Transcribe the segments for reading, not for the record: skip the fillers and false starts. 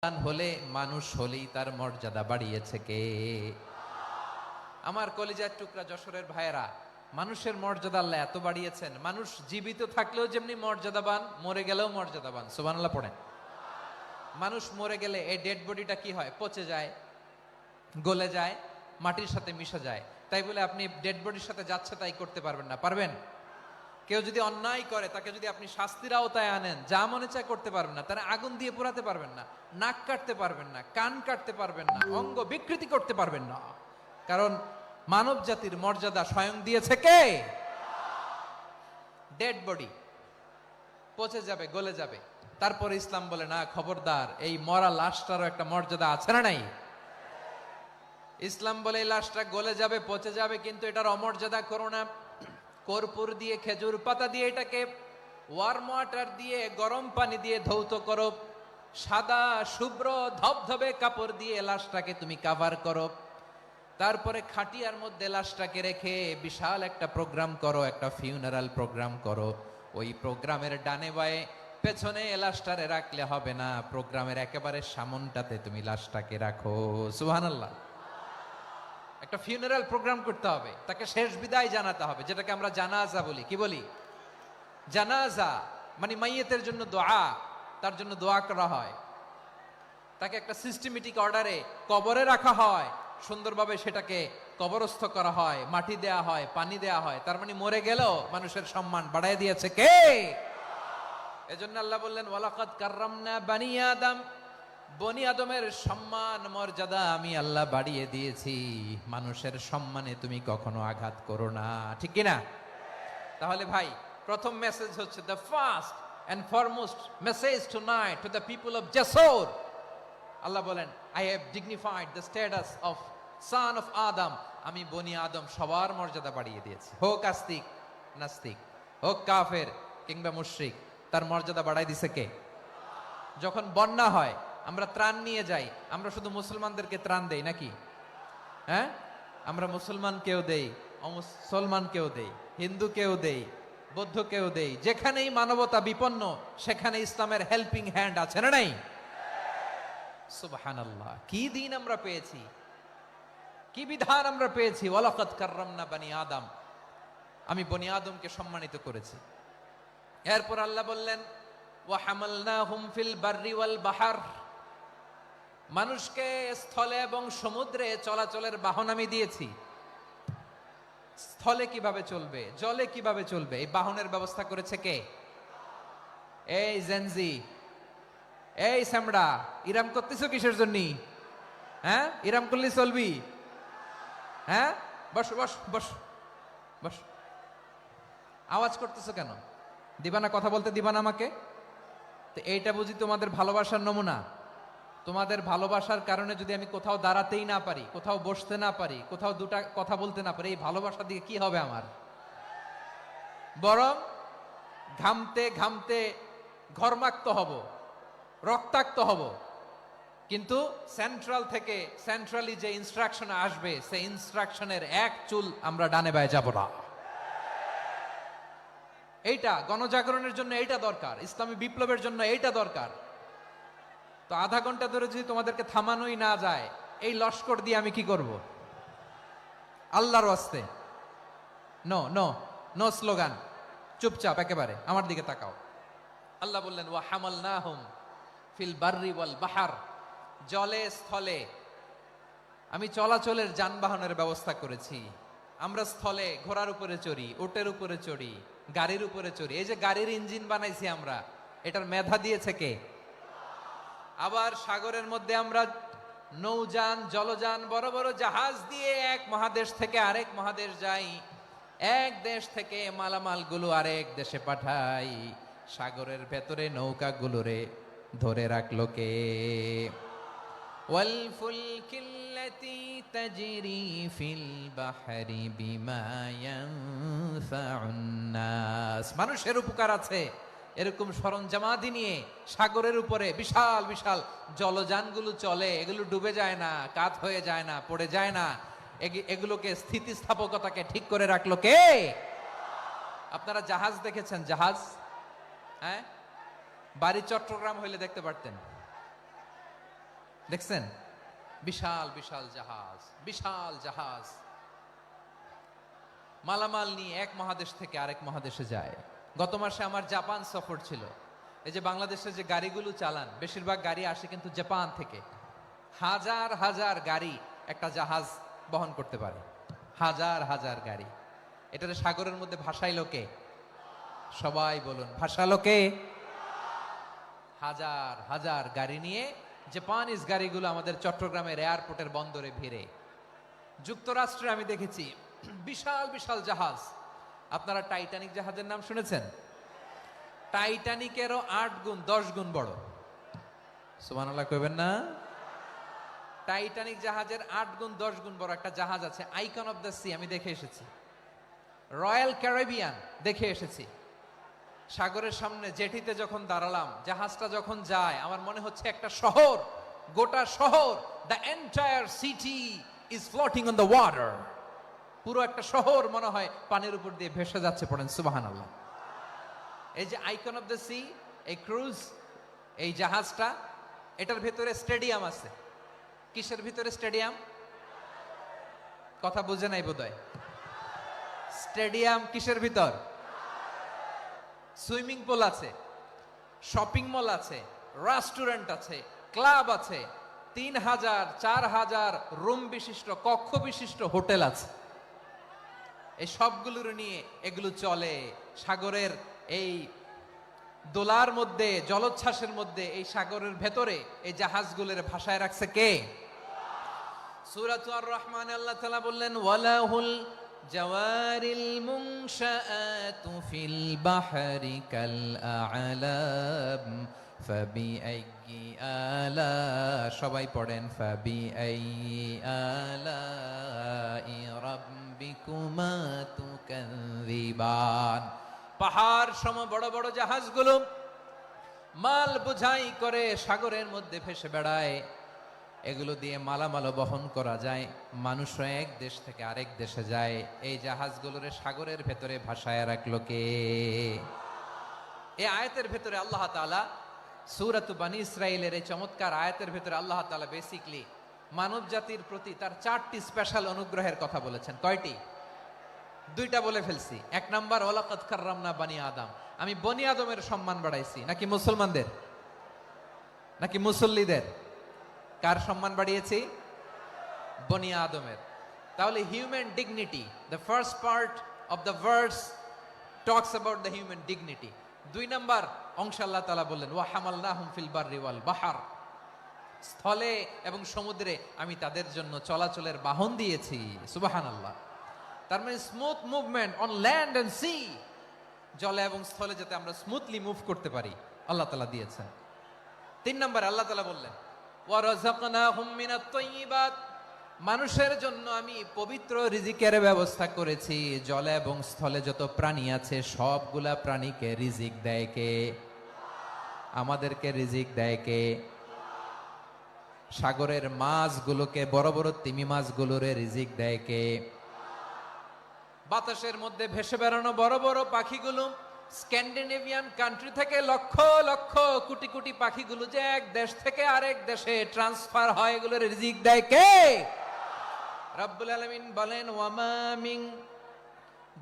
সন্তান হলে মানুষ হলেই তার মর্যাদা বাড়িয়েছে কে? আমার কলিজার টুকরা যশোরের ভাইয়েরা, মানুষের মর্যাদা আল্লাহ এত বাড়িয়েছেন, মানুষ জীবিত থাকলেও যেমনি মর্যাদাবান, মরে গেলেও মর্যাদাবান। সুবহানাল্লাহ পড়েন। মানুষ মরে গেলে এই ডেড বডিটা কি হয়? পচে যায়, গলে যায়, মাটির সাথে মিশে যায়। তাই বলে আপনি ডেড বডির সাথে যাচ্ছে তাই করতে পারবেন না। পারবেন? কেউ যদি অন্যায় করে তাকে যদি আপনি শাস্তির আওতায় আনেন, যা মনে চায় করতে পারবেন না। তারা আগুন দিয়ে পোড়াতে পারবেন না, নাক কাটতে পারবেন না, কান কাটতে পারবেন না, অঙ্গ বিকৃতি করতে পারবেন না। কারণ মানব জাতির মর্যাদা স্বয়ং দিয়েছে কে? ডেড বডি পচে যাবে, গলে যাবে। তারপরে ইসলাম বলে না, খবরদার, এই মরা লাশটারও একটা মর্যাদা আছে না নাই? ইসলাম বলে এই লাশটা গলে যাবে, পচে যাবে, কিন্তু এটার অমর্যাদা করো না। কর্পূর দিয়ে, খেজুর পাতা দিয়ে এটাকে ওয়ার্ম ওয়াটার দিয়ে, গরম পানি দিয়ে ধৌত করো। সাদা শুভ্র ধবধবে কাপড় দিয়ে লাশটাকে তুমি কাভার করো। তারপরে খাটিয়ার মধ্যে লাশটাকে রেখে বিশাল একটা প্রোগ্রাম করো, একটা ফিউনারাল প্রোগ্রাম করো। ওই প্রোগ্রামের ডানে বায়ে পেছনে লাশটারে রাখলে হবে না, প্রোগ্রামের একেবারে সামনটাতে তুমি লাশটাকে রাখো। সুবহানাল্লাহ। একটা ফিউনারাল প্রোগ্রাম করতে হবে, তাকে শেষ বিদায় জানাতে হবে, যেটাকে আমরা জানাজা বলি। কি বলি? জানাজা মানে মাইয়েতের জন্য দোয়া, তার জন্য দোয়া করা হয়। তাকে একটা সিস্টেমেটিক অর্ডারে কবরে রাখা হয়, সুন্দরভাবে সেটাকে কবরস্থ করা হয়, মাটি দেয়া হয়, পানি দেয়া হয়। তার মানে মরে গেল মানুষের সম্মান বাড়ায় দিয়েছে কে? এজন্য আল্লাহ বললেন, ওয়ালাকাদ কাররামনা বানি আদম, বনি আদমের সম্মান মর্যাদা আমি আল্লাহ বাড়িয়ে দিয়েছি। মানুষের সম্মানে তুমি কখনো আঘাত করো না, ঠিক কিনা? তাহলে ভাই, প্রথম মেসেজ হচ্ছে, the first and foremost message tonight to the people of Jessore. Allah বলেন, I have dignified the status of son of Adam. আমি বনি আদম সবার মর্যাদা বাড়িয়ে দিয়েছি, হোক আস্তিক নাস্তিক, হোক কাফের কিংবা মুশরিক, তার মর্যাদা বাড়াই দিছে কে? যখন বন্যা হয়, আমরা ত্রাণ নিয়ে যাই, আমরা শুধু মুসলমানদেরকে ত্রাণ দেই নাকি? হ্যাঁ, আমরা মুসলমানকেও দেই, অমুসলমানকেও দেই, হিন্দুকেও দেই, বৌদ্ধকেও দেই। যেখানেই মানবতা বিপন্ন সেখানে ইসলামের হেল্পিং হ্যান্ড আছে না নাই? সুবহানাল্লাহ। কি দিন আমরা পেয়েছি, কি বিধান আমরা পেয়েছি। ওয়ালাকাদ কাররামনা বানি আদম, আমি বনি আদমকে সম্মানিত করেছি। এরপর আল্লাহ বললেন, ওয়া হামালনাহুম ফিল বাররি ওয়াল বাহর, মানুষকে স্থলে এবং সমুদ্রে চলাচলের বাহন আমি দিয়েছি। স্থলে কিভাবে চলবে, জলে কিভাবে চলবে, এই বাহনের ব্যবস্থা করেছে কে? এই জেনজি, এই সামড়া, ইরাম করতেছো কিসের জন্য? হ্যাঁ, ইরাম করলে চলবি? হ্যাঁ, বস বস বস বস। আওয়াজ করতেছো কেন? দিবানা, কথা বলতে দিবানা আমাকে? তো এইটা বুঝি তোমাদের ভালোবাসার নমুনা? তোমাদের ভালোবাসার কারণে যদি আমি কোথাও দাঁড়াতেই না পারি, কোথাও বসতে না পারি, কোথাও দুটা কথা বলতে না পারি, এই ভালোবাসা দিয়ে কি হবে আমার? বরং ঘামতে ঘামতে ঘর্মাক্ত হব, রক্তাক্ত হব। কিন্তু সেন্ট্রাল থেকে, সেন্ট্রালি যে ইনস্ট্রাকশন আসবে, সেই ইনস্ট্রাকশনের এক চুল আমরা ডানে বায়ে যাব না। এইটা গণজাগরণের জন্য এইটা দরকার, ইসলামী বিপ্লবের জন্য এইটা দরকার। তো আধা ঘন্টা ধরে যদি তোমাদেরকে থামানোই না যায়, এই লস্কর দিয়ে আমি কি করব? আল্লাহর ওয়াস্তে নো নো নো স্লোগান, চুপচাপ একেবারে আমার দিকে তাকাও। আল্লাহ বললেন, ওয়া হামালনাহুম ফিল বাররি ওয়াল বাহর, জলে স্থলে আমি চলাচলের যানবাহনের ব্যবস্থা করেছি। আমরা স্থলে ঘোড়ার উপরে চড়ি, উটের উপরে চড়ি, গাড়ির উপরে চড়ি। এই যে গাড়ির ইঞ্জিন বানাইছি আমরা, এটার মেধা দিয়েছে কে? আবার সাগরের মধ্যে আমরা নৌযান, জলযান, বড় বড় জাহাজ দিয়ে এক মহাদেশ থেকে আরেক মহাদেশ যাই, এক দেশ থেকে মালামালগুলো আরেক দেশে পাঠাই। সাগরের ভেতরে নৌকাগুলোরে ধরে রাখলো কে? ওয়াল ফুলকিল্লাতী তাজরি ফিল বাহরি বিমা ইয়ানফাউন নাস, মানুষের উপকার আছে এরকম সরঞ্জামাদি নিয়ে সাগরের উপরে বিশাল বিশাল জলযানগুলো চলে। এগুলো ডুবে যায় না, কাত হয়ে যায় না, পড়ে যায় না। এগুলোকে স্থিতিস্থাপকতাকে ঠিক করে রাখলো কে? আপনারা জাহাজ দেখেছেন? জাহাজ, হ্যাঁ, বাড়ি চট্টগ্রাম হইলে দেখতে পারতেন। দেখছেন? বিশাল বিশাল জাহাজ, বিশাল জাহাজ মালামাল নিয়ে এক মহাদেশ থেকে আরেক মহাদেশে যায়। গত মাসে আমার জাপান সফর ছিল। এই যে বাংলাদেশে যে গাড়িগুলো চালান, বেশিরভাগ গাড়ি আসে কিন্তু জাপান থেকে। হাজার হাজার গাড়ি একটা জাহাজ বহন করতে পারে, হাজার হাজার গাড়ি। এটাতে সাগরের মধ্যে ভাসাইলো কে? সবাই বলুন, ভাসালো কে? হাজার হাজার গাড়ি নিয়ে জাপানিজ গাড়িগুলো আমাদের চট্টগ্রামের এয়ারপোর্টের বন্দরে ভিড়ে। যুক্তরাষ্ট্রে আমি দেখেছি বিশাল বিশাল জাহাজ। আপনারা টাইটানিক জাহাজের নাম শুনেছেন? টাইটানিকেরও 8 গুণ 10 গুণ বড়। সুবহানাল্লাহ কইবেন না? টাইটানিক জাহাজের 8 গুণ 10 গুণ বড় একটা জাহাজ আছে, আইকন অফ দ্য সি। আমি দেখে এসেছি। রয়্যাল ক্যারিবিয়ান দেখে এসেছি। সাগরের সামনে জেটিতে যখন দাঁড়ালাম, জাহাজটা যখন যায়, আমার মনে হচ্ছে একটা শহর, গোটা শহর, the entire city is floating on the water. পুরো একটা শহর মনে হয় পানির উপর দিয়ে ভেসে যাচ্ছে। পড়েন সুবহানাল্লাহ। এই যে আইকন অফ দ্য সি, এই ক্রুজ, এই জাহাজটা, এটার ভেতরে স্টেডিয়াম আছে। কিসের ভিতরে স্টেডিয়াম? কথা বুঝে নাই বোধহয়। স্টেডিয়াম কিসের ভিতর? সুইমিং পুল আছে, শপিং মল আছে, রেস্টুরেন্ট আছে, ক্লাব আছে, 3000 4000 রুম বিশিষ্ট, কক্ষ বিশিষ্ট হোটেল আছে। এই সবগুলোর নিয়ে এগুলো চলে সাগরের এই দোলার মধ্যে, জলোচ্ছ্বাসের মধ্যে। এই সাগরের ভেতরে এই জাহাজগুলোর ভাষায় রাখছে কে? সূরাতুর আর রহমানে আল্লাহ তাআলা বললেন, ওয়ালাহুল জাওয়ারিল মুনশাআতু ফিল বাহরি কাল আ'লাম ফাবিআইয়ি আলা, সবাই পড়েন, ফাবিআইয়ি আলাই রাব্বিকুমা তুকাযিবান। পাহাড় সম বড় বড় জাহাজগুলো মাল বোঝাই করে সাগরের মধ্যে ভেসে বেড়ায়। এগুলো দিয়ে মালামাল বহন করা যায়। মানুষও এক দেশ থেকে আরেক দেশে যায়। এই জাহাজগুলোর সাগরের ভেতরে ভাসায় রাখলো কে? এই আয়াতের ভেতরে আল্লাহ তাআলা সূরাতু বনী ইসরাঈলের এই চমৎকার আয়াতের ভেতরে আল্লাহ তাআলা বেসিক্যালি মানব জাতির প্রতি তার 4টি স্পেশাল অনুগ্রহের কথা বলেছেন। কয়টি? 2টা বলে ফেলছি। 1 নাম্বার, ওয়ালাকাদ কাররামনা বনী আদম, আমি বনী আদমের সম্মান বাড়াইছি। নাকি মুসলমানদের? নাকি মুসল্লিদের? কার সম্মান বাড়িয়েছি? বনী আদমের। তাহলে human dignity, the first part of the verse talks about the human dignity. 2 number অংশে আল্লাহ তাআলা বললেন, ওয়া হামালনাহুম ফিল বাররি ওয়াল বাহর, স্থলে এবং সমুদ্রে আমি তাদের জন্য চলাচলের বাহন দিয়েছি। সুবহানাল্লাহ। তার মানে smooth movement on land and sea, জলে এবং স্থলে যাতে আমরা স্মুথলি মুভ করতে পারি আল্লাহ তাআলা দিয়েছেন। 3 নম্বরে আল্লাহ তাআলা বললেন, ওয়া রাযাকনাহুম মিনাত তাইয়্যিবাত, মানুষের জন্য আমি পবিত্র রিজিকের ব্যবস্থা করেছি। জলে এবং স্থলে যত প্রাণী আছে সবগুলা প্রাণীকে রিজিক দেয় কে? আমাদেরকে রিজিক দেয় কে? সাগরের মাছগুলোকে, বড় বড় তিমি মাছগুলোরে রিজিক দেয় কে? বাতাসের মধ্যে ভেসে বেড়ানো বড় বড় পাখিগুলো, স্ক্যান্ডিনেভিয়ান কান্ট্রি থেকে লক্ষ লক্ষ কোটি কোটি পাখিগুলো যে এক দেশ থেকে আরেক দেশে ট্রান্সফার হয়, এগুলোর রিজিক দেয় কে? রব্বুল আলামিন বলেন, ওয়ামা মিন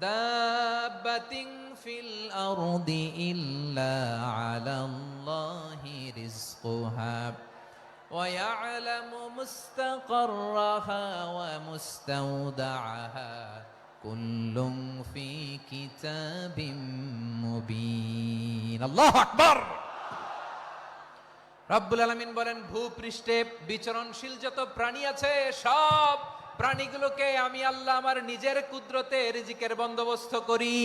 দাব্বাতিন ফিল আরদি ইল্লা আলাল্লাহি রিজকুহা ওয়া ইয়ালামু মুস্তাকাররাহা ওয়া মুস্তাওদাআহা কুল্লুম ফি কিতাবিম মুবিন। আল্লাহু আকবার। রব্বুল আলামিন বলেন, ভূপৃষ্ঠে বিচরণশীল যত প্রাণী আছে সব প্রাণীগুলোকে আমি আল্লাহ আমার নিজের কুদরতে রিজিকের বন্দোবস্ত করি।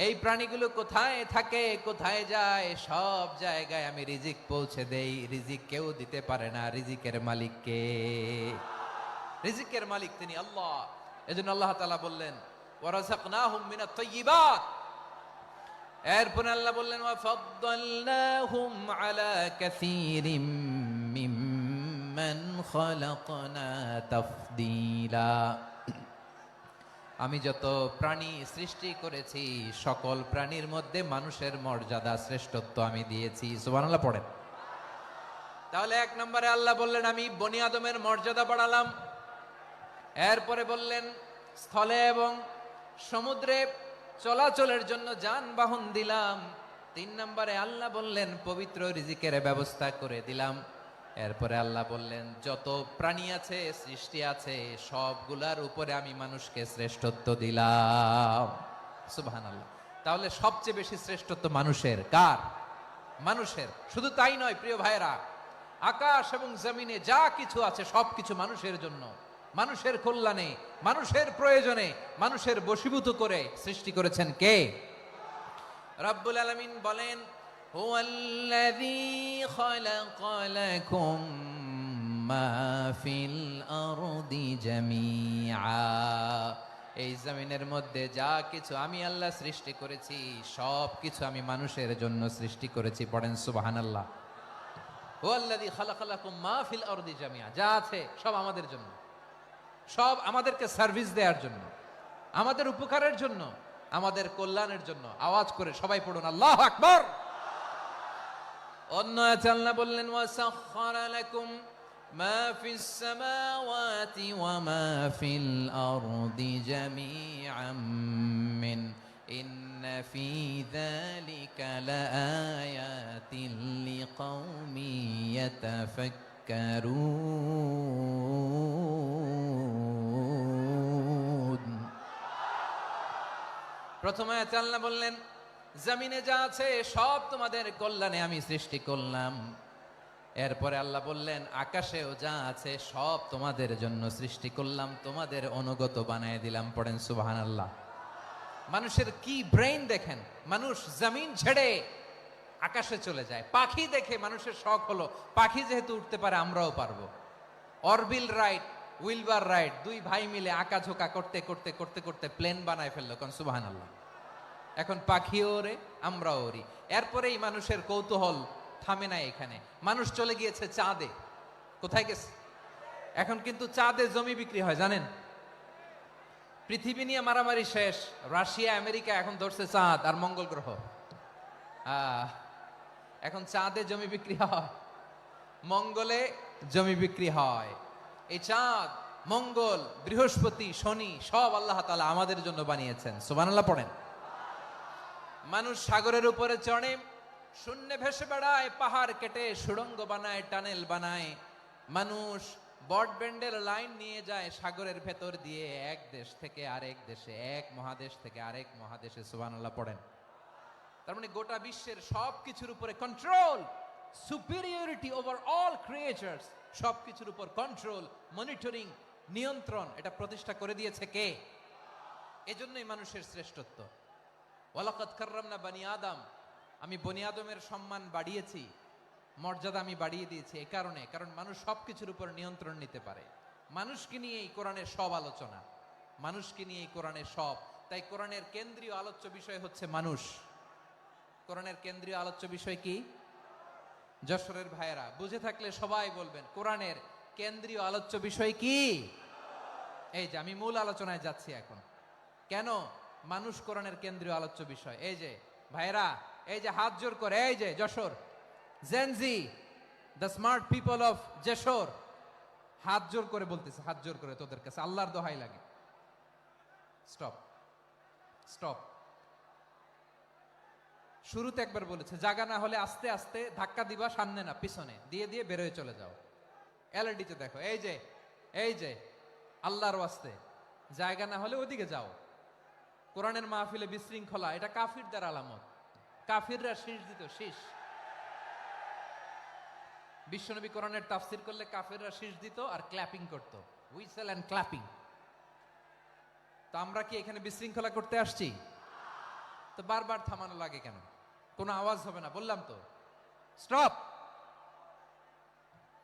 এই প্রাণীগুলো কোথায় থাকে, কোথায় যায়, সব জায়গায় আমি রিজিক পৌঁছে দেই। রিজিক কেউ দিতে পারে না, রিজিকের মালিক কে? রিজিকের মালিক তিনি আল্লাহ। এজন্য আল্লাহ তাআলা বললেন, ওয়া রাযাকনাহুম মিনাত তাইয়্যিবাত। এরপরে আল্লাহ বললেন, ওয়া ফাদ্দালনাহুম আলা কাসীরিম মিম্মান খালাকনা তাফদীলা। আমি যত প্রাণী সৃষ্টি করেছি সকল প্রাণীর মধ্যে মানুষের মর্যাদা, শ্রেষ্ঠত্ব আমি দিয়েছি। সুবহানাল্লাহ পড়েন। তাহলে এক নম্বরে আল্লাহ বললেন আমি বনি আদমের মর্যাদা বাড়ালাম। এরপরে বললেন স্থলে এবং সমুদ্রে চলাচলের জন্য যানবাহন দিলাম। 3 নম্বরে আল্লাহ বললেন পবিত্র রিজিকের ব্যবস্থা করে দিলাম। এরপরে আল্লাহ বললেন যত প্রাণী আছে সৃষ্টি আছে সবগুলার উপরে আমি মানুষকে শ্রেষ্ঠত্ব দিলাম। সুবহানাল্লাহ। তাহলে সবচেয়ে বেশি শ্রেষ্ঠত্ব মানুষের। কার? মানুষের। শুধু তাই নয় প্রিয় ভাইরা, আকাশ এবং জমিনে যা কিছু আছে সবকিছু মানুষের জন্য, মানুষের কল্যাণে, মানুষের প্রয়োজনে, মানুষের বশীভূত করে সৃষ্টি করেছেন কে? রব্বুল আলামিন বলেন হুয়াল্লাযী খালাকা লাকুম মা ফিল আরদি জামিআ। এই জমিনের মধ্যে যা কিছু আমি আল্লাহ সৃষ্টি করেছি সব কিছু আমি মানুষের জন্য সৃষ্টি করেছি। পড়েন সুবহানাল্লাহ। হুয়াল্লাযী খালাকা লাকুম মা ফিল আরদি জামিআ। যা আছে সব আমাদের জন্য, সব আমাদেরকে সার্ভিস দেওয়ার জন্য, আমাদের উপকারের জন্য, আমাদের কল্যাণের জন্য। আওয়াজ করে সবাই পড়ুন আল্লাহু আকবার। অন্য আয়াতে আল্লাহ বললেন ওয়াসাখখারা লাকুম মা ফিস সামাওয়াতি ওয়া মা ফিল আরদি জামিআম মিন ইন্না ফি যালিকা লাআয়াতিন লিকাউমি ইয়াতাফাক্কারুন। প্রথমে আয়াতে আল্লাহ বললেন জমিনে যা আছে সব তোমাদের কল্যাণে আমি সৃষ্টি করলাম। এরপরে আল্লাহ বললেন আকাশেও যা আছে সব তোমাদের জন্য সৃষ্টি করলাম, তোমাদের অনুগত বানায় দিলাম। পড়েন সুবহানাল্লাহ। মানুষের কি ব্রেইন দেখেন, মানুষ জমিন ছেড়ে আকাশে চলে যায়। পাখি দেখে মানুষের শখ হলো পাখি যেহেতু উঠতে পারে আমরাও পারবো। অরবিল রাইট, উইলবার রাইট, দুই ভাই মিলে আঁকাঝোঁকা করতে করতে করতে করতে প্লেন বানায় ফেললো। কোন সুবহানাল্লাহ। এখন পাখিও ওরে, আমরাও ওরি। এরপরেই মানুষের কৌতূহল থামে না এখানে, মানুষ চলে গিয়েছে চাঁদে। কোথায় গেছে? এখন কিন্তু চাঁদে জমি বিক্রি হয় জানেন। পৃথিবী নিয়ে মারামারি শেষ, রাশিয়া আমেরিকা এখন ধরছে চাঁদ আর মঙ্গল গ্রহ। এখন চাঁদে জমি বিক্রি হয়, মঙ্গলে জমি বিক্রি হয়। এই চাঁদ, মঙ্গল, বৃহস্পতি, শনি সব আল্লাহ তাআলা আমাদের জন্য বানিয়েছেন। সুবহানাল্লাহ পড়েন। মানুষ সাগরের উপরে চড়ে, শূন্যে ভেসে বেড়ায়, পাহাড় কেটে সুড়ঙ্গ বানায়, টানেল বানায়। মানুষ বট ব্যান্ডের লাইন নিয়ে যায় সাগরের ভেতর দিয়ে, এক দেশ থেকে আরেক দেশে, এক মহাদেশ থেকে আরেক মহাদেশে। সুবহানাল্লাহ পড়েন। তার মানে গোটা বিশ্বের সব কিছুর উপরে control, superiority over all creatures, সব কিছুর উপর কন্ট্রোল, মনিটরিং, নিয়ন্ত্রণ, এটা প্রতিষ্ঠা করে দিয়েছে কে? এজন্যই মানুষের শ্রেষ্ঠত্ব। ওয়ালাকাদ কাররামনা বানি আদম, আমি বনি আদমের সম্মান বাড়িয়েছি, মর্যাদা আমি বাড়িয়ে দিয়েছি এই কারণে, কারণ মানুষ সবকিছুর উপর নিয়ন্ত্রণ নিতে পারে। মানুষকে নিয়ে এই কোরআনের সব আলোচনা, মানুষকে নিয়ে এই কোরআনের সব। তাই কোরআনের কেন্দ্রীয় আলোচ্য বিষয় হচ্ছে মানুষ। কোরআনের কেন্দ্রীয় আলোচ্য বিষয় কি? যশোরের ভাইয়েরা বুঝে থাকলে সবাই বলবেন কোরআনের কেন্দ্রীয় আলোচ্য বিষয় কি? এই যে আমি মূল আলোচনায় যাচ্ছি এখন। কেন মানুষ কোরআনের কেন্দ্রীয় আলোচ্য বিষয়? এই যে ভাইয়েরা, এই যে হাত জোর করে, এই যে Jessore Gen Z, the smart people of Jessore, হাত জোর করে বলতেছে, হাত জোর করে তোদের কাছে আল্লাহর দোহাই লাগে, স্টপ স্টপ। শুরুতে একবার বলেছে জায়গা না হলে আস্তে আস্তে ধাক্কা দিবা, সামনে না পিছনে দিয়ে দিয়ে বেরোয় চলে যাও। এলইডিতে দেখো, এই যে এই যে আল্লাহর ওয়াস্তে জায়গা না হলে ওদিকে যাও। কোরআনের মাহফিলে বিশৃঙ্খলা, এটা কাফিরদের আলামত। কাফিররা শীষ দিত, শীষ। বিশ্বনবী কোরআনের তাফসির করলে কাফিররা শীষ দিত আর ক্ল্যাপিং করত, হুইসেল এন্ড ক্ল্যাপিং। তো আমরা কি এখানে বিশৃঙ্খলা করতে আসছি? তো বারবার থামানো লাগে কেন? কোনো আওয়াজ হবে না, বললাম তো স্টপ।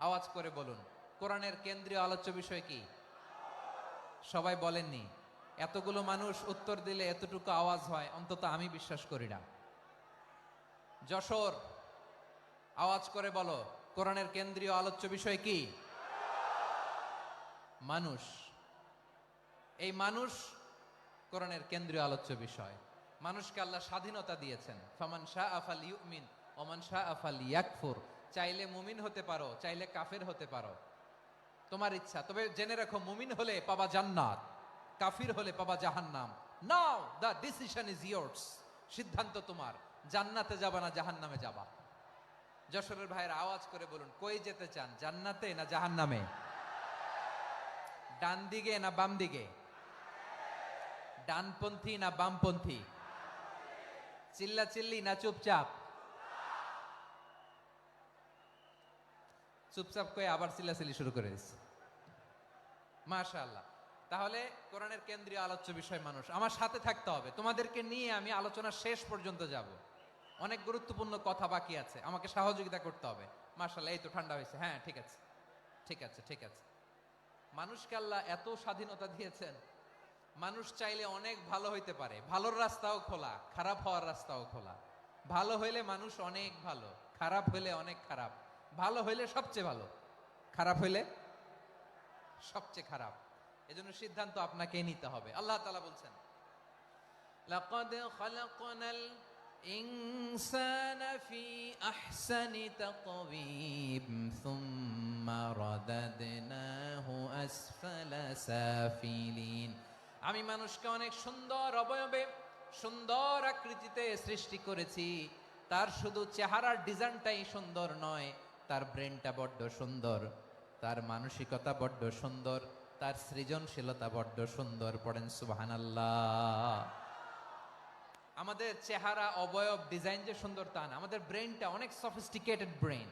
আওয়াজ করে বলুন কোরআনের কেন্দ্রীয় আলোচ্য বিষয় কি? সবাই বলেননি। এতগুলো মানুষ উত্তর দিলে এতটুকু আওয়াজ হয়, অন্তত আমি বিশ্বাস করি না। যশোর আওয়াজ করে বলো কোরআনের কেন্দ্রীয় আলোচ্য বিষয় কি? মানুষ। এই মানুষ কোরআনের কেন্দ্রীয় আলোচ্য বিষয়। মানুষকে আল্লাহ স্বাধীনতা দিয়েছেন। ফামান শাআ ফালইউমিন ওয়া মান শাআ ফালইয়াকফুর। চাইলে মুমিন হতে পারো, চাইলে কাফের হতে পারো, তোমার ইচ্ছা। তবে জেনে রাখো, মুমিন হলে পাবা জান্নাত, কাফির হলে পাবা জাহান্নাম। নাও দ্য ডিসিশন ইজ ইয়ার্স। সিদ্ধান্ত তোমার, জান্নাতে যাবা না জাহান্নামে যাবা। যশোরের ভাইয়ের আওয়াজ করে বলুন, কই যেতে চান, জান্নাতে না জাহান্নামে? ডান দিকে না বাম দিকে? ডানপন্থী না বামপন্থী? চিল্লা চিল্লি না চুপচাপ? চুপচাপ কয়ে আবার চিল্লাচিল্লি শুরু করে দিচ্ছে। মাশাআল্লাহ। তাহলে কোরআনের কেন্দ্রীয় আলোচ্য বিষয় মানুষ। আমার সাথে থাকতে হবে, তোমাদেরকে নিয়ে আমি আলোচনা শেষ পর্যন্ত যাব। অনেক গুরুত্বপূর্ণ কথা বাকি আছে, আমাকে সহযোগিতা করতে হবে। মাশাআল্লাহ, এই তো ঠান্ডা হয়েছে। হ্যাঁ, ঠিক আছে, ঠিক আছে, ঠিক আছে। মানুষকে আল্লাহ এত স্বাধীনতা দিয়েছেন, মানুষ চাইলে অনেক ভালো হইতে পারে। ভালোর রাস্তাও খোলা, খারাপ হওয়ার রাস্তাও খোলা। ভালো হইলে মানুষ অনেক ভালো, খারাপ হইলে অনেক খারাপ। ভালো হইলে সবচেয়ে ভালো, খারাপ হইলে সবচেয়ে খারাপ। এজন্য সিদ্ধান্ত আপনাকে নিতে হবে। আল্লাহ তাআলা বলছেন, লাকাদ খালাকনাল ইনসানা ফি আহসানি তাকওয়িম সুম্মা রাদাদনাহু আসফালা সাফিলিন। আমি মানুষকে অনেক সুন্দর অবয়বে, সুন্দর আকৃতিতে সৃষ্টি করেছি। তার শুধু চেহারার ডিজাইনটাই সুন্দর নয়, তার ব্রেনটা বড্ড সুন্দর, তার মানসিকতা বড্ড সুন্দর, তার সৃজনশীলতা বড্ড সুন্দর। পড়েন সুবহানাল্লাহ। আমাদের চেহারা, অবয়ব, ডিজাইন যে সুন্দর তা না, আমাদের ব্রেনটা অনেক সফিস্টিকেটেড ব্রেন,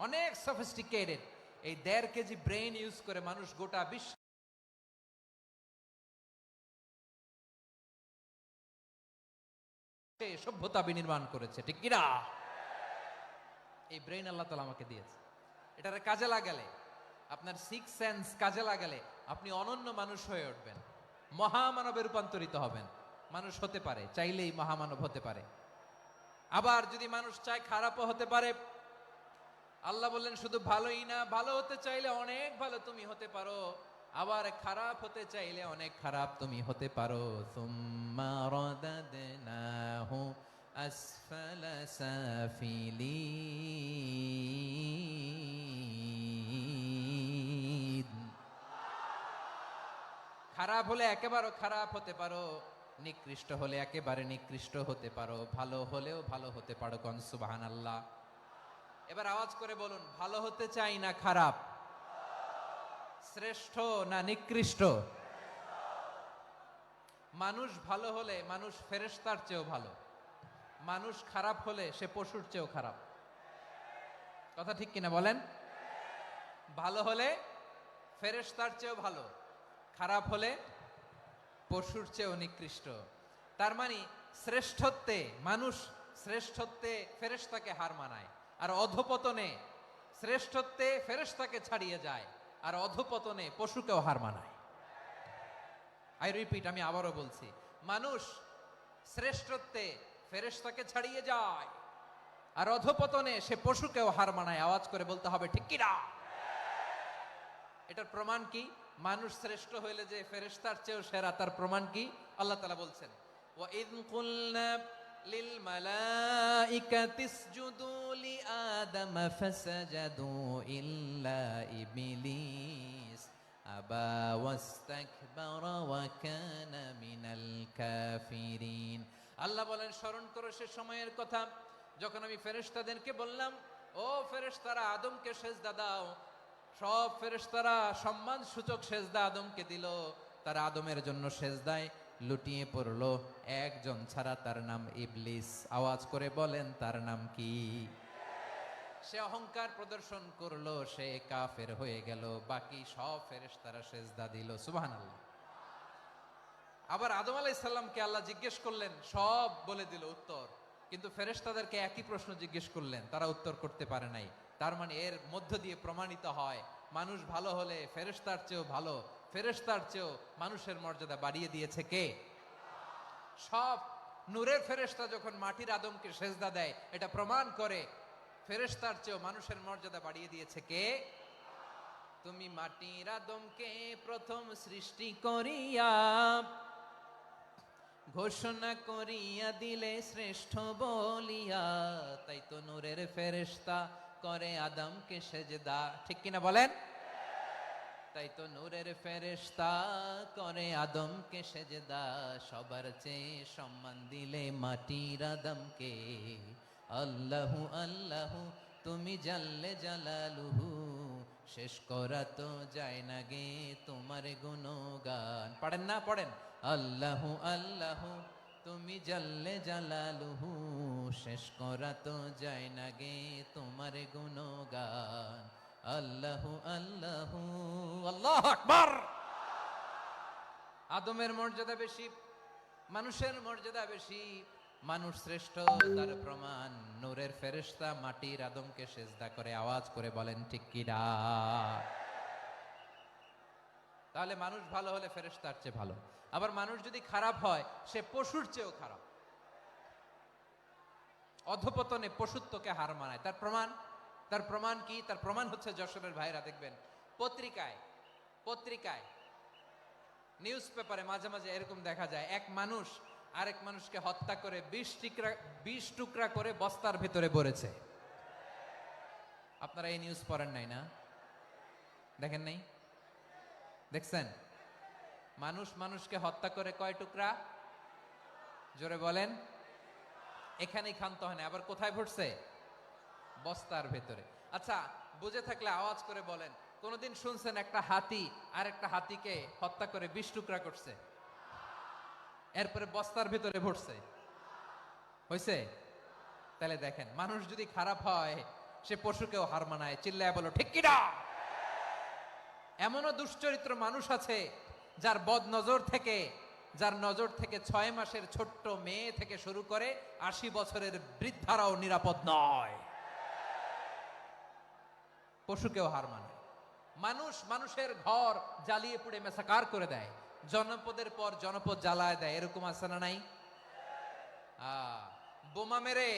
অনেক সফিস্টিকেটেড। এই 1.5 কেজি ব্রেন ইউজ করে মানুষ গোটা বিশ্ব সভ্যতা বিনির্মাণ করেছে, ঠিক কিনা? এই ব্রেন আল্লাহ তাআলা আমাকে দিয়েছে। এটার কাজে লাগালে, আপনার সিক্স সেন্স কাজে লাগালে আপনি অনন্য মানুষ হয়ে উঠবেন, মহামানবে রূপান্তরিত হবেন। মানুষ হতে পারে, চাইলেই মহামানব হতে পারে। আবার যদি মানুষ চায়, খারাপও হতে পারে। আল্লাহ বললেন শুধু ভালোই না, ভালো হতে চাইলে অনেক ভালো তুমি হতে পারো, আবার খারাপ হতে চাইলে অনেক খারাপ তুমি হতে পারো। সুম্মা রাদাদনাহু আসফালা সাফিলিন। খারাপ হলে একেবারে খারাপ হতে পারো, নিকৃষ্ট হলে একেবারে নিকৃষ্ট হতে পারো, ভালো হলেও ভালো হতে পারো। কোন সুবহানাল্লাহ। এবার আওয়াজ করে বলুন, ভালো হতে চাই না খারাপ? শ্রেষ্ঠ না নিকৃষ্ট? মানুষ ভালো হলে মানুষ ফেরেশতার চেয়েও ভালো, মানুষ খারাপ হলে সে পশুর চেয়েও খারাপ। কথা ঠিক কিনা বলেন? ভালো হলে ফেরেশতার চেয়েও ভালো, খারাপ হলে পশুর চেয়েও নিকৃষ্ট। তার মানে শ্রেষ্ঠত্বে মানুষ, শ্রেষ্ঠত্বে ফেরেশতাকে হার মানায়, আর অধপতনে শ্রেষ্ঠত্বে ফেরেশতাকে ছাড়িয়ে যায়, আর অধপতনে পশুকেও হার মানায়। আই রিপিট, আমি আবারও বলছি, মানুষ শ্রেষ্ঠত্বে ফেরেশতাকে ছাড়িয়ে যায়, আর অধপতনে সে পশুকেও হার মানায়। আওয়াজ করে বলতে হবে, ঠিক কিনা? এটার প্রমাণ কি? মানুষ শ্রেষ্ঠ হইলে যে ফেরেশতার চেয়েও সেরা, তার প্রমাণ কি? আল্লাহ তাআলা বলছেন, ওয়া ইয কুলনা লিল মালাইকাতি ইসজুদু লি আদম ফাসাজাদু ইল্লা ইবলিস আবা ওয়াস্তাকবারা ওয়া কানা মিনাল কাফিরিন। আল্লাহ বলেন, স্মরণ করো সে সময়ের কথা যখন আমি ফেরেশতাদেরকে বললাম, ও ফেরেশতারা আদমকে সেজদা দাও। সব ফেরেশতারা সম্মান সূচক সেজদা আদমকে দিল, তারা আদমের জন্য সেজদায় লুটিয়ে পড়লো, একজন ছাড়া, তার নাম ইবলিস। আওয়াজ করে বলেন, তার নাম কি? সে অহংকার প্রদর্শন করলো, সে কাফের হয়ে গেল, বাকি সব ফেরেশতারা সেজদা দিল। সুবহানাল্লাহ। আবার আদম আলাইহিস সালামকে আল্লাহ জিজ্ঞেস করলেন, সব বলে দিল উত্তর, কিন্তু ফেরেশতাদেরকে একই প্রশ্ন জিজ্ঞেস করলেন, তারা উত্তর করতে পারে নাই। তার মানে এর মধ্য দিয়ে প্রমাণিত হয়, মানুষ ভালো হলে ফেরেশতার চেয়েও ভালো, ফেরেশতার চেয়েও মানুষের মর্যাদা বাড়িয়ে দিয়েছে কে? সব নূরের ফেরেশতা যখন মাটির আদমকে সেজদা দেয়, এটা প্রমাণ করে ফেরেশতার চেয়েও মানুষের মর্যাদা বাড়িয়ে দিয়েছে কে? তুমি মাটির আদমকে প্রথম সৃষ্টি করিয়া ঘোষণা করিয়া দিলে শ্রেষ্ঠ বলিয়া, তাই তো নূরের ফেরেশতা করে আদমকে সেজদা, ঠিক কিনা বলেন? তাই তো নূরের ফেরেশতা করে আদমকে সেজদা, সবার চেয়ে সম্মান দিলে মাটির আদমকে। আল্লাহু আল্লাহু তুমি জাল্লে জালালুহু, শেষ করা তো যায় না গে তোমার গুণগান। পড়েন না, পড়েন। আল্লাহু আল্লাহু তুমি জাল্লে জালালুহু, শেষ করা তো যায় না গে তোমার গুণগান। আল্লাহু আল্লাহু আল্লাহু আকবার। আদমের মর্যাদা বেশি, মানুষের মর্যাদা বেশি, মানুষ শ্রেষ্ঠ তার প্রমাণ নূরের ফেরেশতা মাটির আদমকে সেজদা করে। আওয়াজ করে বলেন ঠিক কিনা? তাহলে মানুষ ভালো হলে ফেরেশতার চেয়ে ভালো, আবার মানুষ যদি খারাপ হয় সে পশুর চেয়েও খারাপ। অধপতনে পশুত্বকে হার মানায়। তার প্রমাণ, তার প্রমাণ কি? তার প্রমাণ হচ্ছে যশোরের ভাইরা দেখবেন পত্রিকায় নিউজ পেপারে মাঝে মাঝে এরকম দেখা যায়, এক মানুষ আরেক মানুষকে হত্যা করে 20 টুকরা করে বস্তার ভেতরে ভরেছে। আপনারা এই নিউজ পড়েন নাই না? দেখেন নাই? দেখছেন? মানুষ মানুষকে হত্যা করে কয় টুকরা? জোরে বলেন। এখানেই ক্ষান্ত হয় না, আবার কোথায় ভরছে? বস্তার ভেতরে। আচ্ছা, বুঝে থাকলে আওয়াজ করে বলেন, কোনদিন শুনছেন একটা হাতি আর একটা হাতিকে হত্যা করে 20 টুকরা করছে, এরপরে বস্তার ভিতরে ভরছে? হইছে? তাহলে দেখেন, মানুষ যদি খারাপ হয় সে পশুকেও হার মানায়। চিল্লায় বলো ঠিক কিনা? এমনও দুশ্চরিত্র মানুষ আছে যার নজর থেকে 6 মাসের ছোট্ট মেয়ে থেকে শুরু করে 80 বছরের বৃদ্ধারাও নিরাপদ নয়। পশুকেও হার মানায়। মানুষ মানুষের ঘর জ্বালিয়ে পুড়ে মেসাকার করে দেয়, জনপদের পর জনপদ জ্বালায় দেয়। এরকম আছে না নাই? বোমা মেরে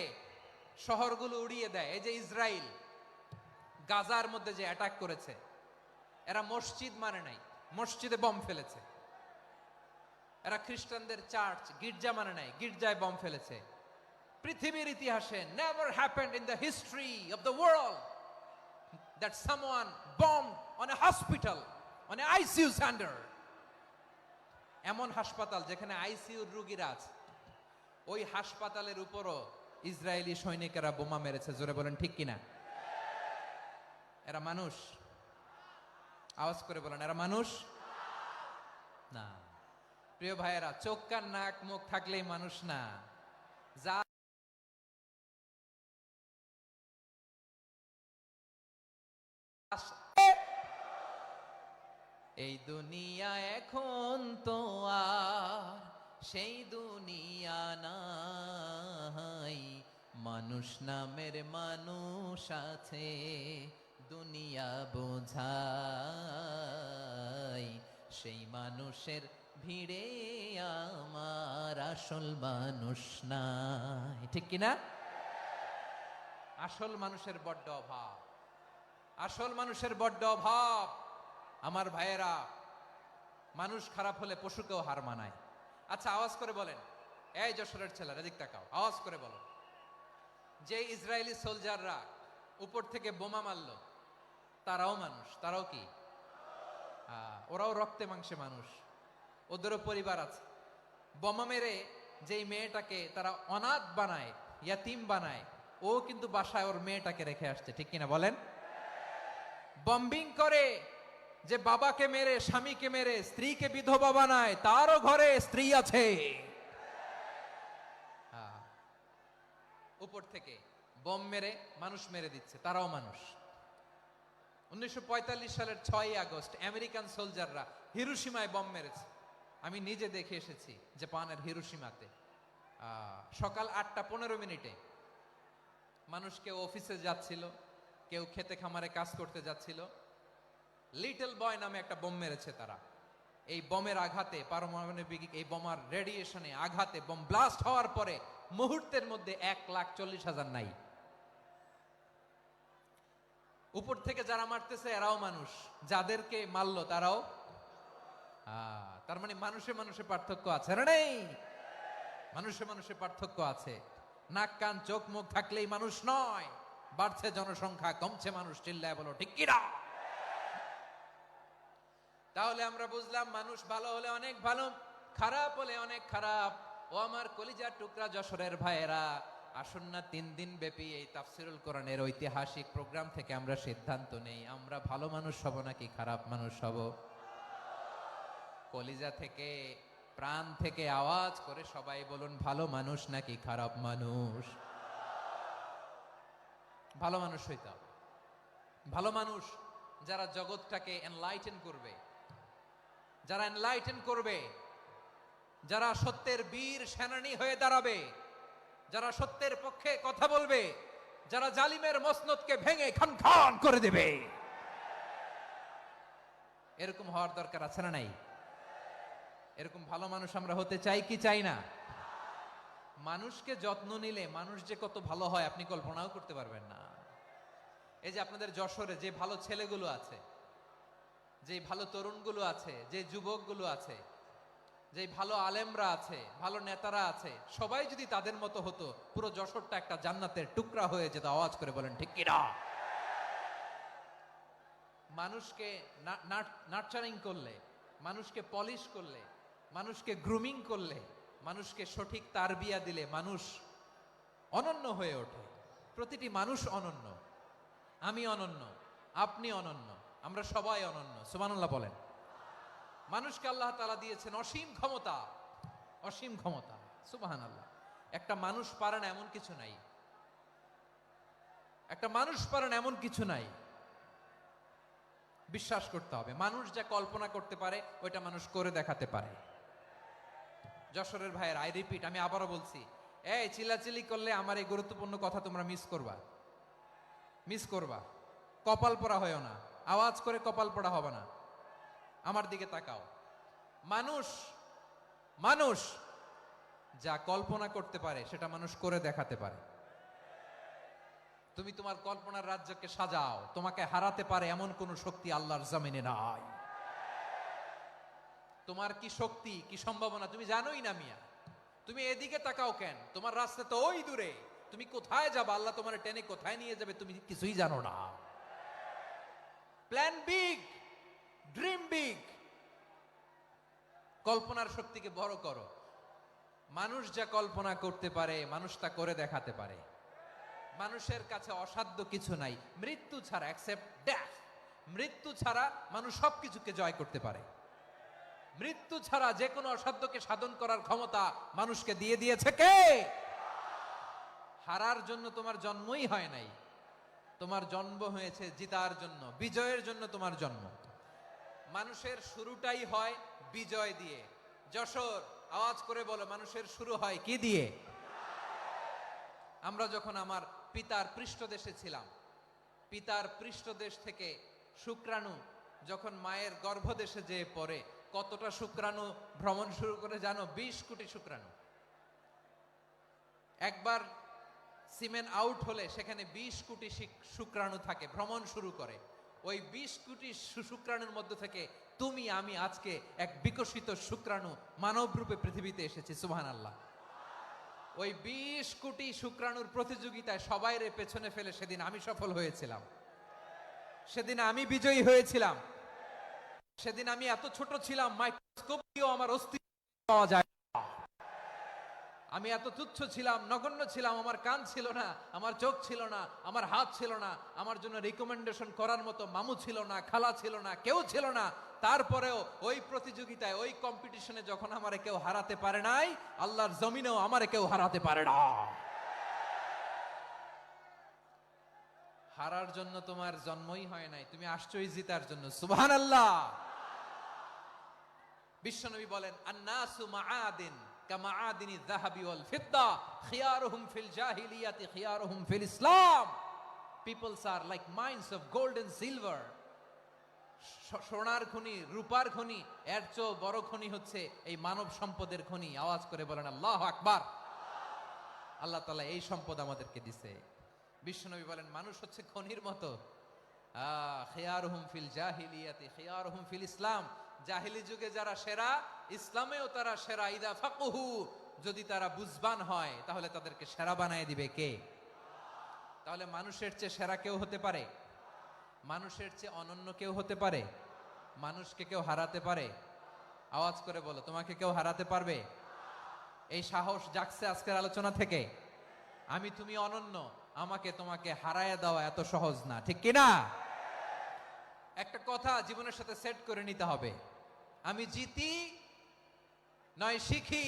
শহরগুলো উড়িয়ে দেয়। এই যে ইসরায়েল গাজার মধ্যে যে অ্যাটাক করেছে, এরা মসজিদ মানে নাই, মসজিদে বম ফেলেছে। এরা খ্রিস্টানদের চার্চ গির্জা মানে নাই, গির্জায় বম ফেলেছে। পৃথিবীর ইতিহাসে never happened in the history of the world that someone bombed on a hospital, on a ICU center. এমন হাসপাতাল যেখানে আইসিইউর রোগীরা আছে, ওই হাসপাতালের উপরও ইসরায়েলি সৈনিকেরা বোমা মেরেছে। জোরে বলেন ঠিক কিনা? এরা মানুষ? আওয়াজ করে বলেন, এরা মানুষ না। প্রিয় ভাইয়েরা, চোখ কান নাক মুখ থাকলেই মানুষ না। যা এই দুনিয়া এখন তো আর সেই দুনিয়া নাই, মানুষ নামের মানুষ আছে দুনিয়া বোঝাই, সেই মানুষের ভিড়ে আমার আসল মানুষ নাই। ঠিক কিনা? আসল মানুষের বড্ড অভাব, আসল মানুষের বড্ড অভাব। আমার ভাইয়েরা, মানুষ খারাপ হলে পশুকেও হার মানায়। আচ্ছা, আওয়াজ করে বলেন, এই যশোরের ছেলেরা এদিক তাকাও, আওয়াজ করে বলো, যে ইসরায়েলি সোলজাররা উপর থেকে বোমা মারলো তারাও মানুষ? তারাও কি? ওরাও রক্তে মাংসে মানুষ, ওদেরও পরিবার আছে। বোমা মেরে যেই মেয়েটাকে তারা অনাথ বানায়, ইয়াতিম বানায়, ও কিন্তু বাসায় ওর মেয়েটাকে রেখে আসছে। ঠিক কিনা বলেন? বম্বিং করে যে বাবাকে মেরে, স্বামীকে মেরে স্ত্রীকে বিধবা বানায়, তারও ঘরে স্ত্রী আছে। উপর থেকে বম মেরে মানুষ মেরে দিচ্ছে, তারাও মানুষ। 1945 সালের 6 আগস্ট আমেরিকান সোলজাররা হিরোশিমায় বম মেরেছে। আমি নিজে দেখে এসেছি জাপানের হিরোশিমাতে। সকাল 8:15 মানুষ কেউ অফিসে যাচ্ছিল, কেউ খেতে খামারে কাজ করতে যাচ্ছিল। লিটল বয় নামে একটা বোম মেরেছে তারা। এই বোমের আঘাতে, পারমাণবিক এই বোমার রেডিয়েশনে আঘাতে, বোম ব্লাস্ট হওয়ার পরে মুহূর্তের মধ্যে 1,40,000 নাই। উপর থেকে যারা মারতেছে এরাও মানুষ, যাদেরকে মারলো তারাও। তার মানে মানুষে মানুষে পার্থক্য আছে না? নেই? মানুষে মানুষে পার্থক্য আছে। নাক কান চোখ মুখ থাকলেই মানুষ নয়, বাড়ছে জনসংখ্যা, কমছে মানুষ, চিল্লায় বলো ঠিক কিনা? তাহলে আমরা বুঝলাম মানুষ ভালো হলে অনেক ভালো, খারাপ হলে অনেক খারাপ। ও আমার কলিজার টুকরা যশোরের ভাইয়েরা, আসুন না 3 দিন ব্যাপী এই তাফসিরুল কোরআনের ঐতিহাসিক প্রোগ্রাম থেকে আমরা সিদ্ধান্ত নেই আমরা ভালো মানুষ হব নাকি খারাপ মানুষ হব। কলিজা থেকে, প্রাণ থেকে আওয়াজ করে সবাই বলুন, ভালো মানুষ নাকি খারাপ মানুষ? ভালো মানুষ হইতে হবে। ভালো মানুষ যারা জগৎটাকে এনলাইটেন করবে, যারা এনলাইটেন করবে, যারা সত্যের বীর সেনানী হয়ে দাঁড়াবে, যারা সত্যের পক্ষে কথা বলবে, যারা জালিমের মসনদকে ভেঙে খান খান করে দেবে, এরকম হওয়ার দরকার আছে না নাই? এরকম ভালো মানুষ আমরা হতে চাই কি চাই না? মানুষকে যত্ন নিলে মানুষ যে কত ভালো হয় আপনি কল্পনাও করতে পারবেন না। এই যে আপনাদের যশোরে যে ভালো ছেলেগুলো আছে, যে ভালো তরুণগুলো আছে, যে যুবকগুলো আছে, যে ভালো আলেমরা আছে, ভালো নেতারা আছে, সবাই যদি তাদের মতো হতো, পুরো যশোরটা একটা জান্নাতের টুকরা হয়ে যেত। আওয়াজ করে বলেন ঠিক কিনা? মানুষকে নার্চারিং করলে, মানুষকে পলিশ করলে, মানুষকে গ্রুমিং করলে, মানুষকে সঠিক তারবিয়া দিলে মানুষ অনন্য হয়ে ওঠে। প্রতিটি মানুষ অনন্য। আমি অনন্য, আপনি অনন্য, আমরা সবাই অনন্য। সুবহানাল্লাহ বলেন। মানুষকে আল্লাহ তাআলা দিয়েছেন অসীম ক্ষমতা, অসীম ক্ষমতা। সুবহানাল্লাহ। একটা মানুষ পারে না এমন কিছু নাই, একটা মানুষ পারে না এমন কিছু নাই। বিশ্বাস করতে হবে, মানুষ যা কল্পনা করতে পারে ওইটা মানুষ করে দেখাতে পারে। যশোরের ভাইয়ের, আই রিপিট, আমি আবারও বলছি, এই চিল্লাচিল্লি করলে আমার এই গুরুত্বপূর্ণ কথা তোমরা মিস করবা, মিস করবা। কপাল পোড়া হয়েও না, আওয়াজ করে কপাল পোড়া হবে না। আমার দিকে তাকাও। মানুষ, মানুষ যা কল্পনা করতে পারে সেটা মানুষ করে দেখাতে পারে। তুমি তোমার কল্পনার রাজ্যকে সাজাও, তোমাকে হারাতে পারে এমন কোন শক্তি আল্লাহর জমিনে নাই। তোমার কি শক্তি, কি সম্ভাবনা তুমি জানোই না মিয়া। তুমি এদিকে তাকাও কেন? তোমার রাস্তা তো ওই দূরে। তুমি কোথায় যাবে, আল্লাহ তোমার টেনে কোথায় নিয়ে যাবে তুমি কিছুই জানো না। Plan big, dream big. কল্পনার শক্তিকে বড় করো। মানুষ যা কল্পনা করতে পারে মানুষ তা করে দেখাতে পারে। মানুষের কাছে অসাধ্য কিছু নাই, মৃত্যু ছাড়া, এক্সেপ্ট ডেথ। মৃত্যু ছাড়া মানুষ সবকিছুকে জয় করতে পারে। মৃত্যু ছাড়া যে কোনো অসাধ্যকে সাধন করার ক্ষমতা মানুষকে দিয়ে দিয়েছে কে? হারার জন্য তোমার জন্মই হয় নাই, তোমার জন্ম হয়েছে জিতার জন্য, বিজয়ের জন্য তোমার জন্ম। মানুষের শুরুটাই হয় বিজয় দিয়ে। যশোর, আওয়াজ করে বলো, মানুষের শুরু হয় কি দিয়ে? আমরা যখন আমার পিতার পৃষ্ঠদেশে ছিলাম, পিতার পৃষ্ঠদেশ থেকে শুক্রাণু যখন মায়ের গর্ভদেশে যেয়ে পড়ে, কতটা শুক্রাণু ভ্রমণ শুরু করে জানো? 20 কোটি শুক্রাণু। একবার সিমেন আউট হলে সেখানে 20 কোটি শুক্রাণু থাকে, ভ্রমণ শুরু করে। ওই 20 কোটি শুক্রাণুর মধ্যে থেকে তুমি আমি আজকে এক বিকশিত শুক্রাণু মানব রূপে পৃথিবীতে এসেছি। সুবহানাল্লাহ। ওই 20 কোটি শুক্রাণুর প্রতিযোগিতায় সবাইরে পেছনে ফেলে সেদিন আমি সফল হয়েছিলাম, সেদিন আমি বিজয়ী হয়েছিলাম। সেদিন আমি এত ছোট ছিলাম, মাইক্রোস্কোপ দিয়েও আমার অস্তিত্ব পাওয়া যায় না। আমি এত তুচ্ছ ছিলাম, নগণ্য ছিলাম। আমার কান ছিল না, আমার চোখ ছিল না, আমার হাত ছিল না, আমার জন্য রিকমেন্ডেশন করার মতো মামু ছিল না, খালা ছিল না, কেউ ছিল না। তারপরেও ওই প্রতিযোগিতায়, ওই কম্পিটিশনে যখন আমারে কেউ হারাতে পারে নাই, আল্লাহর জমিনেও আমারে কেউ হারাতে পারে না। হারার জন্য তোমার জন্মই হয় নাই, তুমি আসছোই জিতার জন্য। সুবহানাল্লাহ। বিশ্বনবী বলেন, আন্নাসু মাআদিন কামাআদিনি যাহাবি ওয়াল ফিদ্দা খিয়ারুহুম ফিল জাহিলিয়াতি খিয়ারুহুম ফিল ইসলাম। Peoples are like mines of gold and silver. সোনার খনি, রূপার খনি, এর চেয়েও বড় খনি হচ্ছে এই মানব সম্পদের খনি। আওয়াজ করে বলেন আল্লাহু আকবার। আল্লাহ তাআলা এই সম্পদ আমাদেরকে দিছে। বিশ্বনবী বলেন, মানুষ হচ্ছে খনির মতো। খিয়ারুহুম ফিল জাহিলিয়াতি খিয়ারুহুম ফিল ইসলাম। জাহিলি যুগে যারা সেরা, ইসলামেও তারা সেরা। ইদা ফাকুহু, যদি তারা বুঝবান হয় তাহলে তাদেরকে সেরা বানায় দিবে কে? তাহলে মানুষের চেয়ে সেরা কেউ হতে পারে? মানুষের চেয়ে অনন্য কেউ হতে পারে? মানুষকে কেউ হারাতে পারে? আওয়াজ করে বলো, তোমাকে কেউ হারাতে পারবে? এই সাহস জাগছে আজকের আলোচনা থেকে। আমি তুমি অনন্য, আমাকে তোমাকে হারায় দেওয়া এত সহজ না, ঠিক কিনা? একটা কথা জীবনের সাথে সেট করে নিতে হবে, আমি জিতি নয় শিখি,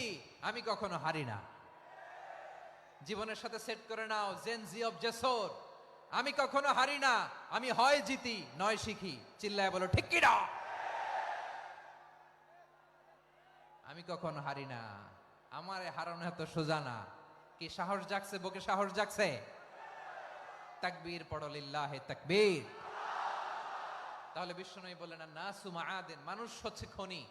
আমি কখনো হারি না। জীবনের সাথে সেট করে নাও, জেনজি অফ জেসর, আমি কখনো হারি না, আমি হয় জিতি নয় শিখি। চিল্লায় বলো ঠিক কিনা? আমি কখনো হারি না, আমার হারানো এত সোজা না। কি সাহস জাগছে? বুকে সাহস জাগছে? তাকবীর পড়ো, লিল্লাহে তাকবীর। তাহলে বিশ্বনবী বলেন নাসু মাআদিন, মানুষ হচ্ছে খনি।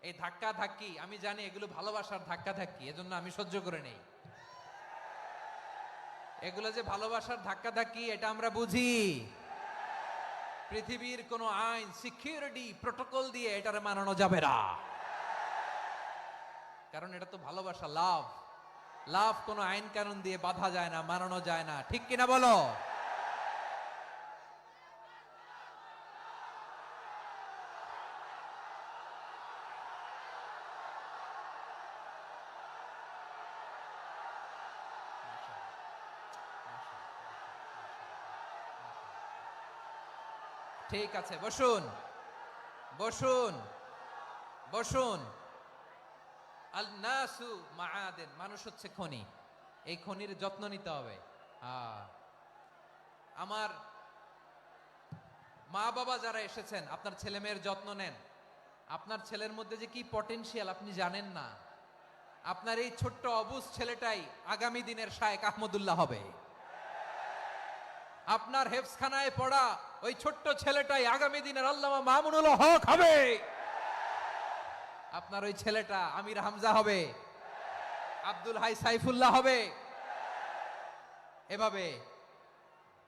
এই ধাক্কা ধাক্কি আমি জানি এগুলো ভালোবাসার ধাক্কা ধাক্কি, এজন্য আমি সহ্য করে নেই। এগুলো যে ভালোবাসার ধাক্কা ধাক্কি এটা আমরা বুঝি। পৃথিবীর কোন আইন, সিকিউরিটি প্রোটোকল দিয়ে এটারে মানানো যাবে না, কারণ এটা তো ভালোবাসা, লাভ। লাভ কোনো আইন কানুন দিয়ে বাধা যায় না, মানানো যায় না, ঠিক কিনা বলো? ঠিক আছে, বসুন বসুন বসুন। আল নাসু মাআদিন, মানুষ হচ্ছে খনি, এই খনির যত্ন নিতে হবে। আমার মা বাবা যারা এসেছেন, আপনার ছেলে মেয়ের যত্ন নেন। আপনার ছেলের মধ্যে যে কি পটেনশিয়াল আপনি জানেন না। আপনার এই ছোট্ট অবুজ ছেলেটাই আগামী দিনের শায়েখ আহমদুল্লাহ হবে। আপনার হেফজখানায় পড়া ওই ছোট্ট ছেলেটাই আগামী দিনের আল্লামা মামুনুল হক হবে। আপনার ওই ছেলেটা আমির হামজা হবে, আব্দুল হাই সাইফুল্লাহ হবে। এভাবে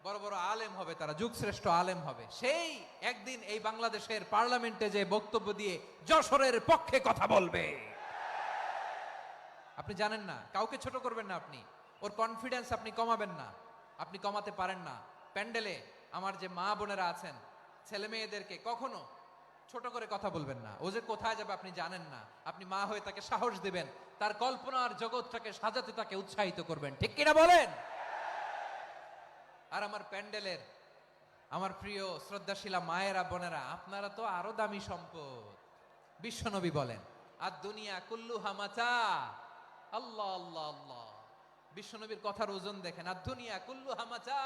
বড় বড় আলেম হবে, তারা যুগশ্রেষ্ঠ আলেম হবে। সেই একদিন এই বাংলাদেশের পার্লামেন্টে যে বক্তব্য দিয়ে যশোরের পক্ষে কথা বলবে। আপনি জানেন না, কাউকে ছোট করবেন না আপনি, ওর কনফিডেন্স আপনি কমাবেন না, আপনি কমাতে পারেন না। প্যান্ডেলে আমার যে মা বোনেরা আছেন, ছেলে মেয়েদেরকে কখনো ছোট করে কথা বলবেন না। ও যে কোথায় যাবে আপনি জানেন না, আপনি মা হয়ে তাকে সাহস দিবেন, তার কল্পনার জগৎটাকে সাজাতে তাকে উৎসাহিত করবেন, ঠিক কিনা বলেন? আর আমার প্যান্ডেলের আমার প্রিয় শ্রদ্ধাশীলা মায়েরা বোনেরা, আপনারা তো আরো দামি সম্পদ। বিশ্বনবী বলেন আর দুনিয়া কুল্লুহা মাতা। আল্লাহ আল্লাহ আল্লাহ, বিশ্বনবীর কথার ওজন দেখেন। আর দুনিয়া কুল্লুহা মাতা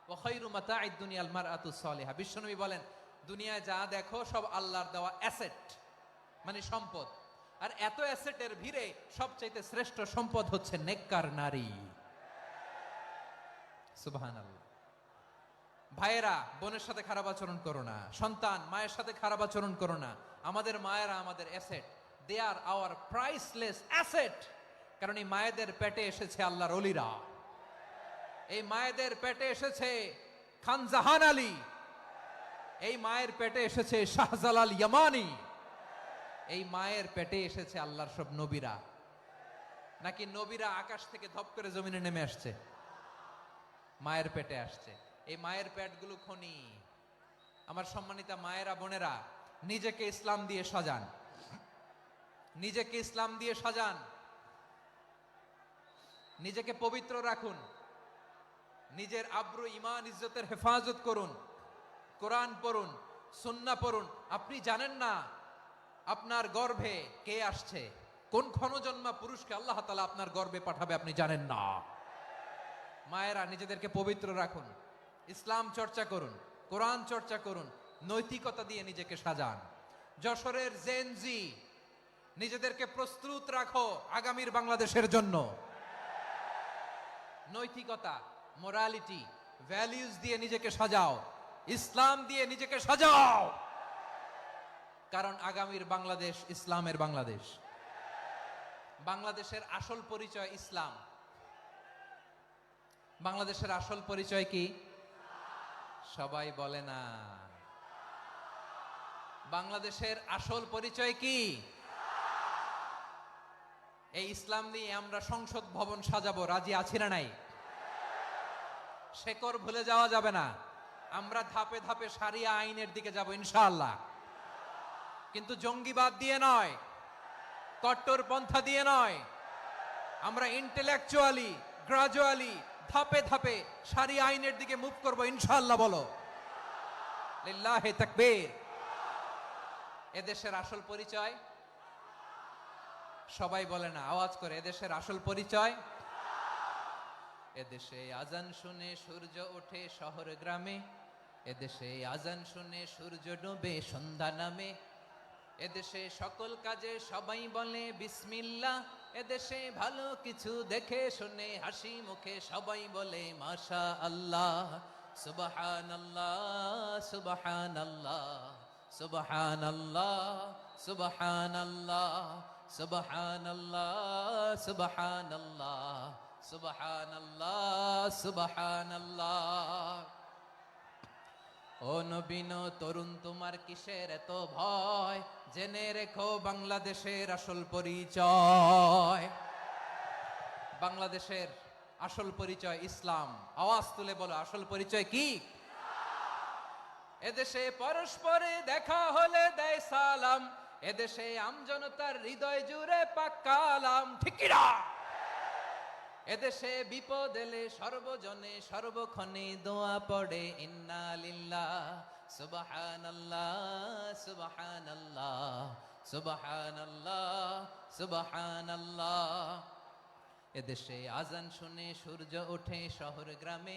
ওয়া খায়রু মাতা'আদ দুনিয়াল মারআতুস সালিহা। বিশ্বনবী বলেন দুনিয়ায় যা দেখো সব আল্লাহর দেওয়া অ্যাসেট, মানে সম্পদ। আর এত অ্যাসেটের ভিড়ে সবচাইতে শ্রেষ্ঠ সম্পদ হচ্ছে নেককার নারী। সুবহানাল্লাহ। ভাইয়েরা বোনের সাথে খারাপ আচরণ করো না, সন্তান মায়ের সাথে খারাপ আচরণ করো না। আমাদের মায়েরা আমাদের asset, they are our priceless asset. কারণ এই মায়েদের পেটে এসেছে আল্লাহর ওলিরা, এই মায়েদের পেটে এসেছে খান জাহান আলী, এই মায়ের পেটে এসেছে শাহজালাল ইয়ামানি, এই মায়ের পেটে এসেছে আল্লাহর সব নবীরা। নাকি নবীরা আকাশ থেকে ধপ করে জমিনে নেমে আসছে? মায়ের পেটে আসছে। এই মায়ের পেটগুলো খনি। আমার সম্মানিতা মায়েরা বোনেরা, নিজেকে ইসলাম দিয়ে সাজান, নিজেকে ইসলাম দিয়ে সাজান, নিজেকে পবিত্র রাখুন, নিজের আব্রু ইমান ইজ্জতের হেফাজত করুন, কোরআন পড়ুন, সুন্নাহ পড়ুন। আপনি জানেন না আপনার গর্ভে কে আসছে, কোন ক্ষণজন্মা পুরুষকে আল্লাহ তাআলা আপনার গর্ভে পাঠাবে আপনি জানেন না। মায়েরা নিজেদেরকে পবিত্র রাখুন, ইসলাম চর্চা করুন, কোরআন চর্চা করুন, নৈতিকতা দিয়ে নিজেকে সাজান। যশোরের জেনজি, নিজেদেরকে প্রস্তুত রাখো আগামীর বাংলাদেশের জন্য। নৈতিকতা, মোরালিটি, ভ্যালিউজ দিয়ে নিজেকে সাজাও, ইসলাম দিয়ে নিজেকে সাজাও। কারণ আগামীর বাংলাদেশ ইসলামের বাংলাদেশ। বাংলাদেশের আসল পরিচয় ইসলাম। বাংলাদেশের আসল পরিচয় কি? সবাই বলে না। বাংলাদেশের আসল পরিচয় কি? এই ইসলাম নিয়ে আমরা সংসদ ভবন সাজাবো, রাজি আছি না নাই? শেকড় ভুলে যাওয়া যাবে না। আমরা ধাপে ধাপে শারিয়া আইনের দিকে যাব ইনশাআল্লাহ, কিন্তু জঙ্গিবাদ দিয়ে নয়, কট্টর পন্থা দিয়ে নয়। আমরা ইন্টেলেকচুয়ালি গ্রাজুয়ালি ধাপে ধাপে শারিয়া আইনের দিকে মুভ করব ইনশাআল্লাহ। বলো লিল্লাহি তাকবীর। এদেশের আসল পরিচয় সবাই বলে না, আওয়াজ করে, এদেশের আসল পরিচয়। এদেশে আজান শুনে সূর্য ওঠে শহর গ্রামে, এদেশে আজান শুনে সূর্য ডোবে সন্ধ্যা নামে, এদেশে সকল কাজে সবাই বলে বিসমিল্লাহ, এদেশে ভালো কিছু দেখে শুনে হাসি মুখে সবাই বলে মাশা আল্লাহ। সুবহানাল্লাহ সুবহানাল্লাহ সুবহানাল্লাহ সুবহানাল্লাহ সুবহানাল্লাহ সুবহানাল্লাহ সুবহানাল্লাহ সুবহানাল্লাহ। ও নবীন তরুণ তোমার কিসের এত ভয়, জেনে রেখো বাংলাদেশের আসল পরিচয়। বাংলাদেশের আসল পরিচয় ইসলাম। আওয়াজ তুলে বলো, আসল পরিচয় কি? এদেশে পরস্পরে দেখা হলে দেয় সালাম, এদেশে আমজনতার হৃদয় জুড়ে পাক্কালাম, ঠিক কি না? এদেশে বিপদ এলে সর্বজনে সর্বক্ষণে দোয়া পড়ে ইন্না লিল্লাহ সুবহানাল্লাহ সুবহানাল্লাহ সুবহানাল্লাহ সুবহানাল্লাহ। এদেশে আজান শুনে সূর্য ওঠে শহর গ্রামে,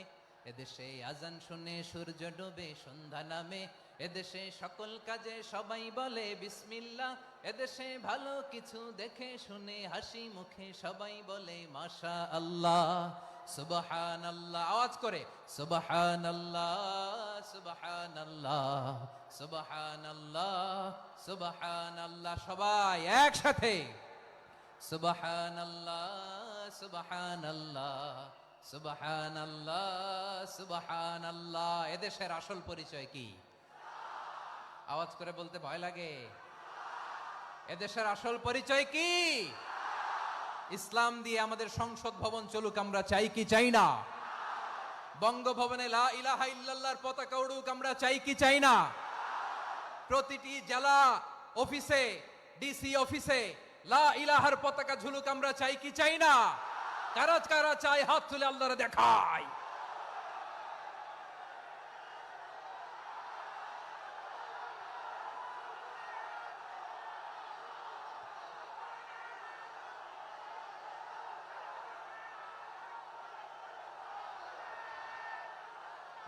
এদেশে আজান শুনে সূর্য ডোবে সন্ধ্যা নামে, এদেশে সকল কাজে সবাই বলে বিসমিল্লাহ, এদেশে ভালো কিছু দেখে শুনে হাসি মুখে সবাই বলে মাশা আল্লাহ। সুবহানাল্লাহ, আওয়াজ করে সুবহানাল্লাহ সুবহানাল্লাহ সুবহানাল্লাহ সুবহানাল্লাহ। সবাই একসাথে সুবহানাল্লাহ সুবহানাল্লাহ সুবহানাল্লাহ সুবহানাল্লাহ। এদেশের আসল পরিচয় কি? আওয়াজ করে বলতে ভয় লাগে। এদেশের আসল পরিচয় কি? ইসলাম দিয়ে আমাদের সংসদ ভবন চলুক, আমরা চাই কি চাই না? বঙ্গভবনে লা ইলাহা ইল্লাল্লাহর পতাকা উড়ুক, আমরা চাই কি চাই না? প্রতিটি জেলা অফিসে, ডিসি অফিসে লা ইলাহার পতাকা ঝুলুক, আমরা চাই কি চাই না? কারা কারা চাই হাত তুলে আল্লাহরে দেখায়।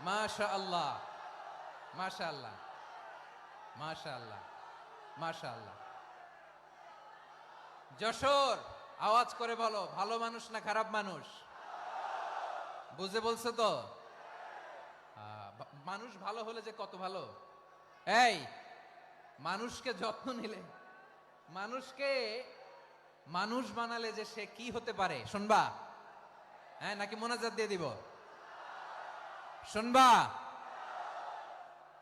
মাশাআল্লাহ মাশাআল্লাহ মাশাআল্লাহ মাশাআল্লাহ। যশোর, আওয়াজ করে বলো, ভালো মানুষ না খারাপ মানুষ? বুঝে বলছো তো? মানুষ ভালো হলে যে কত ভালো। এই মানুষকে যত্ন নিলে, মানুষকে মানুষ বানালে যে সে কি হতে পারে শুনবা? হ্যাঁ, নাকি মোনাজাত দিয়ে দিব? শুনবা?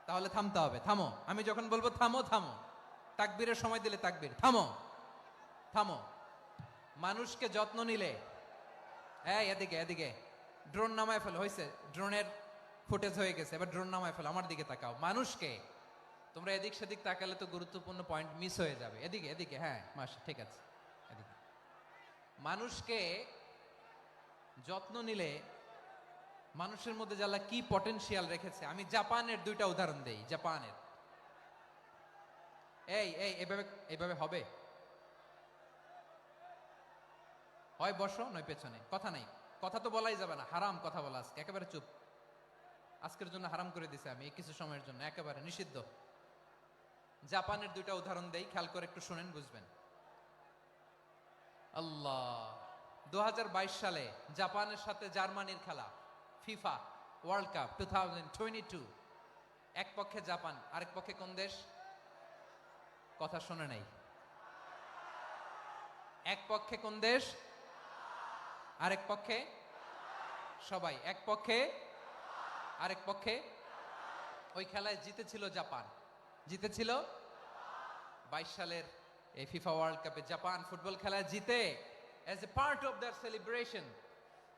তাহলে থামতে হবে। থামো, আমি যখন বলবো থামো থামো, তাকবীরের সময় দিলে তাকবীর, থামো থামো। মানুষকে যত্ন নিলে, এই এদিকে এদিকে, ড্রোন নামায় ফেলো। হয়েছে, ড্রোনের ফুটেজ হয়ে গেছে, এবার ড্রোন নামায় ফেলো। আমার দিকে তাকাও। মানুষকে, তোমরা এদিক সেদিক তাকালে তো গুরুত্বপূর্ণ পয়েন্ট মিস হয়ে যাবে। এদিকে এদিকে, হ্যাঁ মাস ঠিক আছে, এদিকে। মানুষকে যত্ন নিলে মানুষের মধ্যে যারা কি পটেনশিয়াল রেখেছে। আমি জাপানের দুইটা উদাহরণ দেই। জাপানের, এই এই এভাবে এভাবে হবে, হয় বসো নয় পেছনে, কথা নাই, কথা তো বলাই যাবে না, হারাম কথা বলা আজকে, একেবারে চুপ। আজকের জন্য হারাম করে দিছে আমি, কিছু সময়ের জন্য একেবারে নিষিদ্ধ। জাপানের দুইটা উদাহরণ দেই, খেয়াল করে একটু শুনেন, বুঝবেন। আল্লাহ, 2022 সালে জাপানের সাথে জার্মানির খেলা, ফিফা ওয়ার্ল্ড কাপ 2022। এক পক্ষে জাপান, আরেক পক্ষে কোন দেশ? কথা শোনে নাই। এক পক্ষে কোন দেশ? আরেক পক্ষে সবাই। এক পক্ষে আরেক পক্ষে। ওই খেলায় জিতেছিল জাপান, জিতেছিল 22 সালের এই ফিফা ওয়ার্ল্ড কাপে। জাপান ফুটবল খেলায় জিতে, as a part of their celebration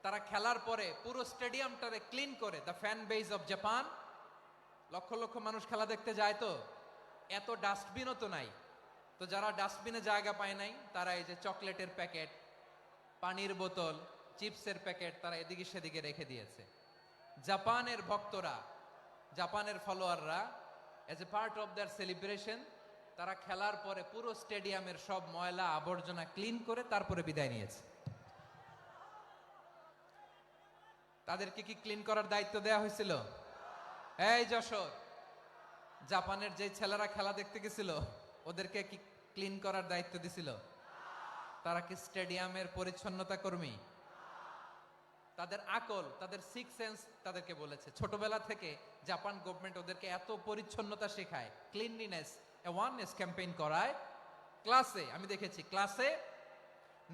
তারা খেলার পরে পুরো স্টেডিয়ামটারে ক্লিন করে, the fan base of Japan. লক্ষ লক্ষ মানুষ খেলা দেখতে যায়, তো এত ডাস্টবিনও তো নাই। তো যারা ডাস্টবিনে জায়গা পায় নাই, তারা এই যে চকলেটের প্যাকেট, পানির বোতল, চিপসের প্যাকেট তারা এদিকে সেদিকে রেখে দিয়েছে। জাপানের ভক্তরা, জাপানের ফলোয়াররা, as a part of their celebration, তারা খেলার পরে পুরো স্টেডিয়ামের সব ময়লা আবর্জনা ক্লিন করে তারপরে বিদায় নিয়েছে। তাদেরকে কি ক্লিন করার দায়িত্ব দেওয়া হয়েছিল? এই যশোর, জাপানের যে ছেলেরা খেলা দেখতে গেছিল, ওদেরকে কি ক্লিন করার দায়িত্ব দিছিল? তারা কি স্টেডিয়ামের পরিচ্ছন্নতা কর্মী? তাদের আকল, তাদের সিক্স সেন্স তাদেরকে বলেছে। ছোটবেলা থেকে জাপান গভর্নমেন্ট ওদেরকে এত পরিচ্ছন্নতা শেখায়, ক্লিনলিনেস অ্যাওয়ারনেস ক্যাম্পেইন করায়। ক্লাসে আমি দেখেছি, ক্লাসে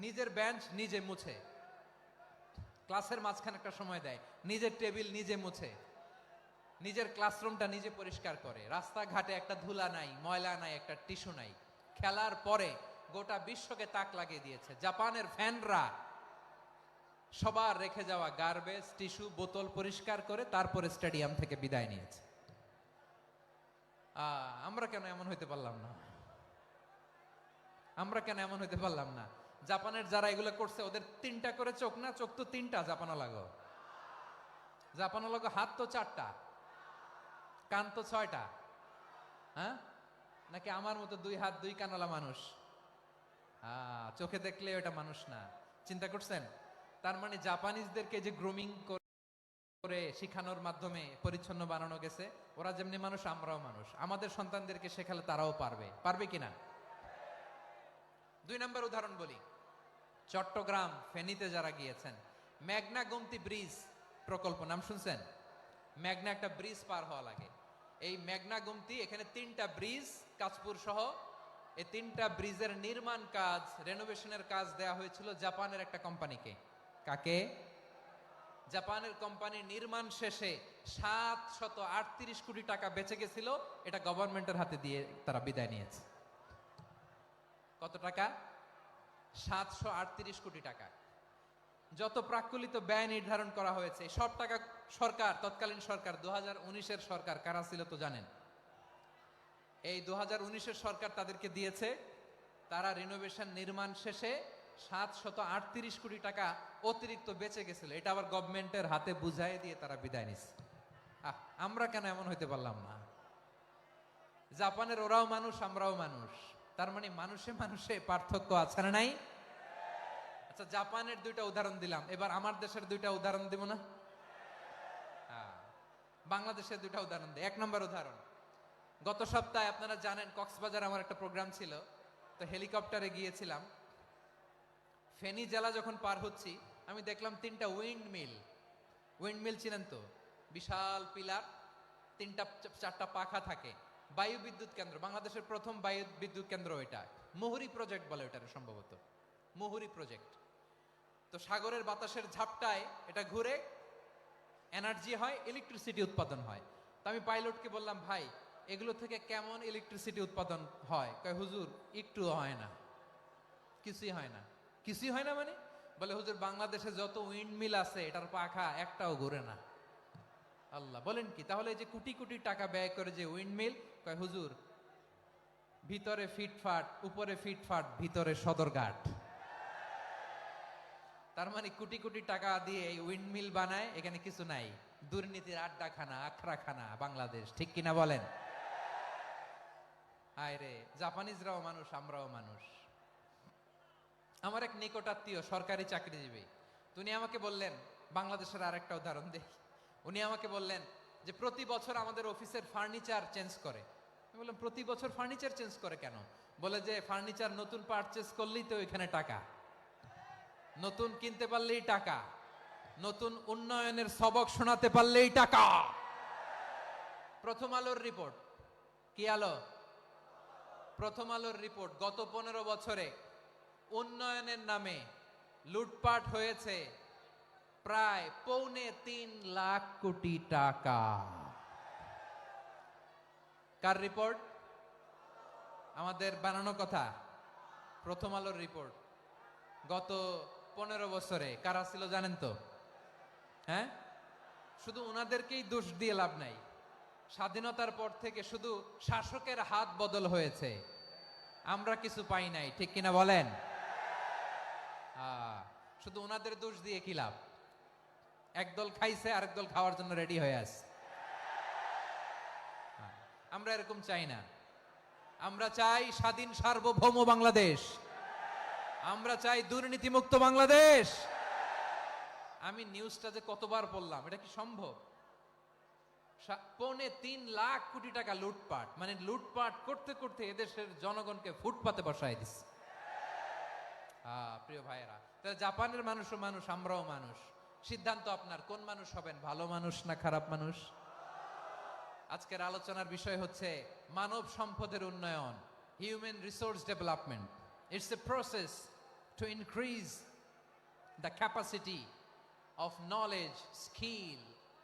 নিজের বেঞ্চ নিজে মুছে, ক্লাসের মাঝখানে একটা সময় দেয়, নিজের টেবিল নিজে মুছে, নিজের ক্লাসরুমটা নিজে পরিষ্কার করে। রাস্তাঘাটে একটা ধুলা নাই, ময়লা নাই, একটা টিস্যু নাই। খেলার পরে গোটা বিশ্বকে তাক লাগিয়ে দিয়েছে। জাপানের ফ্যানরা সবার রেখে যাওয়া গার্বেজ, টিস্যু, বোতল পরিষ্কার করে তারপরে স্টেডিয়াম থেকে বিদায় নিয়েছে। আমরা কেন এমন হইতে পারলাম না? আমরা কেন এমন হইতে পারলাম না? জাপানের যারা এগুলো করছে, ওদের তিনটা করে চোখ না? চোখ তো তিনটা জাপানো লাগো, জাপানো লাগো। হাত তো চারটা, কান তো ছয়টা। হ্যাঁ, নাকি আমার মতো দুই হাত দুই কানওয়ালা মানুষ? চোখে দেখলে ওটা মানুষ না। চিন্তা করছেন? তার মানে জাপানিজদেরকে যে গ্রুমিং করে শিখানোর মাধ্যমে পরিচ্ছন্ন বানানো গেছে, ওরা যেমনি মানুষ আমরাও মানুষ। আমাদের সন্তানদেরকে শেখালে তারাও পারবে। পারবে কিনা? 2 নম্বর উদাহরণ বলি। চট্টগ্রাম ফেনীতে যারা গিয়েছেন, মেঘনা গোমতী ব্রিজ প্রকল্প নাম শুনছেন? মেঘনা একটা ব্রিজ পার হওয়া লাগে। এই মেঘনা গোমতী, এখানে 3টা ব্রিজ, কাঁচপুর সহ, এই 3টা ব্রিজের নির্মাণ কাজ, রেনোভেশনের কাজ দেয়া হয়েছিল জাপানের একটা কোম্পানিকে। কাকে? জাপানের কোম্পানি। নির্মাণ শেষে 738 কোটি টাকা বেঁচে গেছিল, এটা গভর্নমেন্টের হাতে দিয়ে তারা বিদায় নিয়েছে। কত টাকা? 738 কোটি টাকা। যত প্রাক্কলিত ব্যয় নির্ধারণ করা হয়েছে, সব টাকা সরকার, তৎকালীন সরকার, 2019-এর সরকার, কারা ছিল তো জানেন? এই 2019-এর সরকার তাদেরকে দিয়েছে। তারা রিনোভেশন নির্মাণ শেষে 738 কোটি টাকা অতিরিক্ত বেঁচে গেছিল, এটা আবার গভর্নমেন্টের হাতে বুঝাই দিয়ে তারা বিদায় নিচ্ছে। আমরা কেন এমন হইতে পারলাম না? জাপানের ওরাও মানুষ, আমরাও মানুষ। তার মানে মানুষে মানুষে পার্থক্য আছে না নাই? আচ্ছা, জাপানের 2টা উদাহরণ দিলাম, এবার আমার দেশের 2টা উদাহরণ দিব না? বাংলাদেশের 2টা উদাহরণ দিই। 1 নম্বর উদাহরণ, গত সপ্তাহে আপনারা জানেন কক্সবাজার আমার একটা প্রোগ্রাম ছিল, তো হেলিকপ্টারে গিয়েছিলাম। ফেনী জেলা যখন পার হচ্ছি, আমি দেখলাম 3টা উইন্ড মিল। উইন্ড মিল চিনেন তো? বিশাল পিলার, 3টা 4টা পাখা থাকে। বায়ু বিদ্যুৎ কেন্দ্র, বাংলাদেশের প্রথম বায়ু বিদ্যুৎ কেন্দ্র এটা। মুহুরী প্রজেক্ট বলে এটার, সম্ভবত মুহুরী প্রজেক্ট। তো সাগরের বাতাসের ঝাপটায় এটা ঘুরে এনার্জি হয়, ইলেকট্রিসিটি উৎপাদন হয়। তো আমি পাইলটকে বললাম, ভাই এগুলো থেকে কেমন ইলেকট্রিসিটি উৎপাদন হয়? কয়, হুজুর একটু হয় না, কিছুই হয় না। কিছুই হয় না মানে? বলে, হুজুর বাংলাদেশে যত উইন্ড মিল আছে, এটার পাখা একটাও ঘুরে না। আল্লাহ, বলেন কি? তাহলে এই যে কোটি কোটি টাকা ব্যয় করে যে উইন্ড মিল, কয় হুজুর ভিতরে ফিটফাট, উপরে ফিটফাট, ভিতরে সদরঘাট। তার মানে কোটি কোটি টাকা দিয়ে এই উইন্ড মিল বানায়, এখানে কিছু নাই। দুর্নীতির আড্ডাখানা, আখড়াখানা বাংলাদেশ, ঠিক কিনা বলেন? হায় রে, জাপানিজরাও মানুষ, আমরাও মানুষ। আমার এক নিকটাত্মীয় সরকারি চাকরিজীবী, উনি আমাকে বললেন, বাংলাদেশের আরেকটা উদাহরণ দেখি। উনি আমাকে বললেন যে প্রতি বছর আমাদের অফিসের ফার্নিচার চেঞ্জ করে। আমি বললাম, প্রতি বছর ফার্নিচার চেঞ্জ করে কেন? বলে যে ফার্নিচার নতুন পারচেজ করলেই তো এখানে টাকা, নতুন কিনতে পারলেই টাকা, নতুন উন্নয়নের সবক শোনাতে পারলেই টাকা। প্রথম আলোর রিপোর্ট। কি আলো? প্রথম আলোর রিপোর্ট। গত 15 বছরে উন্নয়নের নামে লুটপাট হয়েছে প্রায় 3.25 লাখ কোটি টাকা। কার রিপোর্ট? আমাদের বানানো কথা? প্রথম আলোর রিপোর্ট। গত 15 বছরে কারা ছিল জানেন তো? হ্যাঁ, শুধু ওনাদেরকেই দোষ দিয়ে লাভ নাই। স্বাধীনতার পর থেকে শুধু শাসকের হাত বদল হয়েছে, আমরা কিছু পাই নাই, ঠিক কিনা বলেন? শুধু ওনাদের দোষ দিয়ে কি লাভ? একদল খাইছে, আরেক দল খাওয়ার জন্য রেডি হয়ে আছে। আমরা এরকম চাই না। আমরা চাই স্বাধীন সার্বভৌম বাংলাদেশ। আমরা চাই দুর্নীতিমুক্ত বাংলাদেশ। আমি নিউজটা যে কতবার বললাম, এটা কি সম্ভব? 3.25 কোটি টাকা লুটপাট, মানে লুটপাট করতে করতে এদেশের জনগণকে ফুটপাতে বসায় দিচ্ছে। প্রিয় ভাইয়েরা, তাহলে জাপানের মানুষও মানুষ, আমরাও মানুষ। সিদ্ধান্ত আপনার, কোন মানুষ হবেন, ভালো মানুষ না খারাপ মানুষ? আজকের আলোচনার বিষয় হচ্ছে মানব সম্পদের উন্নয়ন, human resource development. It's a process to increase the capacity of knowledge, skill,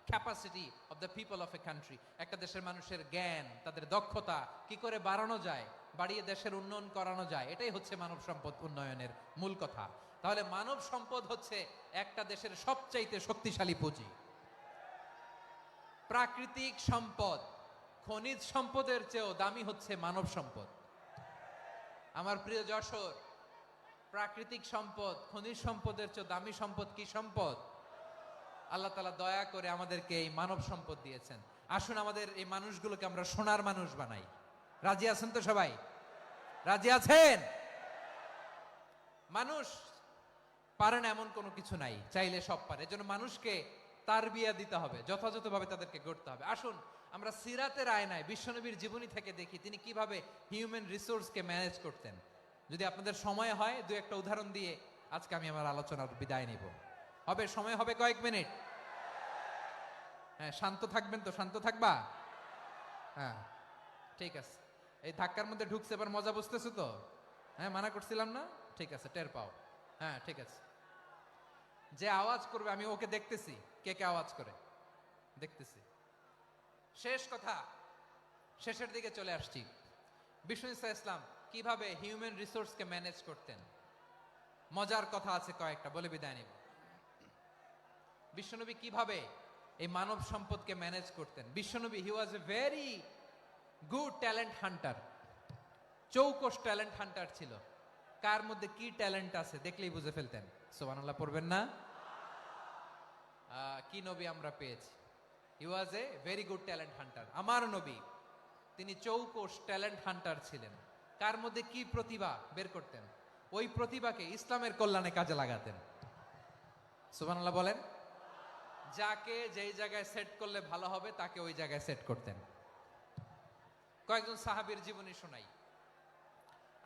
capacity of the people of a country. একটা দেশের মানুষের জ্ঞান, তাদের দক্ষতা কি করে বাড়ানো যায়, বাড়িয়ে দেশের উন্নয়ন করানো যায়, এটাই হচ্ছে মানব সম্পদ উন্নয়নের মূল কথা। তাহলে মানব সম্পদ হচ্ছে একটা দেশের সবচাইতে শক্তিশালী পুঁজি। প্রাকৃতিক সম্পদ, খনিজ সম্পদের চেয়েও দামি হচ্ছে মানব সম্পদ। আমার প্রিয় যশোর, প্রাকৃতিক সম্পদ, খনিজ সম্পদের চেয়ে দামি সম্পদ কি সম্পদ? আল্লাহ তাআলা দয়া করে আমাদেরকে এই মানব সম্পদ দিয়েছেন। আসুন আমাদের এই মানুষগুলোকে আমরা সোনার মানুষ বানাই। রাজি আছেন তো সবাই? রাজি আছেন? মানুষ পারে না এমন কোনো কিছু নাই, চাইলে সব পারে। এজন্য মানুষকে তারবিয়া দিতে হবে, যথাযথভাবে তাদেরকে গড়তে হবে। আসুন আমরা সিরাতের আয়নায় বিশ্বনবীর জীবনী থেকে দেখি তিনি কিভাবে হিউম্যান রিসোর্সকে ম্যানেজ করতেন। যদি আপনাদের সময় হয়, দু একটা উদাহরণ দিয়ে আজকে আমি আমার আলোচনার বিদায় নিব। হবে সময় হবে কয়েক মিনিট? হ্যাঁ, শান্ত থাকবেন তো? শান্ত থাকবা? হ্যাঁ, ঠিক আছে। এই ধাক্কার মধ্যে ঢুকছে, এবার মজা বুঝতেছো তো? হ্যাঁ, মানা করছিলাম না? ঠিক আছে, টের পাও। হ্যাঁ, ঠিক আছে। যে আওয়াজ করবে আমি ওকে দেখতেছি, কে কে আওয়াজ করে দেখতেছি। শেষ কথা, শেষের দিকে চলে আসছি। বিষ্ণু ইসলাম কিভাবে হিউম্যান রিসোর্সকে ম্যানেজ করতেন, মজার কথা আছে কয়েকটা, বলে বিদায় নিব। বিশ্বনবী কিভাবে এই মানব সম্পদকে ম্যানেজ করতেন? বিশ্বনবী, he was a very good talent hunter, চৌকস ট্যালেন্ট হান্টার ছিল। কার মধ্যে কি ট্যালেন্ট আছে দেখলেই বুঝে ফেলতেন। সুবহানাল্লাহ পড়বেন না? কি নবী আমরা পেয়েছি! He was a very good talent hunter. আমার নবী, তিনি চৌকস ট্যালেন্ট হান্টার ছিলেন। কার মধ্যে কি প্রতিভা বের করতেন, ওই প্রতিভাকে ইসলামের কল্যাণে কাজে লাগাতেন। সুবহানাল্লাহ বলেন। যাকে যেই জায়গায় সেট করলে ভালো হবে তাকে ওই জায়গায় সেট করতেন। কয়েকজন সাহাবীর জীবনী শোনাই।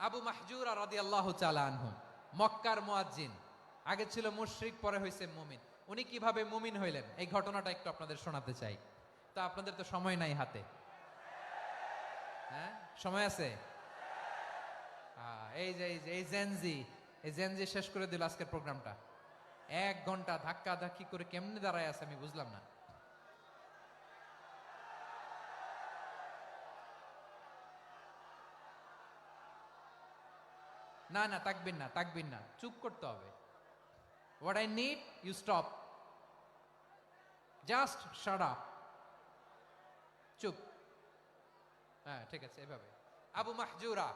আবু মাহজুরা রাদিয়াল্লাহু তাআলা আনহু, মক্কার মুয়াজ্জিন, আগে ছিল মুশরিক, পরে হইছে মুমিন। উনি কিভাবে মুমিন হইলেন এই ঘটনাটা একটু আপনাদের শোনাতে চাই। তা আপনাদের তো সময় নাই হাতে। হ্যাঁ, সময় আছে? এই জেনজি শেষ করে দিল আজকের প্রোগ্রামটা। 1 ঘন্টা ধাক্কা ধাক্কি করে কেমনে দাঁড়ায় আছে আমি বুঝলাম না। না না, তাকবির না, তাকবির না, চুপ করতে হবে। What I need, you stop, just shut up, চুপ। হ্যাঁ, ঠিক আছে, এভাবে। আবু মাহজুরা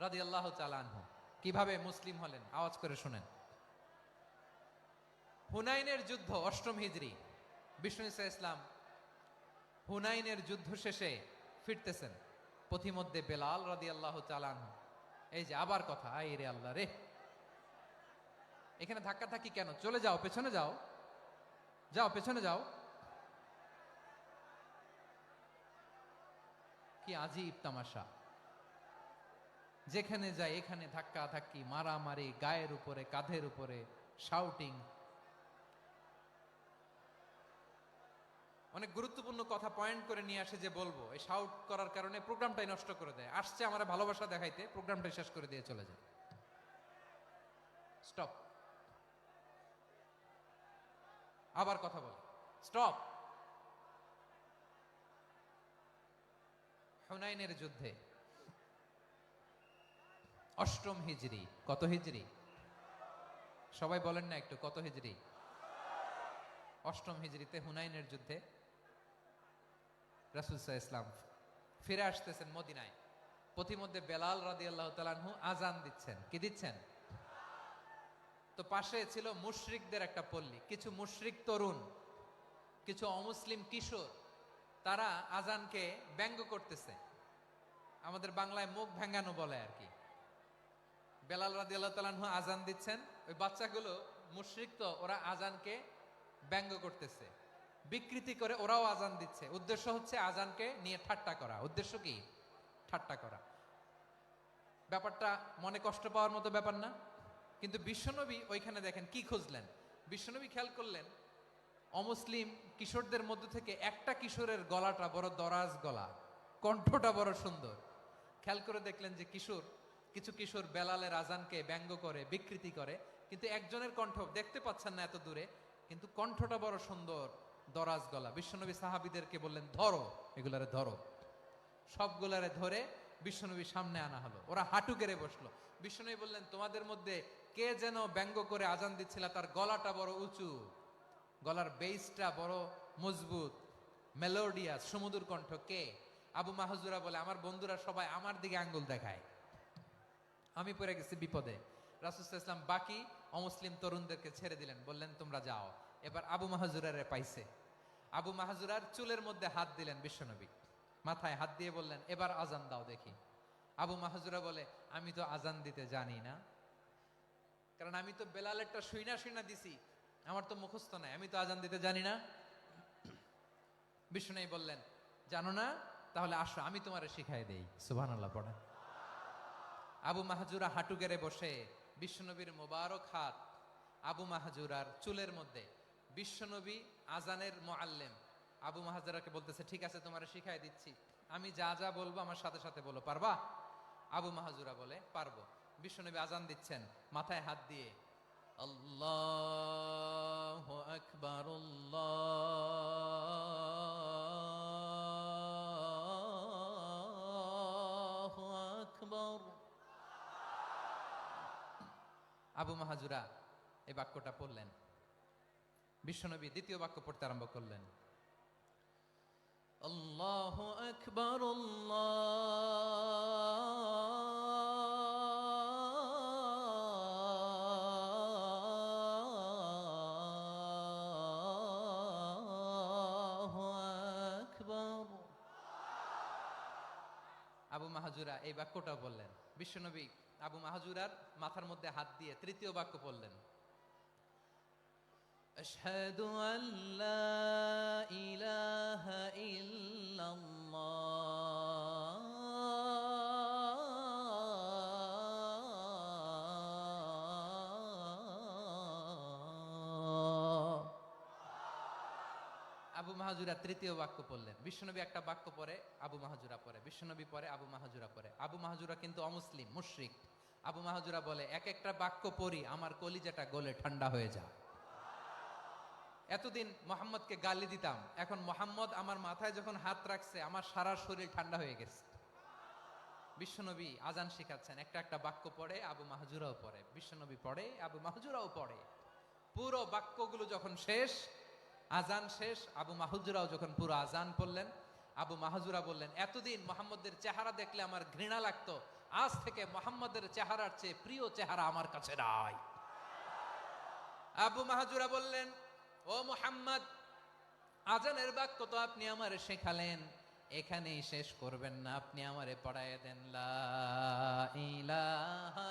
রাদিয়াল্লাহু তাআলা আনহু কিভাবে মুসলিম হলেন, আওয়াজ করে শুনেন। হুনাইনের যুদ্ধ, 8ম হিজরি। বিষ্ণু ইসলাম হুনাইনের যুদ্ধ শেষে ফিরতেছেন, পথিমধ্যে বেলাল রাদিয়াল্লাহু তাআলা আনহু, এই যে আবার কথা, আই রে আল্লাহ রে, এখানে ধাক্কা ধাক্কি কেন? চলে যাও, পেছনে যাও, যাও পেছনে যাও। কি আজীব তামাশা! যেখানে যায় এখানে ধাক্কা ধাক্কি, মারামারি, গায়ের উপরে, কাঁধের উপরে, শাউটিং। অনেক গুরুত্বপূর্ণ কথা পয়েন্ট করে নিয়ে আসে যে বলবো, এই শাউট করার কারণে প্রোগ্রামটাই নষ্ট করে দেয়। আসছে আমার ভালোবাসা দেখাইতে, প্রোগ্রামটাই শেষ করে দিয়ে চলে যায়। স্টপ, আবার কথা বল, স্টপ। হুনাইনের যুদ্ধে 8ম হিজরি। কত হিজরি? সবাই বলেন না একটু, কত হিজরি? অষ্টম হিজরিতে হুনাইনের যুদ্ধে রাসূল সাল্লাল্লাহু আলাইহি ইসলাম ফিরে আসতেছেন মদিনায়। পথিমধ্যে বেলাল রাদিয়াল্লাহু তাআলা আনহু আজান দিচ্ছেন। কি দিচ্ছেন? তো পাশে ছিল মুশরিকদের একটা পল্লী, কিছু মুশরিক তরুণ, কিছু অমুসলিম কিশোর, তারা আজানকে ব্যঙ্গ করতেছে। আমাদের বাংলায় মুখ ভেঙ্গানো বলে আর কি। বেলাল রাদিয়াল্লাহু তাআলা আনহু আজান দিচ্ছেন, ওই বাচ্চাগুলো মুশরিক, তো ওরা আজানকে ব্যঙ্গ করতেছে, বিকৃতি করে ওরাও আজান দিচ্ছে। উদ্দেশ্য হচ্ছে আজানকে নিয়ে ঠাট্টা করা। উদ্দেশ্য কি? ঠাট্টা করা। ব্যাপারটা মনে কষ্ট পাওয়ার মতো ব্যাপার না? কিন্তু বিশ্বনবী ওইখানে দেখেন কি খুঁজলেন। বিশ্বনবী খেয়াল করলেন অমুসলিম কিশোরদের মধ্য থেকে একটা কিশোরের গলাটা বড় দরাজ গলা, কণ্ঠটা বড় সুন্দর। খেয়াল করে দেখলেন যে কিছু কিশোর বেলালের আজানকে ব্যঙ্গ করে, বিকৃতি করে, কিন্তু একজনের কণ্ঠ দেখতে পাচ্ছেন না এত দূরে, কিন্তু কণ্ঠটা বড় সুন্দর, দরাজ গলা। বিশ্বনবী সাহাবীদেরকে বললেন, ধরো এগুলারে, ধরো। সবগুলারে ধরে বিশ্বনবীর সামনে আনা হলো। ওরা হাঁটু গেড়ে বসলো। বিশ্বনবী বললেন, তোমাদের মধ্যে কে যেন ব্যঙ্গ করে আজান দিচ্ছিল, তার গলাটা বড় উঁচু, গলার বেসটা বড় মজবুত, মেলোডিয়াস, সুমধুর কণ্ঠ। কে? আবু মাহজুরা বলে, আমার বন্ধুরা সবাই আমার দিকে আঙ্গুল দেখায়, আমি পড়ে গেছি বিপদে। রাসূল সাল্লাল্লাহু আলাইহি ওয়াসাল্লাম বাকি অমুসলিম তরুণদেরকে ছেড়ে দিলেন, বললেন তোমরা যাও। এবার আবু মাহজুরারে পাইছে। আবু মাহজুরার চুলের মধ্যে হাত দিলেন বিশ্বনবী, মাথায় হাত দিয়ে বললেন, এবার আজান দাও দেখি। আবু মাহজুরা বলে, আমি তো আজান দিতে জানি না, কারণ আমি তো বেলালেরটা শুইনা দিছি, আমার তো মুখস্থ নাই, আমি তো আজান দিতে জানি না। বিষ্ণু বললেন, জানো না? তাহলে আসো আমি তোমারে শিখাই দেই। সুবহানাল্লাহ পড়েন। আবু মাহজুরা হাঁটু গেড়ে বসে, বিশ্বনবীর মোবারক হাত আবু মাহজুরার চুলের মধ্যে। বিশ্বনবী আজানের মুআল্লিম আবু মাহজুরাকে বলতেছে, ঠিক আছে তোমারে শিখাই দিচ্ছি, আমি যা যা বলবো আমার সাথে সাথে বলো, পারবা? আবু মাহজুরা বলে, পারবো। বিশ্বনবী আজান দিচ্ছেন মাথায় হাত দিয়ে, আল্লাহু আকবার, আল্লাহু আকবার। আবু মাহজুরা এই বাক্যটা পড়লেন। বিশ্বনবী দ্বিতীয় বাক্য পড়তে আরম্ভ করলেন, আল্লাহু আকবার, আল্লাহু আকবার। আবু মাহজুরা এই বাক্যটা বললেন। বিশ্বনবী আবু মাহজুরার মাথার মধ্যে হাত দিয়ে তৃতীয় বাক্য পড়লেন, আশহাদু আল্লা ইলাহা ইল্লাল্লাহ। আবু মাহজুরা তৃতীয় বাক্য পড়লেন। বিশ্বনবী একটা বাক্য পরে আবু মাহজুরা পরে, বিশ্বনবী পরে আবু মাহজুরা পরে। আবু মাহজুরা কিন্তু অমুসলিম, মুশরিক। আবু মাহজুরা বলে, এক একটা বাক্য পড়ি আমার কলিজাটা গলে ঠান্ডা হয়ে যায়। এতদিন মোহাম্মদকে গালি দিতাম, এখন মোহাম্মদ আমার মাথায় যখন হাত রাখছে আমার সারা শরীর ঠান্ডা হয়ে গেছে। বিশ্বনবী আজান শিখাচ্ছেন, একটা একটা বাক্য পড়ে আবু মাহজুরাও পড়ে, বিশ্বনবী পড়ে, আবু মাহজুরাও পড়ে। পুরো বাক্যগুলো যখন শেষ, আজান শেষ, আবু মাহজুরাও যখন পুরো আজান পড়লেন, আবু মাহজুরা বললেন, এতদিন মোহাম্মদের চেহারা দেখলে আমার ঘৃণা লাগতো, আজ থেকে মোহাম্মদের চেহারার চেয়ে প্রিয় চেহারা আমার কাছে নাই। আবু মাহজুরা বললেন, ও মুহাম্মদ, আজানের বাক্য তো আপনি আমারে শেখালেন, এখানেই শেষ করবেন না, আপনি আমারে পড়ায় দেন, লা ইলাহা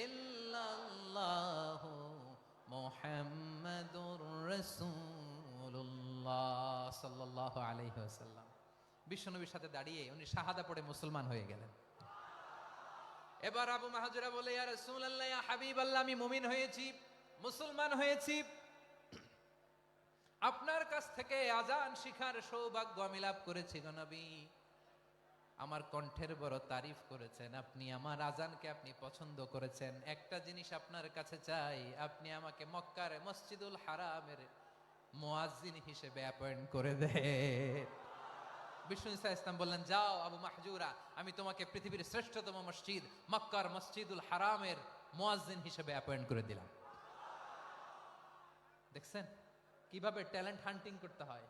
ইল্লাল্লাহু মুহাম্মাদুর রাসূলুল্লাহ সাল্লাল্লাহু আলাইহি ওয়াসাল্লাম। বিশ্বনবীর সাথে দাঁড়িয়ে উনি শাহাদা পড়ে মুসলমান হয়ে গেলেন। এবার আবু মাহজুরা বলে, ইয়া রাসূলুল্লাহ, ইয়া হাবিবাল্লাহ, আমি মুমিন হয়েছি, মুসলমান হয়েছি, আপনার কাছ থেকে আজান শিখার সৌভাগ্য আমি লাভ করেছি গো নবী। আমার কণ্ঠের বড় তারিফ করেছেন আপনি, আমার আজানকে আপনি পছন্দ করেছেন। একটা জিনিস আপনার কাছে চাই, আপনি আমাকে মক্কার মসজিদুল হারামের মুয়াজ্জিন হিসেবে অ্যাপয়েন্ট করে দেন। বিষ্ণু ইসা ইসলাম বললেন, যাও আবু মাহজুরা, আমি তোমাকে পৃথিবীর শ্রেষ্ঠতম মসজিদ মক্কার মসজিদুল হারামের মুয়াজ্জিন হিসেবে অ্যাপয়েন্ট করে দিলাম। দেখছেন কিভাবে ট্যালেন্ট হান্টিং করতে হয়,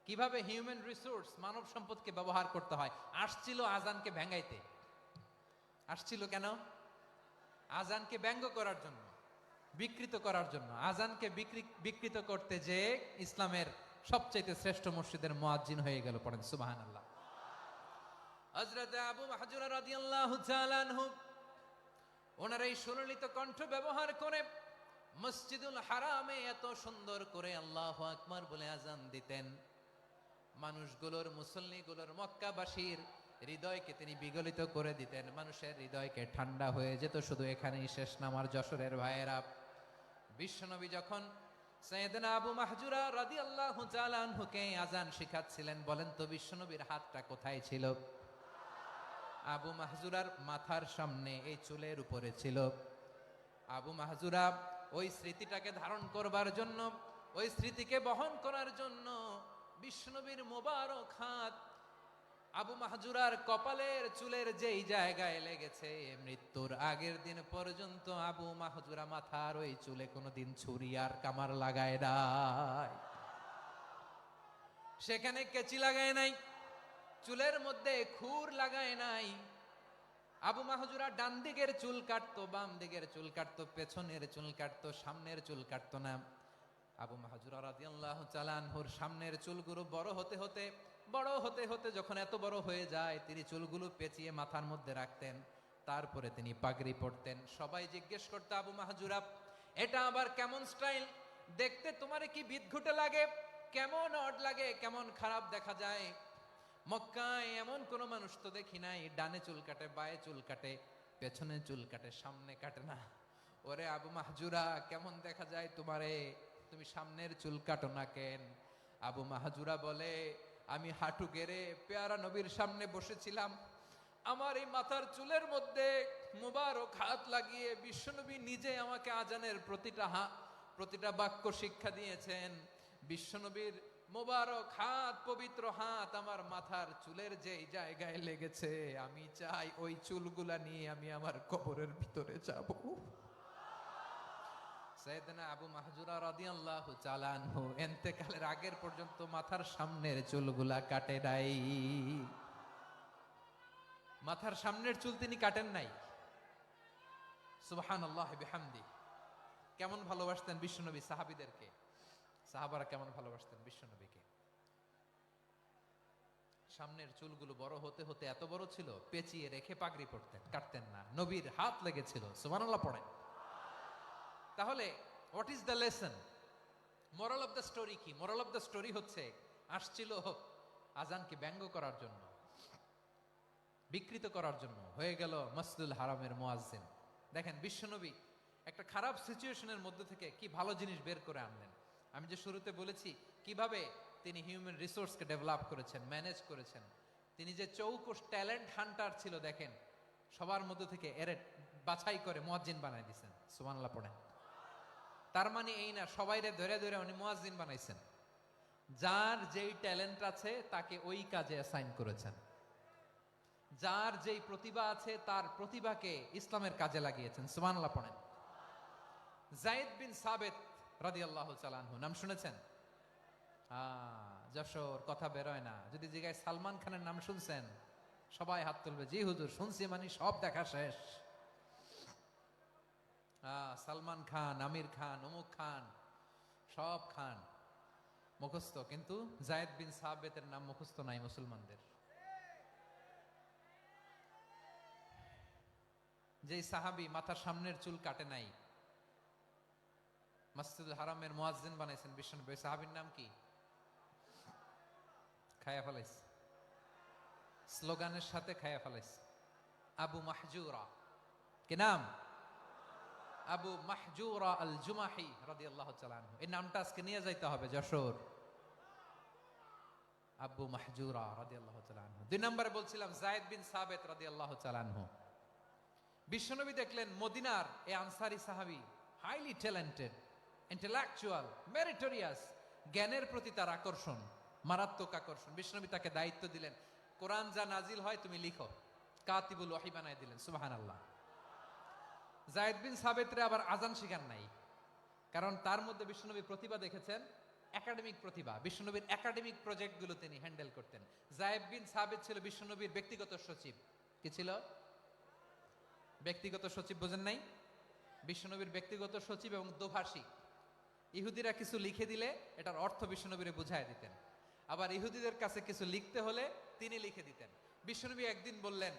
কিভাবে হিউম্যান রিসোর্স মানব সম্পদকে ব্যবহার করতে হয়। আসছিল আজানকে ভেঙাইতে, আসছিল কেন? আজানকে ব্যঙ্গ করার জন্য, বিকৃত করার জন্য। আজানকে বিকৃত করতে যে ইসলামের সবচেয়ে শ্রেষ্ঠ মসজিদের মুয়াজ্জিন হয়ে গেল। পড়েন সুবহানাল্লাহ। হযরত আবু মাহজুরা রাদিয়াল্লাহু তাআলা আনহু ওনার এই সুললিত কণ্ঠ ব্যবহার করে মসজিদুল হারামে এত সুন্দর করে আল্লাহু আকবার বলে আজান দিতেন, মানুষগুলোর, মুসল্লিগুলোর, মক্কাবাসীর হৃদয়কে তিনি বিগলিত করে দিতেন। মানুষের হৃদয়কে ঠান্ডা হয়ে যেত। শুধু এখানেই শেষ না আমার যশোরের ভাইয়েরা। বিশ্বনবী যখন সাইয়েদনা আবু মাহজুরা রাদিয়াল্লাহু তাআলা আনহুকে আজান শিখাচ্ছিলেন, বলেন তো বিশ্বনবীর হাতটা কোথায় ছিল? আবু মাহজুরার মাথার সামনে, এই চুলের উপরে ছিল। আবু মাহজুরা ওই স্মৃতিটাকে ধারণ করবার জন্য, ওই স্মৃতিকে বহন করার জন্য বিশ্বনবীর মোবারক হাত আবু মাহজুরার কপালের চুলের যেই জায়গায় লেগেছে, মৃত্যুর আগের দিন পর্যন্ত আবু মাহজুরা মাথার ওই চুলে কোনোদিন ছুরি আর কামার লাগায় নাই, সেখানে কেচি লাগায় নাই, চুলের মধ্যে খুর লাগায় নাই। আবু মাহজুরা ডান দিকের চুল কাটতো, বাম দিকের চুল কাটতো, পেছনের চুল কাটতো, সামনের চুল কাটতো না। আবু মাহজুরা রাদিয়াল্লাহু তাআলা আনহুর সামনের চুলগুলো বড় হতে হতে যখন এত বড় হয়ে যায়, তিনি চুলগুলো পেঁচিয়ে মাথার মধ্যে রাখতেন। তারপরে তিনি পাগড়ি পরতেন। সবাই জিজ্ঞেস করতো, আবু মাহজুরা এটা আবার কেমন স্টাইল? দেখতে তোমারে কি বিদঘুটে লাগে? কেমন অড লাগে, কেমন খারাপ দেখা যায়। মক্কায় এমন কোন মানুষ তো দেখি নাই, ডানে চুল কাটে, বায়ে চুল কাটে, পেছনে চুল কাটে, সামনে কাটে না। ওরে আবু মাহজুরা, কেমন দেখা যায় তোমারে? তুমি সামনের চুল কাটো না কেন? আবু মাহজুরা বলে, আমি হাঁটু গেড়ে পেয়ারা নবীর সামনে বসেছিলাম, আমার এই মাথার চুলের মধ্যে মুবারক হাত লাগিয়ে বিশ্বনবী নিজে আমাকে আজানের প্রতিটা বাক্য শিক্ষা দিয়েছেন। বিশ্বনবীর মোবারক হাত, পবিত্র হাত আমার মাথার চুলের যেই জায়গায় লেগেছে, আমি চাই ওই চুলগুলা নিয়ে আমি আমার কবরের ভিতরে যাব। সাইয়েদনা আবু মাহজুরা রাদিয়াল্লাহু তাআলা আনহু ইন্তেকালের আগের পর্যন্ত মাথার সামনের চুলগুলা কাটে নাই। মাথার সামনের চুল তিনি কাটেন নাই। সুবহানাল্লাহ বিহামদি। কেমন ভালোবাসতেন বিশ্বনবী সাহাবীদেরকে, সাহাবারা কেমন ভালোবাসতেন বিশ্বনবীকে। সামনের চুলগুলো বড় হতে হতে এত বড় ছিল, পেঁচিয়ে রেখে পাগড়ি পরতেন, কাটতেন না। নবীর হাত লেগেছিল। সুবহানাল্লাহ পড়েন। তাহলে what is the lesson? Moral of the story কি? মোরাল অফ দ্য স্টোরি হচ্ছে, আসছিল আজানকে ব্যঙ্গ করার জন্য, বিকৃত করার জন্য, হয়ে গেল মসজিদুল হারামের মুয়াজ্জিন। দেখেন বিশ্বনবী একটা খারাপ সিচুয়েশনের মধ্যে থেকে কি ভালো জিনিস বের করে আনলেন। আমি যে শুরুতে বলেছি কিভাবে তিনি হিউম্যান রিসোর্সকে ডেভেলপ করেছেন, ম্যানেজ করেছেন। তিনি যে চৌকস ট্যালেন্ট হান্টার ছিল, দেখেন সবার মধ্যে থেকে এরে বাছাই করে মুয়াজ্জিন বানাই দিয়েছেন। সুবহানাল্লাহ পড়েন। তার মানে এই না সবাইরে ধরে ধরে উনি মুয়াজ্জিন বানাইছেন। যার যেই ট্যালেন্ট আছে তাকে ওই কাজে অ্যাসাইন করেছেন। যার যেই প্রতিভা আছে তার প্রতিভাকে ইসলামের কাজে লাগিয়েছেন। সুবহানাল্লাহ পড়েন। যায়েদ বিন সাবিত রাদিয়াল্লাহু তাআলা আনহু নাম শুনেছেন? যশোর কথা বেরোয় না। যদি জিগায় সালমান খানের নাম শুনছেন, সবাই হাত তুলবে, জি হুজুর শুনছি, মানে সব দেখা শেষ। সালমান খান, আমির খান, অমুক খান, সব খান মুখস্থ, কিন্তু যায়েদ বিন সাবিতের নাম মুখস্থ নাই মুসলমানদের। যেই সাহাবী মাথার সামনের চুল কাটে নাই, মসজিদুল হারামের মুয়াজ্জিন বানাইছেন বিশ্বনবী, সাহাবীর নাম কি? খায়া ফেলাইছে, স্লোগানের সাথে খায়া ফেলাইছে। আবু মাহজুরা। কি নাম? আবু মাহজুরা আল জুমাহি রাদিয়াল্লাহু তাআলা আনহু। এই নামটা আজকে নিয়ে যাইতে হবে যশোর। আবু মাহজুরা রাদিয়াল্লাহু তাআলা আনহু। 2 নম্বরে বলছিলাম যায়েদ বিন সাবিত রাদিয়াল্লাহু তাআলা আনহু। বিশ্বনবী দেখলেন মদিনার এই আনসারী সাহাবী হাইলি ট্যালেন্টেড, ইন্টেলেকচুয়াল, মেরিটোরিয়াস, জ্ঞানের প্রতি তার আকর্ষণ, মারাত্মক আকর্ষণ। বিশ্বনবী তাকে দায়িত্ব দিলেন, কোরআন যা নাজিল হয় তুমি লিখো, কাতিবুল ওহী বানায় দিলেন। সুবহানাল্লাহ। যায়েদ বিন সাবিতরে আবার আজান শিখান নাই, কারণ তার মধ্যে বিশ্বনবী প্রতিভা দেখেছেন, একাডেমিক প্রতিভা, বিশ্বনবীর একাডেমিক প্রজেক্টগুলো তিনি হ্যান্ডেল করতেন। যায়েদ বিন সাবিত ছিল বিশ্বনবীর ব্যক্তিগত সচিব। কি ছিল? ব্যক্তিগত সচিব, বোঝেন নাই? বিশ্বনবীর ব্যক্তিগত সচিব এবং দোভাষী। ইহুদিরা কিছু লিখে দিলে এটার অর্থ বিশ্বনবীরে বুঝায় দিতেন। আবার ইহুদিদের কাছে কিছু লিখতে হলে তিনি লিখে দিতেন। বিশ্বনবী একদিন বললেন,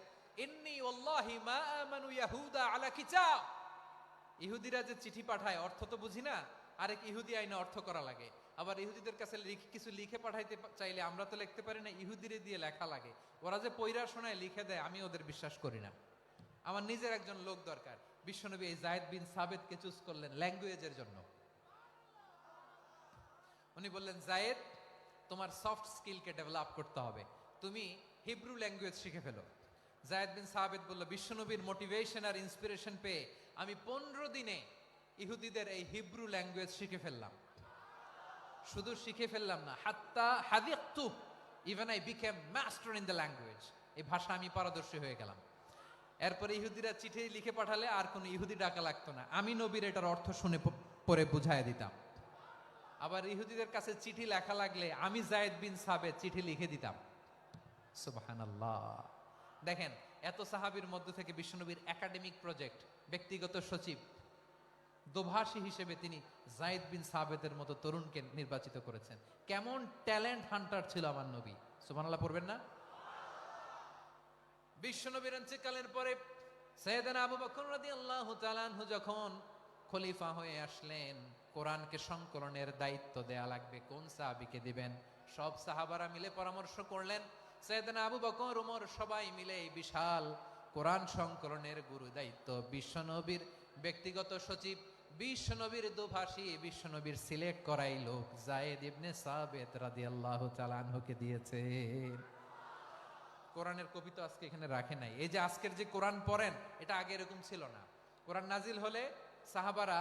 ইন্নী ওয়াল্লাহি মা আমানু ইয়াহুদা আলা কিতাব। ইহুদিরা যে চিঠি পাঠায় অর্থ তো বুঝি না, আরেক ইহুদি আইনে অর্থ করা লাগে। আবার ইহুদিদের কাছে কিছু লিখে পাঠাইতে চাইলে আমরা তো লিখতে পারি না, ইহুদিরে দিয়ে লেখা লাগে। ওরা যে পয়রা শোনায় লিখে দেয়, আমি ওদের বিশ্বাস করি না। আমার নিজের একজন লোক দরকার। বিশ্বনবী এই যায়েদ বিন সাবিতকে চুজ করলেন ল্যাঙ্গুয়েজের জন্য। উনি বললেন, যায়েদ, তোমার সফট স্কিলকে ডেভেলপ করতে হবে, তুমি হিব্রু ল্যাঙ্গুয়েজ শিখে ফেলো। যায়েদ বিন সাবিত বলল, বিশ্বনবীর মোটিভেশন আর ইন্সপিরেশন পেয়ে আমি 15 দিনে ইহুদিদের এই হিব্রু ল্যাঙ্গুয়েজ শিখে ফেললাম। শুধু শিখে ফেললাম না, হাত্তা হাদিকতু, even I became master in the language. এই ভাষা আমি পারদর্শী হয়ে গেলাম। এরপরে ইহুদিরা চিঠি লিখে পাঠালে আর কোনো ইহুদি ডাকা লাগতো না, আমি নবীর এটার অর্থ শুনে পরে বুঝায় দিতাম। আবার ইহুদিদের কাছে চিঠি লেখা লাগলে আমি যায়েদ বিন সাবিত চিঠি লিখে দিতাম। সুবহানাল্লাহ। দেখেন, এত সাহাবীর মধ্য থেকে বিশ্বনবীর একাডেমিক প্রজেক্ট, ব্যক্তিগত সচিব, দোভাষী হিসেবে তিনি যায়েদ বিন সাবিতের মতো তরুণকে নির্বাচিত করেছেন। কেমন ট্যালেন্ট হান্টার ছিল আমার নবী! সুবহানাল্লাহ পড়বেন না? বিশ্বনবীর ইন্তেকালের পরে সাইয়েদনা আবু বকর রাদিয়াল্লাহু তাআলা আনহু যখন খলিফা হয়ে আসলেন, কোরআনকে সংকলনের দায়িত্ব দেয়া লাগবে, কোন সাহাবীকে দিবেন? সব সাহাবারা মিলে পরামর্শ করলেন। সাইয়েদনা আবু বকর, ওমর সবাই মিলে এই বিশাল কোরআন সংকলনের গুরু দায়িত্ব বিশ্বনবীর ব্যক্তিগত সচিব, বিশ্বনবীর দোভাষী, বিশ্বনবীর সিলেক্ট করাই লোক যায়েদ ইবনে সাবিত রাদিয়াল্লাহু তাআলা আনহুকে দিয়েছে। কোরআনের কপি তো আজকে এখানে রাখে নাই। এই যে আজকের যে কোরআন পড়েন, এটা আগে এরকম ছিল না। কোরআন নাজিল হলে সাহাবারা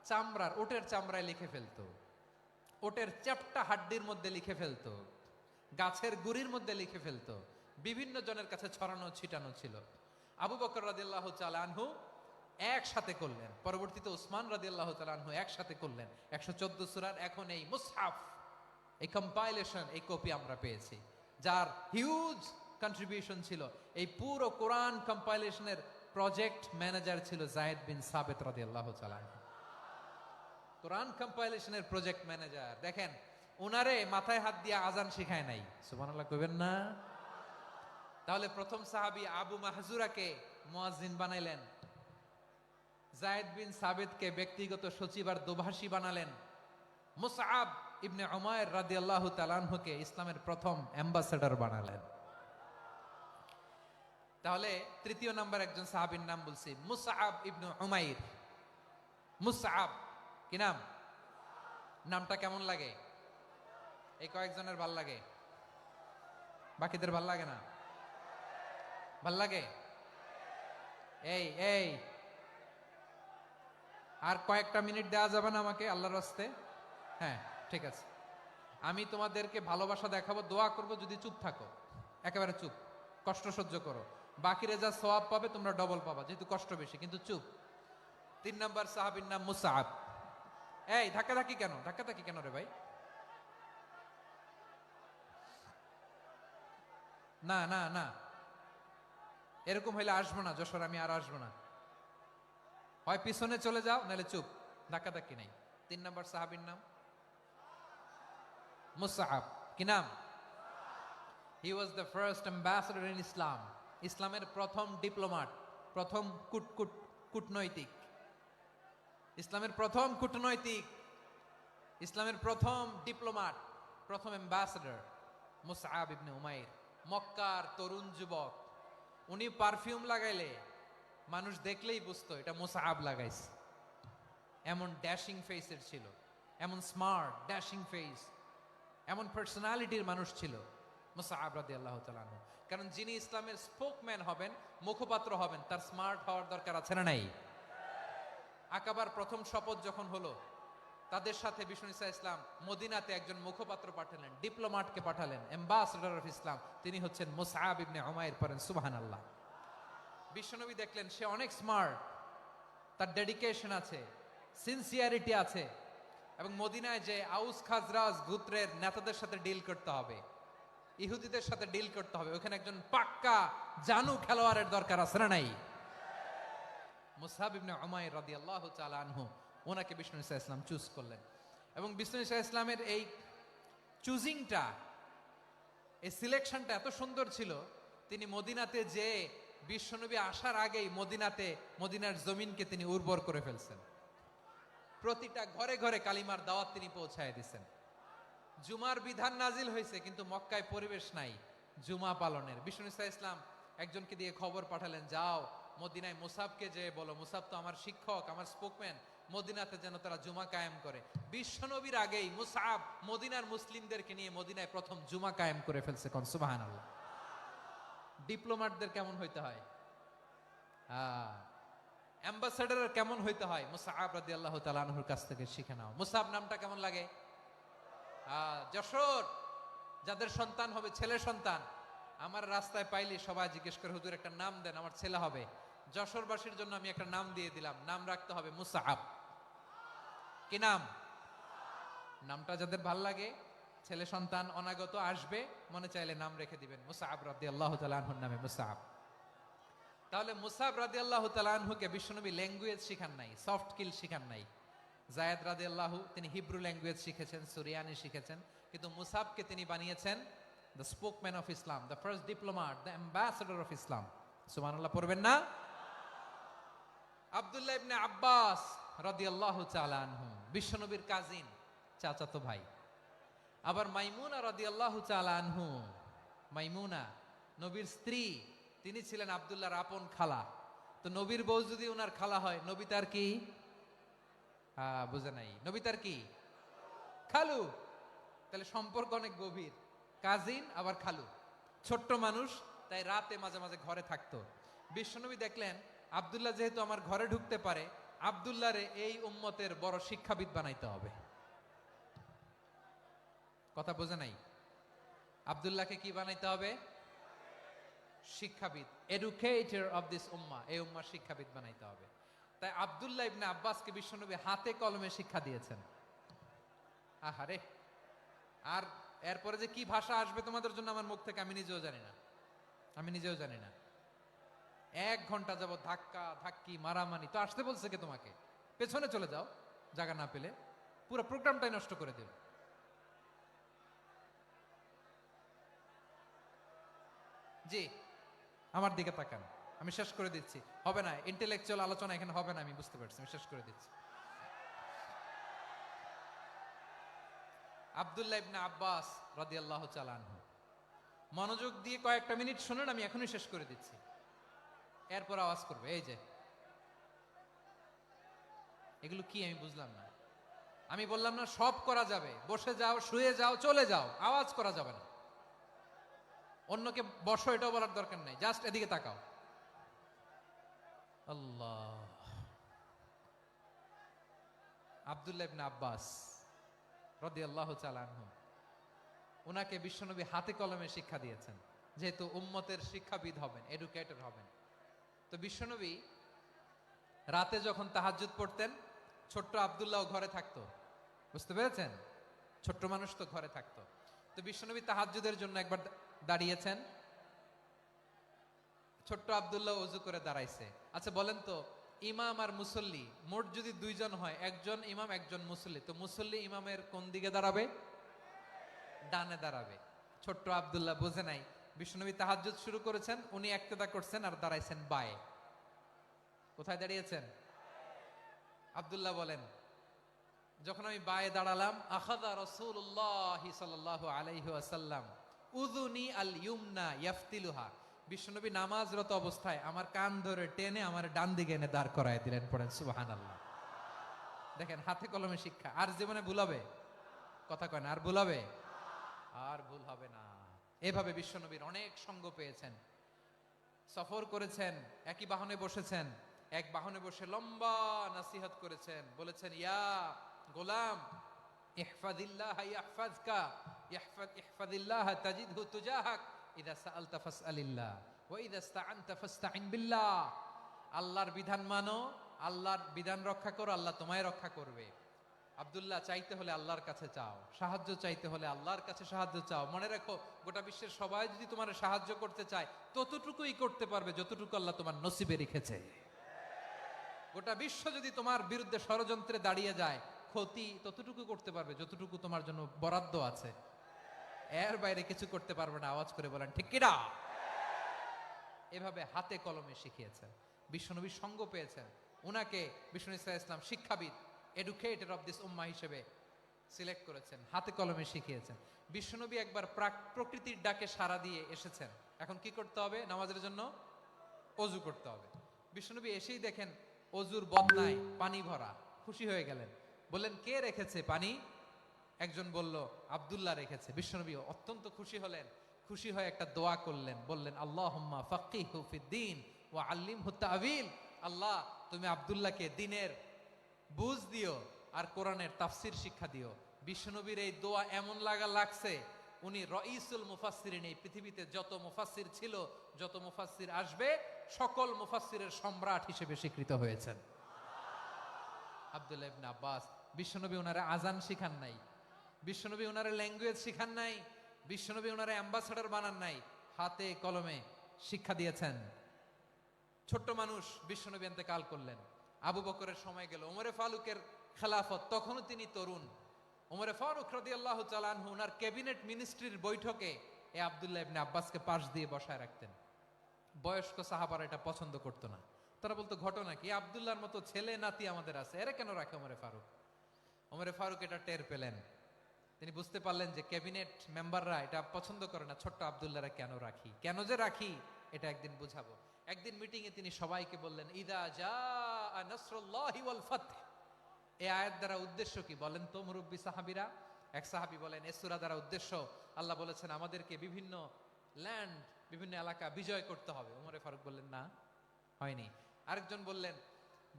চামড়ার, ওটের চামড়ায় লিখে ফেলতো, ওটের চ্যাপ্টা হাড্ডির মধ্যে লিখে ফেলতো, গাছের গুড়ির মধ্যে লিখে ফেলতো। বিভিন্ন জনের কাছে ছড়ানো ছিটানো ছিল। আবু বকর রাদিয়াল্লাহু তাআলা আনহু একসাথে করলেন, পরবর্তীতে উসমান রাদিয়াল্লাহু তাআলা আনহু একসাথে করলেন। 114 সূরার এখন এই মুসহাফ, এই কম্পাইলেশন, এই কপি আমরা পেয়েছি, যার হিউজ কন্ট্রিবিউশন ছিল। এই পুরো কোরআন কম্পাইলেশনের প্রজেক্ট ম্যানেজার ছিল যায়েদ বিন সাবিত রাদিয়াল্লাহু তাআলা। কোরআন কম্পাইলেশনের প্রজেক্ট ম্যানেজার। দেখেন, উনারে মাথায় হাত দিয়ে আজান শিখায় নাই। সুবহানাল্লাহ কইবেন না? তাহলে প্রথম সাহাবী আবু মাহজুরাকে মুয়াজ্জিন বানাইলেন, যায়েদ বিন সাবিতকে ব্যক্তিগত সচিব আর দোভাষী বানালেন, মুসআব ইবনে উমাইর রাদিয়াল্লাহু তাআলা আনহুকে ইসলামের প্রথম অ্যাম্বাসেডর বানালেন। তাহলে তৃতীয় নাম্বার একজন সাহাবীর নাম বলছি, মুসআব ইবনে উমাইর। মুসআব কি নাম? নামটা কেমন লাগে? এই কয়েকজনের ভাল লাগে, বাকিদের ভাল লাগে না? ভাল লাগে? এই এই আর কয়েকটা মিনিট দেওয়া যাবে না আমাকে আল্লাহর রাস্তে? হ্যাঁ, ঠিক আছে। আমি তোমাদেরকে ভালোবাসা দেখাবো, দোয়া করব, যদি চুপ থাকো, একেবারে চুপ, কষ্ট সহ্য করো, বাকিরে যা সওয়াব পাবে তোমরা ডবল পাবা, যেহেতু কষ্ট বেশি, কিন্তু চুপ। 3 নাম্বার সাহাবীর নাম মুসআব। এই ধাক্কাধাক্কি কেন? ধাক্কাধাক্কি কেন রে ভাই? না না না, এরকম হইলে আসবো না যশোর, আমি আর আসবো না। হয় পিছনে চলে যাও, নাহলে চুপ, ধাক্কাধাক্কি নাই। 3 নাম্বার সাহাবীর নাম মুসআব। কি নাম? He was the first ambassador in Islam. ইসলামের প্রথম ডিপ্লোমাট, প্রথম কূটনৈতিক, ইসলামের প্রথম কূটনৈতিক, ইসলামের প্রথম ডিপ্লোমাট, প্রথম অ্যাম্বাসেডর মুসআব ইবনে উমাইর। মক্কার তরুণ যুবক, উনি পারফিউম লাগাইলে মানুষ দেখলেই বুঝতো এটা মুসআব লাগাইছে। এমন ড্যাশিং ফেসের ছিল, এমন স্মার্ট ড্যাশিং ফেস, এমন পার্সোনালিটির মানুষ ছিল মুসআব রাদিয়াল্লাহু তাআলা আনহু। কারণ যিনি ইসলামের স্পোকম্যান হবেন, মুখপাত্র হবেন, তার স্মার্ট হওয়ার দরকার আছে না নাই? আকাবার প্রথম শপথ যখন হলো, তাদের সাথে বিষ্ণু ঈসা ইসলাম মদিনাতে একজন মুখপাত্র পাঠালেন, ডিপ্লোমাটকে পাঠালেন, অ্যাম্বাসেডর অফ ইসলাম, তিনি হচ্ছেন মুসআব ইবনে উমাইর। পড়েন সুবহানাল্লাহ। বিশ্বনবী দেখলেন সে অনেক স্মার্ট, তার ডেডিকেশন আছে, সিনসিয়ারিটি আছে, এবং মদিনায় যে আউস খাজরাজ গোত্রের নেতাদের সাথে ডিল করতে হবে, ইহুদিদের সাথে ডিল করতে হবে, ওখানে একজন পাক্কা জানু খেলোয়াড়ের দরকার আছে না নাই? মুসআব ইবনে উমাইর রাদিয়াল্লাহু তাআলা আনহু, ওনাকে বিষ্ণু ইসা ইসলাম চুজ করলেন। এবং বিষ্ণু ইসা ইসলামের এই চুজিংটা, এই সিলেকশনটা এত সুন্দর ছিল, তিনি মদিনাতে যে বিশ্বনবী আসার আগেই মদিনার জমিনকে তিনি উর্বর করে ফেলছেন। প্রতিটা ঘরে ঘরে কালিমার দাওয়াত তিনি পৌঁছায় দিচ্ছেন। জুমার বিধান নাজিল হয়েছে, কিন্তু মক্কায় পরিবেশ নাই জুমা পালনের। বিষ্ণু ইসা ইসলাম একজনকে দিয়ে খবর পাঠালেন, যাও মদিনায় মুসাবকে যে বলো, মুসাব তো আমার শিক্ষক, আমার স্পোকম্যান, মদিনাতে যেন তারা জুমা কায়েম করে। বিশ্বনবীর আগেই মুসাব মদিনার মুসলিমদেরকে নিয়ে মদিনায় প্রথম জুমা কায়েম করে ফেলছে। কোন সুবহানাল্লাহ। ডিপ্লোম্যাটদের কেমন হইতে হয়, অ্যাম্বাসেডারের কেমন হইতে হয়, মুসআব রাদিয়াল্লাহু তাআলা আনহুর কাছ থেকে শিখে নাও। মুসআব নামটা কেমন লাগে? যশোর যাদের সন্তান হবে, ছেলে সন্তান, আমার রাস্তায় পাইলে সবাই জিজ্ঞেস করে, হুজুর একটা নাম দেন, আমার ছেলে হবে। যশোরবাসীর জন্য আমি একটা নাম দিয়ে দিলাম, নাম রাখতে হবে মুসআব। কি নাম? নামটা যাদের ভাল লাগে, ছেলে সন্তান অনাগত আসবে, মনে চাইলে নাম রেখে দিবেন মুসআব রাদিয়াল্লাহু তাআলা আনহুর নামে মুসআব। তাহলে মুসআব রাদিয়াল্লাহু তাআলা আনহুকে বিশ্বনবী ল্যাঙ্গুয়েজ শিখান নাই, সফট স্কিল শিখান নাই। যায়েদ রাদিয়াল্লাহু তিনি হিব্রু ল্যাঙ্গুয়েজ শিখেছেন, সুরিয়ানি শিখেছেন, কিন্তু মুসআবকে তিনি বানিয়েছেন the spokesman of Islam, the first diplomat, the ambassador of Islam. সুবহানাল্লাহ পড়বেন না? আব্দুল্লাহ ইবনে আব্বাস রাদিয়াল্লাহু তাআলা আনহু বিশ্বনবীর কাজিন, চাচাতো ভাই। আবার মাইমুনা রাদিয়াল্লাহু তাআলা আনহু, মাইমুনা নবীর স্ত্রী, তিনি ছিলেন আব্দুল্লাহর আপন খালা। তো নবীর বউ যদি ওনার খালা হয়, নবী তার কি? বুঝে নাই, নবী তার কি? খালু। তাহলে সম্পর্ক অনেক গভীর, কাজিন আবার খালু। ছোট্ট মানুষ, তাই রাতে মাঝে মাঝে ঘরে থাকতো। বিশ্বনবী দেখলেন আব্দুল্লাহ যেহেতু আমার ঘরে ঢুকতে পারে, আব্দুল্লাহরে এই উম্মতের বড় শিক্ষাবিদ বানাইতে হবে। কথা বোঝে নাই? আব্দুল্লাহকে কি বানাইতে হবে? শিক্ষাবিদ, এডুকেটর অফ দিস উম্মাহ, এই উম্মার শিক্ষাবিদ বানাইতে হবে। তাই আব্দুল্লাহ ইবনে আব্বাসকে বিশ্বনবী হাতে কলমে শিক্ষা দিয়েছেন। আহারে, আর এরপরে যে কি ভাষা আসবে তোমাদের জন্য আমার মুখ থেকে আমি নিজেও জানি না। 1 ঘন্টা যাবত ধাক্কা ধাক্কি মারামারি। তো আসতে বলছে কে তোমাকে? পেছনে চলে যাও, জায়গা না পেলে। পুরো প্রোগ্রামটাই নষ্ট করে দিল। জি, আমার দিকে তাকান, আমি শেষ করে দিচ্ছি। হবে না, ইন্টেলেকচুয়াল আলোচনা এখানে হবে না, আমি বুঝতে পারছি, আমি শেষ করে দিচ্ছি। আব্দুল্লাহ ইবনে আব্বাস রাদিয়াল্লাহু তাআলা আনহু, মনোযোগ দিয়ে কয়েকটা মিনিট শুনুন, আমি এখনই শেষ করে দিচ্ছি। এরপর আওয়াজ করবে, এই যে এগুলো কি আমি বুঝলাম না। আমি বললাম না সব করা যাবে, বসে যাও, শুয়ে যাও, চলে যাও, আওয়াজ করা যাবে না। অন্যকে বসো এটাও বলার দরকার নাই, জাস্ট এদিকে তাকাও। আল্লাহ। আব্দুল্লাহ ইবনে আব্বাস রাদিয়াল্লাহু তাআলা আনহু, ওনাকে বিশ্বনবী হাতে কলমে শিক্ষা দিয়েছেন, যেহেতু উম্মতের শিক্ষাবিদ হবেন, এডুকেটর হবেন। তো বিশ্বনবী রাতে যখন তাহাজ্জুদ পড়তেন, ছোট্ট আব্দুল্লাহ ঘরে থাকতো। বুঝতে পেরেছেন? ছোট্ট মানুষ তো ঘরে থাকতো। তো বিশ্বনবী তাহাজ্জুদের জন্য একবার দাঁড়িয়েছেন, ছোট্ট আব্দুল্লাহ ওযু করে দাঁড়াইছে। আচ্ছা বলেন তো, ইমাম আর মুসল্লি মোট যদি 2 জন হয়, একজন ইমাম একজন মুসল্লি, তো মুসল্লি ইমামের কোন দিকে দাঁড়াবে? ডানে দাঁড়াবে। ছোট্ট আব্দুল্লাহ বুঝে নাই, বিশ্বনবী তাহাজ্জুদ শুরু করেছেন, উনি ইক্তেদা করছেন আর দাঁড়াইছেন বায়ে। কোথায় দাঁড়িয়েছেন? আব্দুল্লাহ বলেন, যখন আমি বায়ে দাঁড়ালাম, আখাযা রাসূলুল্লাহ সাল্লাল্লাহু আলাইহি ওয়াসাল্লাম উযুনি আল ইউমনা ইয়াফতিলুহা, বিশ্বনবী নামাজরত অবস্থায় আমার কান ধরে টেনে আমার ডান দিকে এনে দাঁড় করায় দিলেন। পড়েন সুবহানাল্লাহ। দেখেন, হাতে কলমে শিক্ষা। আর জীবনে ভুল হবে? কথা কয় না, আর ভুল হবে? আর ভুল হবে না। এভাবে বিশ্বনবীর অনেক সঙ্গ পেয়েছেন, সফর করেছেন, একই বাহনে বসেছেন, এক বাহনে বসে লম্বা নসিহত করেছেন, বলেছেন, ইয়া গোলাম ইহফাজিল্লাহ ইয়াহফাজকা, ইহফাজিল্লাহ তাজিদহু তুজাহাক, ইযা সাআলতা ফাসআলিল্লাহ ওয়া ইযা ইসতাআনতা ফাসতাইন বিল্লাহ। আল্লাহর বিধান মানো, আল্লাহর বিধান রক্ষা করো, আল্লাহ তোমায় রক্ষা করবে। আব্দুল্লাহ, চাইতে হলে আল্লাহর কাছে চাও, সাহায্য চাইতে হলে আল্লাহর কাছে সাহায্য চাও। মনে রাখো, গোটা বিশ্বের সবাই যদি তোমার সাহায্য করতে চায়, ততটুকুই করতে পারবে যতটুকু আল্লাহ তোমার নসিবে রেখেছে। গোটা বিশ্ব যদি তোমার বিরুদ্ধে ষড়যন্ত্রে দাঁড়িয়ে যায়, ক্ষতি ততটুকু করতে পারবে যতটুকু তোমার জন্য বরাদ্দ আছে। এর বাইরে কিছু করতে পারবে না। আওয়াজ করে বলেন ঠিক কিনা? এভাবে হাতে কলমে শিখিয়েছেন। বিশ্বনবীর সঙ্গ পেয়েছেন। উনাকে বিষ্ণু ইসলাম শিক্ষাবিদ, এডুকেটর অফ দিস উম্মাহ হিসেবে সিলেক্ট করেছেন, হাতে কলমে শিখিয়েছেন। বিশ্বনবী একবার প্রকৃতির ডাকে সাড়া দিয়ে এসেছেন। এখন কি করতে হবে? নামাজের জন্য অজু করতে হবে। বিশ্বনবী এসেই দেখেন অজুর বদনায় পানি ভরা, খুশি হয়ে গেলেন। বললেন, কে রেখেছে পানি? একজন বলল, আব্দুল্লাহ রেখেছে। বিশ্বনবী অত্যন্ত খুশি হলেন। খুশি হয়ে একটা দোয়া করলেন, বললেন, আল্লাহুম্মা ফাক্কিহু ফিদ্দীন ওয়া আল্লিমহু তা'ওয়ীল। আল্লাহ, তুমি আব্দুল্লাহকে দ্বীনের বুঝ দিও আর কোরআনের তাফসীর শিক্ষা দিও। বিশ্বনবীর এই দোয়া এমন লাগছে, উনি রাইসুল মুফাসসিরিন, এই পৃথিবীতে যত মুফাসসির ছিল, যত মুফাসসির আসবে, সকল মুফাসসিরের সম্রাট হিসেবে স্বীকৃত হয়েছেন আব্দুল্লাহ ইবনে আব্বাস। বিশ্বনবী ওনারে আজান শিখান নাই, বিশ্বনবী ওনারে ল্যাঙ্গুয়েজ শিখান নাই, বিশ্বনবী ওনারে অ্যাম্বাসাডর বানান নাই, হাতে কলমে শিক্ষা দিয়েছেন। ছোট্ট মানুষ, বিশ্বনবী ইন্তেকাল করলেন। আবু বকরের সময় গেল, ওমরে ফারুকের খেলাফত, তখনও তিনি তরুণ। ওমরে ফারুক রাদিয়াল্লাহু তাআলা আনহু ওনার ক্যাবিনেট মিনিস্ট্রির বৈঠকে এই আব্দুল্লাহ ইবনে আব্বাসকে পাশ দিয়ে বসায় রাখতেন। বয়স্ক সাহাবারা এটা পছন্দ করতো না। তারা বলতো, ঘটনা কি? আব্দুল্লাহর মতো ছেলে নাতি আমাদের আছে, এরা কেন রাখে ওমরে ফারুক? ওমরে ফারুক এটা টের পেলেন। তিনি বুঝতে পারলেন যে ক্যাবিনেট মেম্বাররা এটা পছন্দ করে না, ছোট্ট আব্দুল্লাহরা কেন রাখি, কেন যে রাখি, এটা একদিন বুঝাবো। একদিন মিটিং এ তিনি সবাইকে বললেন, ইদা জাআ নাসরুল্লাহি ওয়াল ফাতহ। এই আয়াত দ্বারা উদ্দেশ্য কি বলেন তো মুরব্বী সাহাবীরা? এক সাহাবী বলেন, এই সূরা দ্বারা উদ্দেশ্য, আল্লাহ বলেছেন আমাদেরকে বিভিন্ন ল্যান্ড, বিভিন্ন এলাকা বিজয় করতে হবে। ওমরে ফারুক বললেন, না, হয়নি। আরেকজন বললেন,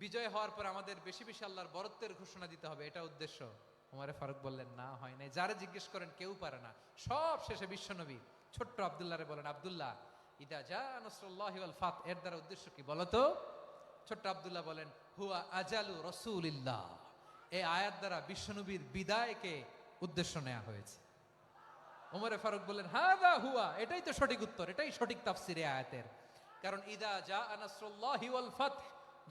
বিজয় হওয়ার পর আমাদের বেশি বেশি আল্লাহর বরত্বের ঘোষণা দিতে হবে, এটা উদ্দেশ্য। ওমরে ফারুক বললেন, না, হয় নাই। যারা জিজ্ঞেস করেন কেউ পারে না। সব শেষে বিশ্বনবী ছোট্ট আব্দুল্লাহরে বলেন, আব্দুল্লাহ, ইদা জাআ নাসরুল্লাহি ওয়াল ফাতহ, এর দ্বারা উদ্দেশ্য কি বলো তো? ছোট্ট আব্দুল্লাহ বলেন, হুয়া আজালু রাসূলিল্লাহ। এই আয়াত দ্বারা বিশ্বনবীর বিদায়কে উদ্দেশ্য নেওয়া হয়েছে। ওমরে ফারুক বললেন, হাযা হুয়া, এটাই তো সঠিক উত্তর, এটাই সঠিক তাফসীর এই আয়াতের। কারণ ইদা জাআ নাসরুল্লাহি ওয়াল ফাতহ,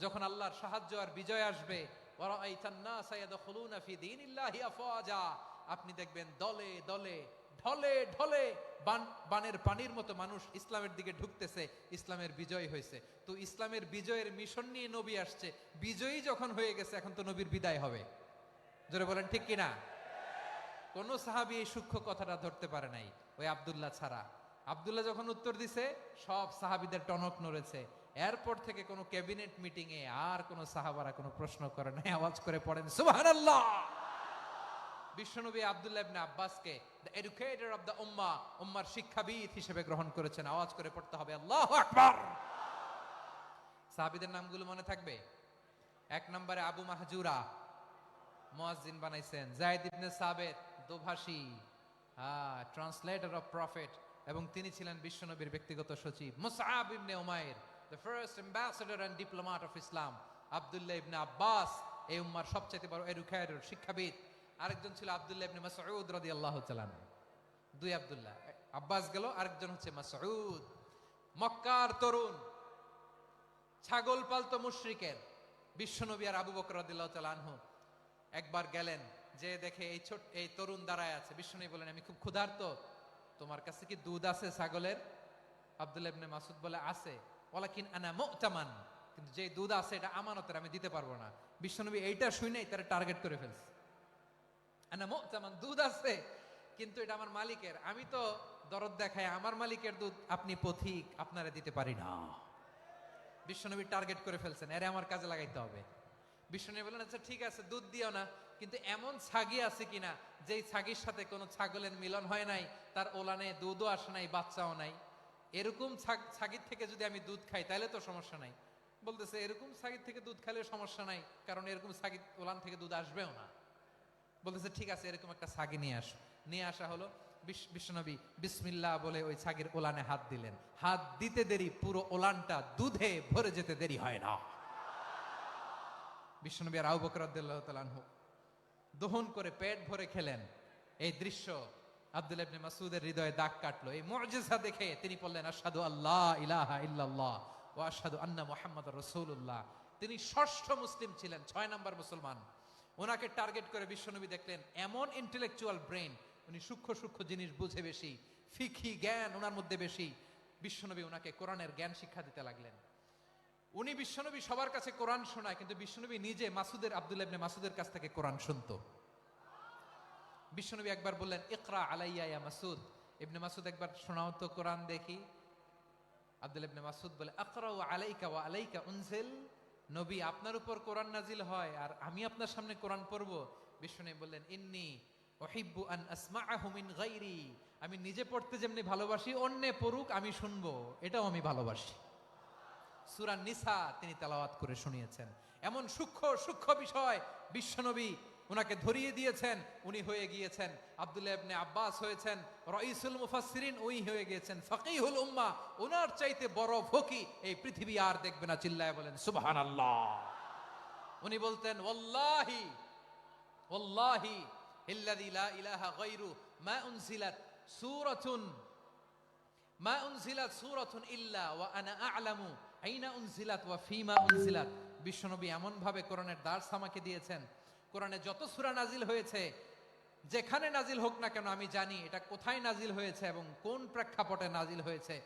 যখন আল্লাহর সাহায্য আর বিজয় আসবে, ওয়া রাআইতান নাসা ইয়াদখুলুনা ফি দীনিল্লাহি আফওয়াজা, আপনি দেখবেন দলে দলে, ঢলে ঢলে, বানের পানির মতো মানুষ ইসলামের দিকে ঢুকতেছে। ইসলামের বিজয় হয়েছে। তো ইসলামের বিজয়ের মিশন নিয়ে নবী আসছে। বিজয়ী যখন হয়ে গেছে, এখন তো নবীর বিদায় হবে। জোরে বলেন ঠিক কিনা? কোন সাহাবী এই সূক্ষ্ম কথাটা ধরতে পারে নাই, ওই আব্দুল্লাহ ছাড়া। আব্দুল্লাহ যখন উত্তর দিছে, সব সাহাবীদের টনক নড়েছে। এরপর থেকে কোনো ক্যাবিনেট মিটিং এ আর কোন সাহাবারা কোনো প্রশ্ন করে নাই। আওয়াজ করে পড়েন সুবহানাল্লাহ। বিশ্বনবী আব্দুল্লাহ ইবনে আব্বাসকে দ্য এডুকেটর অফ দ্য উম্মাহ, উম্মার শিক্ষাবিদ হিসেবে গ্রহণ করেছেন। আওয়াজ করে পড়তে হবে আল্লাহু আকবার। সাহাবীদের নামগুলো মনে থাকবে? এক নম্বরে আবু মাহজুরা, মুয়াজ্জিন বানাইছেন। যায়েদ ইবনে সাবিত, দোভাষী, ট্রান্সলেটর অফ প্রফেট, এবং তিনি ছিলেন বিশ্বনবীর ব্যক্তিগত সচিব। Musab ibn Umair, the first ambassador and diplomat of Islam. Abdullah ibn Abbas, এই উম্মার সবচেয়ে বড় এডুকেটর, শিক্ষাবিদ। আরেকজন ছিল আব্দুল্লাহ ইবনে মাসউদ রাদিয়াল্লাহু তাআলা। দুই আব্দুল্লাহ, আব্বাস গেল, আরেকজন হচ্ছে মাসউদ। মক্কার তরুণ, ছাগল পালতো মুশরিকের। বিশ্বনবী আর আবু বকর রাদিয়াল্লাহু তাআলা আনহু একবার গেলেন, যে দেখে এই তরুণ দাঁড়ায় আছে। বিশ্বনবী বলেন, আমি খুব ক্ষুধার্ত, তোমার কাছে কি দুধ আছে ছাগলের? আব্দুল্লাহ ইবনে মাসউদ বলে, আছে। ওয়ালাকিন আনা মুতামান, কিন্তু যে দুধ আছে এটা আমানতের, আমি দিতে পারবো না। বিশ্বনবী এইটা শুনেই তারা টার্গেট করে ফেলছে। আনা মুতামান, দুধ আছে, কিন্তু এটা আমার মালিকের, আমি তো দরদ দেখায় আমার মালিকের দুধ আপনি পথিক, আপনারা দিতে পারি না। বিশ্বনবী টার্গেট করে ফেলছেন, এরে আমার কাজে লাগাইতে হবে। বিশ্বনবী বলেন, আচ্ছা ঠিক আছে, দুধ দিও না, কিন্তু এমন ছাগি আছে কিনা যেই ছাগির সাথে কোনো ছাগলের মিলন হয় নাই, তার ওলানে দুধও আসে নাই, বাচ্চাও নাই, এরকম ছাগির থেকে যদি আমি দুধ খাই তাহলে তো সমস্যা নাই। বলতেছে, এরকম ছাগির থেকে দুধ খাইলে সমস্যা নাই, কারণ এরকম ছাগির ওলান থেকে দুধ আসবেও না। বলতেছে, ঠিক আছে, এরকম একটা ছাগি নিয়ে আসো। নিয়ে আসা হলো। বিশ্বনবী বিসমিল্লাহ বলে ওই ছাগির ওলানে হাত দিলেন। হাত দিতে দেরি, পুরো ওলানটা দুধে ভরে যেতে দেরি হয় না। বিশ্বনবী আর আবু বকর রাদিয়াল্লাহু তাআলা আনহু দহন করে পেট ভরে খেলেন। এই দৃশ্য আব্দুল্লাহ ইবনে মাসউদের হৃদয়ে দাগ কাটলো। এই মুআজিজা দেখে তিনি বললেন, আশহাদু আল্লা ইলাহা ইল্লাল্লাহ ওয়া আশহাদু আন্না মুহাম্মাদুর রাসূলুল্লাহ। তিনি ষষ্ঠ মুসলিম ছিলেন, 6 নম্বর মুসলমান। ওনাকে টার্গেট করে বিশ্বনবী দেখলেন এমন ইন্টেলেকচুয়াল ব্রেন, উনি সূক্ষ্ম সূক্ষ্ম জিনিস বুঝে বেশি, ফিকহি জ্ঞান ওনার মধ্যে বেশি। বিশ্বনবী ওনাকে কোরআনের জ্ঞান শিক্ষা দিতে লাগলেন। উনি বিশ্বনবী সবার কাছে কোরআন শোনায়, কিন্তু বিশ্বনবী নিজে আব্দুল্লাহ ইবনে মাসউদের কাছ থেকে কোরআন শুনতো। বিশ্বনবী একবার বললেন, ইকরা আলাইয়া ইয়া মাসউদ। ইবনে মাসউদ একবার শোনাও তো কোরআন দেখি। আব্দুল্লাহ ইবনে মাসউদ বলে, আকরাউ আলাইকা ওয়া আলাইকা উনজিল। নবী, আপনার উপর কোরআন নাজিল হয় আর আমি আপনার সামনে কোরআন পড়ব। বিশ্বনবী বললেন, ইন্নী উহিব্বু আন আসমাআহু মিন গায়রি। আমি নিজে পড়তে যেমনি ভালোবাসি, অন্যে পড়ুক আমি শুনবো, এটাও আমি ভালোবাসি। সূরা নিসা তিনি তেলাওয়াত করে শুনিয়েছেন। এমন সূক্ষ্ম সূক্ষ্ম বিষয় বিশ্বনবী উনাকে ধরিয়ে দিয়েছেন। উনি হয়ে গিয়েছেন, আব্দুল্লাহ ইবনে আব্বাস হয়েছেন রাইসুল মুফাসসিরিন, উনি হয়ে গিয়েছেন ফাকিহুল উম্মাহ। ওনার চাইতে বড় ফকি এই পৃথিবী আর দেখবে না। চিল্লায় বলেন সুবহানাল্লাহ। উনি বলতেন, ওয়াল্লাহি ওয়াল্লাহি ইল্লাযী লা ইলাহা গায়রু মা উনজিলাত সূরাতুন ইল্লা ওয়া আনা আ'লামু আইনা উনজিলাত ওয়া ফীমা উনজিলাত। বিশ্বনবী এমন ভাবে কোরআনের দার্স আমাকে দিয়েছেন, কোরআনে যত সূরা নাজিল হয়েছে, যেখানে নাজিল হোক না কেন আমি জানি এটা কোথায় নাজিল হয়েছে এবং কোন প্রেক্ষাপটে নাজিল হয়েছে।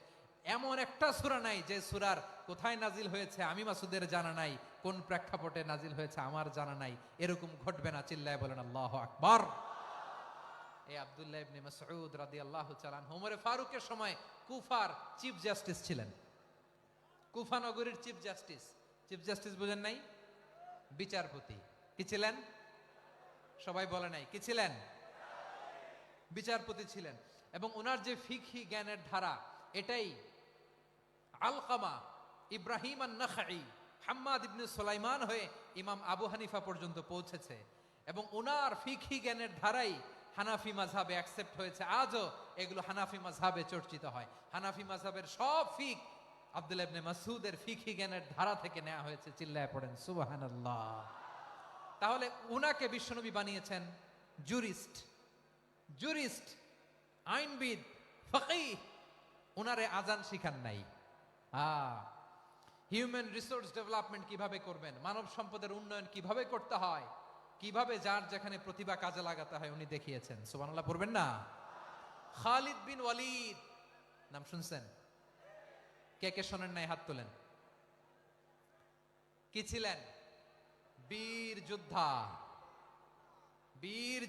এমন একটা সূরা নাই যে সূরার কোথায় নাজিল হয়েছে আমি মাসুদের জানা নাই, কোন প্রেক্ষাপটে নাজিল হয়েছে আমার জানা নাই। এরকম ঘটবে না। চিল্লায় বলেন আল্লাহু আকবার। এই আব্দুল্লাহ ইবনে মাসউদ রাদিয়াল্লাহু তাআলা আনহু ওমরে ফারুকের সময় কুফার চিফ জাস্টিস ছিলেন। কুফা নগরীর চিফ জাস্টিস। চিফ জাস্টিস বুঝেন নাই? বিচারপতি। কি ছিলেন? সবাই বলে নাই, কি ছিলেন? বিচারপতি ছিলেন। এবং ওনার যে ফিকহি জ্ঞানের ধারা, এটাই আলকামা, ইব্রাহিম আন-নাখাই, হাম্মাদ ইবনে সুলাইমান হয়ে ইমাম আবু হানিফা পর্যন্ত পৌঁছেছে। এবং ওনার ফিকহি জ্ঞানের ধারাই হানাফি মাযহাবে অ্যাকসেপ্ট হয়েছে। আজও এগুলো হানাফি মাযহাবে চর্চিত হয়। হানাফি মাযহাবের সব ফিক আব্দুল্লাহ ইবনে মাসউদের ফিকহি জ্ঞানের ধারা থেকে নেওয়া হয়েছে। চিল্লায় পড়েন সুবহানাল্লাহ। তাহলে উনাকে বিশ্বনবী বানিয়েছেন জুরিস্ট, আইনবিদ, ফাকিহ। উনারে আজান শিখান নাই। হিউম্যান রিসোর্স ডেভেলপমেন্ট কিভাবে করবেন, মানব সম্পদের উন্নয়ন কিভাবে করতে হয়, কিভাবে যার যেখানে প্রতিভা কাজে লাগাতে হয় উনি দেখিয়েছেন। সুবহানাল্লাহ পড়বেন না? খালিদ বিন ওয়ালিদ নাম শুনছেন? কে কে শোনেন নাই হাত তোলেন। কি ছিলেন? বীর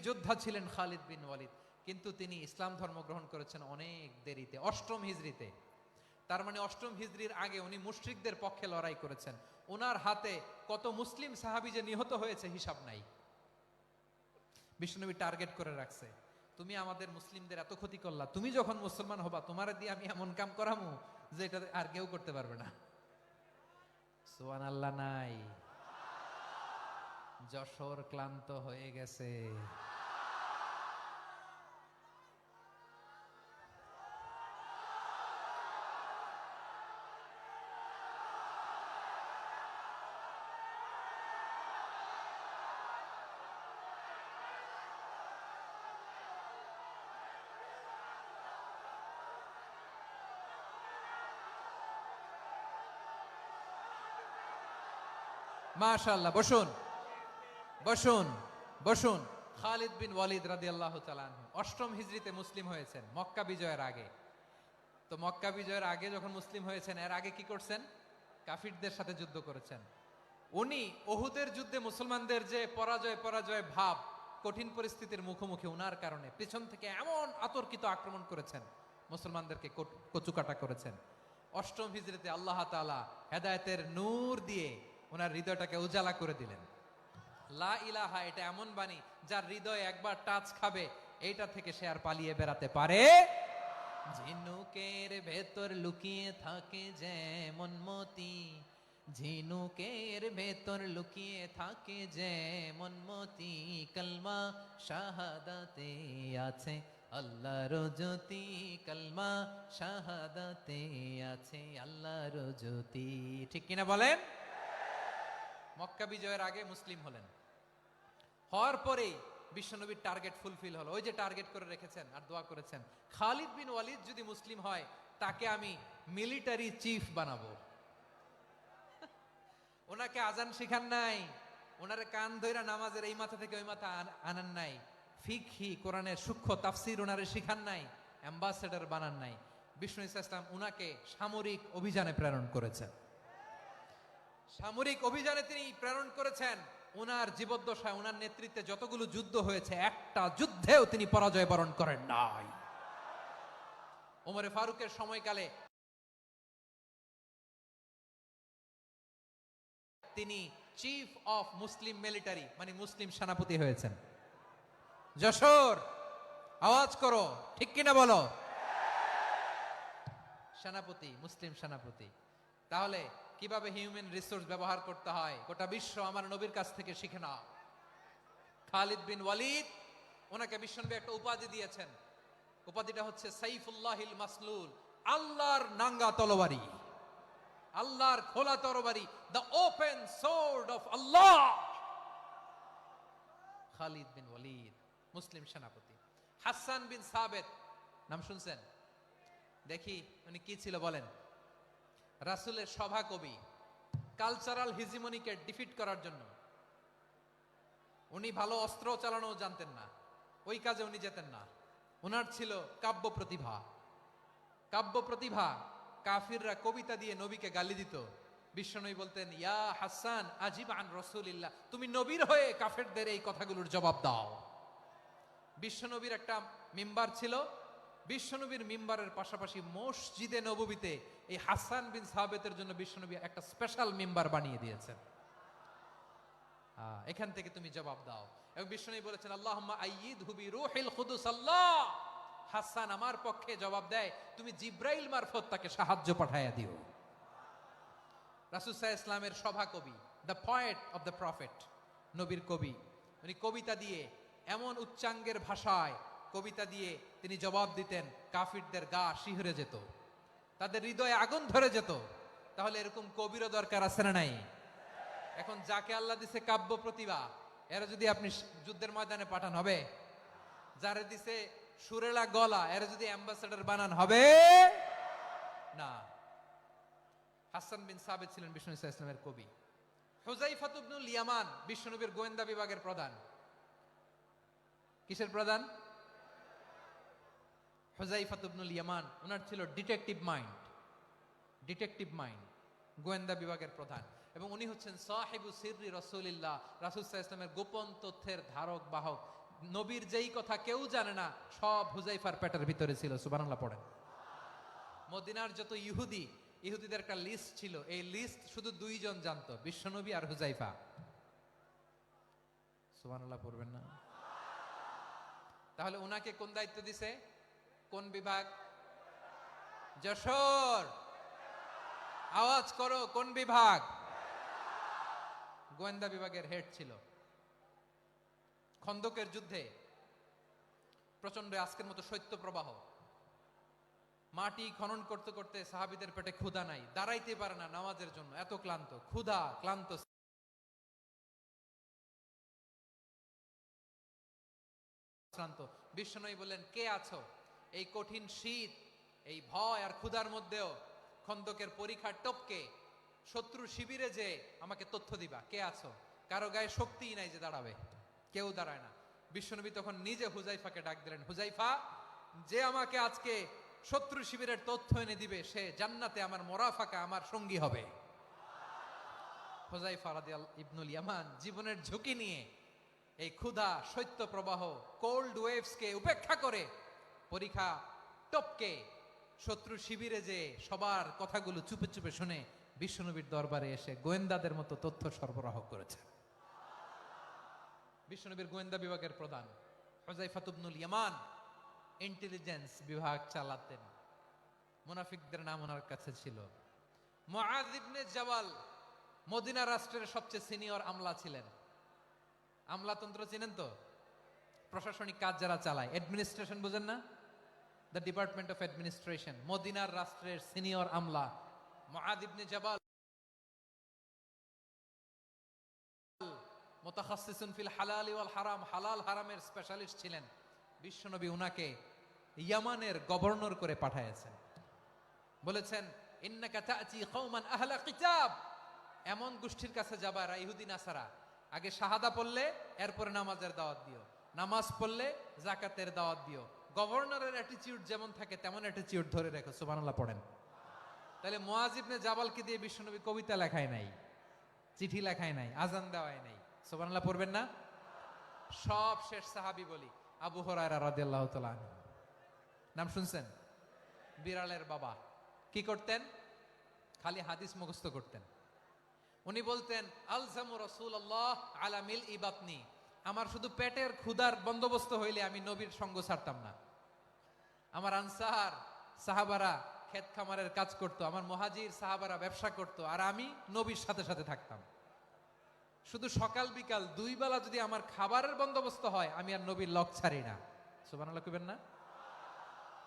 যোদ্ধা ছিলেন খালিদ বিন ওয়ালিদ। কিন্তু তিনি ইসলাম ধর্ম গ্রহণ করেছেন অনেক দেরিতে, 8ম হিজরিতে। তার মানে 8ম হিজরির আগে উনি মুশরিকদের পক্ষে লড়াই করেছেন। ওনার হাতে কত মুসলিম সাহাবী যে নিহত হয়েছে হিসাব নাই। বিশ্বনবী টার্গেট করে রাখছে, তুমি আমাদের মুসলিমদের এত ক্ষতি করলা, তুমি যখন মুসলমান হবা তোমারে দিয়ে আমি এমন কাম করামু যে এটা আর কেউ করতে পারবে না। সুবহানাল্লাহ নাই? যশোর ক্লান্ত হয়ে গেছে। মাশাআল্লাহ, বসুন বসুন বসুন। খালিদ বিন ওয়ালিদ রাদিয়াল্লাহু তাআলা আনহু 8ম হিজরিতে মুসলিম হয়েছেন, মক্কা বিজয়ের আগে। তো মক্কা বিজয়ের আগে যখন মুসলিম হয়েছেন, এর আগে কি করছেন? কাফিরদের সাথে যুদ্ধ করেছেন। উনি উহুদের যুদ্ধে মুসলমানদের যে পরাজয় ভাব, কঠিন পরিস্থিতির মুখোমুখি উনার কারণে পেছন থেকে এমন আতর্কিত আক্রমণ করেছেন, মুসলমানদেরকে কচুকাটা করেছেন। 8ম হিজরিতে আল্লাহ তাআলা হেদায়েতের নূর দিয়ে ওনার হৃদয়টাকে উজালা করে দিলেন। লা ইলাহা এটা এমন বাণী যার হৃদয়ে একবার টাচ খাবে, এইটা থেকে সে আর পালিয়ে বেড়াতে পারে। ঝিনুকের ভেতর লুকিয়ে থাকে যেমন মতি, ঝিনুকের ভেতর লুকিয়ে থাকে যেমন মতি, কলমা শাহাদাতে আছে আল্লাহর জ্যোতি, কলমা শাহাদাতে আছে আল্লাহর জ্যোতি। ঠিক কিনা বলেন? মক্কা বিজয়ের আগে মুসলিম হলেন। হওয়ার পরেই বিশ্বনবীর টার্গেট ফুলফিল হলো। ওই যে টার্গেট করে রেখেছেন আর দোয়া করেছেন, খালিদ বিন ওয়ালিদ যদি মুসলিম হয় তাকে আমি মিলিটারি চিফ বানাবো। ওনাকে আজান শিখান নাই, ওনারে কান ধইরা নামাজের এই মাথা থেকে ওই মাথা আনান নাই, ফিকহি কোরআনের সূক্ষ্ম তাফসীর ওনারে শিখান নাই, অ্যাম্বাসেডর বানান নাই। বিষ্ণু ইসলাম উনাকে সামরিক অভিযানে প্রেরণ করেছেন। সামরিক অভিযানে তিনি প্রেরণ করেছেন। উনার জীবদ্দশায় উনার নেতৃত্বে যতগুলো যুদ্ধ হয়েছে একটা যুদ্ধেও তিনি পরাজয় বরণ করেন নাই। ওমরে ফারুকের সময়কালে তিনি চিফ অফ মুসলিম মিলিটারি মানে মুসলিম সেনাপতি হয়েছেন। যশোর আওয়াজ করো, ঠিক কিনা বলো? সেনাপতি, মুসলিম সেনাপতি। তাহলে কিভাবে হিউম্যান রিসোর্স ব্যবহার করতে হয় গোটা বিশ্ব আমার নবীর কাছ থেকে শিখে নাও। খালিদ বিন ওয়ালিদ, ওনাকে বিশ্বনবী একটা উপাধি দিয়েছেন। উপাধিটা হচ্ছে সাইফুল্লাহিল মাসলুল, আল্লাহর নাঙ্গা তরবারি, আল্লাহর খোলা তরবারি, দ্য ওপেন সোর্ড অফ আল্লাহ। খালিদ বিন ওয়ালিদ মুসলিম সেনাপতি। হাসান বিন সাবেত নাম শুনছেন? দেখি উনি কি ছিল বলেন। রাসূলের সভা কবি, কালচারাল হিজিমনিকে ডিফিট করার জন্য। উনি ভালো অস্ত্র চালানো জানতেন না, ওই কাজে উনি যেতেন না। ওনার ছিল কাব্য প্রতিভা। কাব্য প্রতিভা, কাফিররা কবিতা দিয়ে নবীকে গালি দিত। বিশ্বনবী বলতেন, ইয়া হাসান আজিব আন রাসূলিল্লাহ, তুমি নবীর হয়ে কাফেরদের এই কথাগুলোর জবাব দাও। বিশ্বনবীর একটা মিম্বার ছিল। বিশ্বনবীর মিম্বারের পাশাপাশি মসজিদে নববীতে এই হাসান বিন সাবেতের জন্য বিশ্বনবী একটা স্পেশাল মিম্বার বানিয়ে দিয়েছেন। এখান থেকে তুমি জবাব দাও। এবং বিশ্বনবী বলেছেন, আল্লাহুম্মা আইয়িদহু বিরূহিল কুদুস। আল্লাহ, হাসান আমার পক্ষে জবাব দেয়, তুমি জিব্রাইল মারফত তাকে সাহায্য পাঠায়া দিও। রাসূল সাল্লাল্লাহু আলাইহি ইসলামের সভা কবি, the poet of the prophet, নবীর কবি। উনি কবিতা দিয়ে এমন উচ্চাঙ্গের ভাষায় কবিতা দিয়ে তিনি জবাব দিতেন, কাফিরদের গা শিহরে যেত, তাদের হৃদয়ে আগুন ধরে যেত। তাহলে এরকম কবিরও দরকার আছে না নাই? এখন যাকে আল্লাহ দিছে কাব্য প্রতিভা, এরা যদি আপনি যুদ্ধের ময়দানে পাঠান হবে? যারে দিছে সুরেলা গলা, এরা যদি অ্যাম্বাসেডর বানান হবে না। হাসান বিন সাবেত ছিলেন বিষ্ণু ইসলামের কবি। হুযায়ফা ইবনুল ইয়ামান বিশ্বনবীর গোয়েন্দা বিভাগের প্রধান। কিসের প্রধান? হুযায়ফা ইবনুল ইয়ামান। ওনার ছিল ডিটেকটিভ মাইন্ড, ডিটেকটিভ মাইন্ড, গোয়েন্দা বিভাগের প্রধান। এবং উনি হচ্ছেন সাহিবু সিররি রাসূলিল্লাহ, রাসূল সাল্লাল্লাহু আলাইহি ওয়াসাল্লামের গোপন তথ্যের ধারক বাহক। নবীর যেই কথা কেউ জানে না, সব হুযায়ফার পেটের ভিতরে ছিল। সুবহানাল্লাহ পড়েন। মদিনার যত ইহুদি, ইহুদিদের একটা লিস্ট ছিল। এই লিস্ট শুধু দুইজন জানতো, বিশ্বনবী আর হুযায়ফা। সুবহানাল্লাহ পড়বেন না? তাহলে উনাকে কোন দায়িত্ব দিছে? কোন বিভাগ? যশোর আওয়াজ করো, কোন বিভাগ? গোয়েন্দা বিভাগের হেড ছিল। খন্দকের যুদ্ধে প্রচন্ড আজকের মতো শৈত্য প্রবাহ, মাটি খনন করতে করতে সাহাবীদের পেটে ক্ষুধা নাই, দাঁড়াইতে পারে না নামাজের জন্য, এত ক্লান্ত, ক্ষুধা ক্লান্ত। বিশ্বনবী বললেন, কে আছো এই কঠিন শীত, এই ভয় আর ক্ষুধার মধ্যেও খন্দকের পরীক্ষার টপকে শত্রু শিবিরে যে আমাকে তথ্য দিবা? কে আছো? কারো গায়ে শক্তিই নাই যে দাঁড়াবে, কেউ দাঁড়ায় না। বিশ্বনবী তখন নিজে হুযায়ফাকে ডাক দিলেন, হুযায়ফা, যে আমাকে আজকে শত্রু শিবিরের তথ্য এনে দিবে সে জান্নাতে আমার মোরাফাকা, আমার সঙ্গী হবে। হুযায়ফা রাদিয়াল্লাহু ইবনুল ইয়ামান জীবনের ঝুঁকি নিয়ে এই ক্ষুধা, শৈত্য প্রবাহ, কোল্ড ওয়েভসকে উপেক্ষা করে পরীক্ষা টপকে শত্রু শিবিরে যে সবার কথাগুলো চুপে চুপে শুনে বিশ্বনবীর দরবারে এসে গোয়েন্দাদের মতো তথ্য সরবরাহ করেছে। বিশ্বনবীর গোয়েন্দা বিভাগের প্রধান হুযায়ফা ইবনুল ইয়ামান ইন্টেলিজেন্স বিভাগ চালাতেন। মুনাফিকদের নাম ওনার কাছে ছিল। মুআয ইবনে জাবাল মদিনা রাষ্ট্রের সবচেয়ে সিনিয়র আমলা ছিলেন। আমলাতন্ত্র চিনেন তো? প্রশাসনিক কাজ যারা চালায়, অ্যাডমিনিস্ট্রেশন বুঝেন না? The department of administration. মদিনার রাষ্ট্রের সিনিয়র আমলা মুআয ইবনে জাবাল মুতাখাসসিসুন ফিল হালালি ওয়াল হারাম, হালাল হারামের স্পেশালিস্ট ছিলেন। বিশ্বনবী উনাকে ইয়ামানের গভর্নর করে পাঠাইছেন। বলেছেন ইন্নাকা তা'তি কওমান আহলা কিতাব, এমন গোষ্ঠীর কাছে যাবা এরা ইহুদি নাসারা, আগে শাহাদা পড়লে এরপরে নামাজের দাওয়াত দিও, নামাজ পড়লে যাকাতের দাওয়াত দিও। গভর্নরের অ্যাটিটিউড যেমন থাকে তেমন অ্যাটিটিউড ধরে রেখো। সুবহানাল্লাহ পড়েন। তাহলে মুআজ ইবনে জাবালকে দিয়ে বিশ্বনবী কবিতা লেখায় নাই, চিঠি লেখায় নাই, আজান দেওয়ায় নাই। সুবহানাল্লাহ পড়বেন না? সব শেষ সাহাবী বলি আবু হুরায়রা রাদিয়াল্লাহু তাআলা আনহু, নাম শুনছেন? বিড়ালের বাবা। কি করতেন? খালি হাদিস মুখস্থ করতেন। উনি বলতেন আলজামু রাসূলুল্লাহ আলা মিল ইবাতনি, আমার শুধু পেটের ক্ষুধার বন্দোবস্ত হইলে আমি নবীর সঙ্গ ছাড়তাম না। আমার আনসার সাহাবারা ক্ষেত খামারের কাজ করতো, আমার মুহাজির সাহাবারা ব্যবসা করতো, আর আমি নবীর সাথে সাথে থাকতাম। শুধু সকাল বিকাল দুই বেলা যদি আমার খাবারের বন্দোবস্ত হয় আমি আর নবীর লক ছাড়ি না। সুবহানাল্লাহ কইবেন না?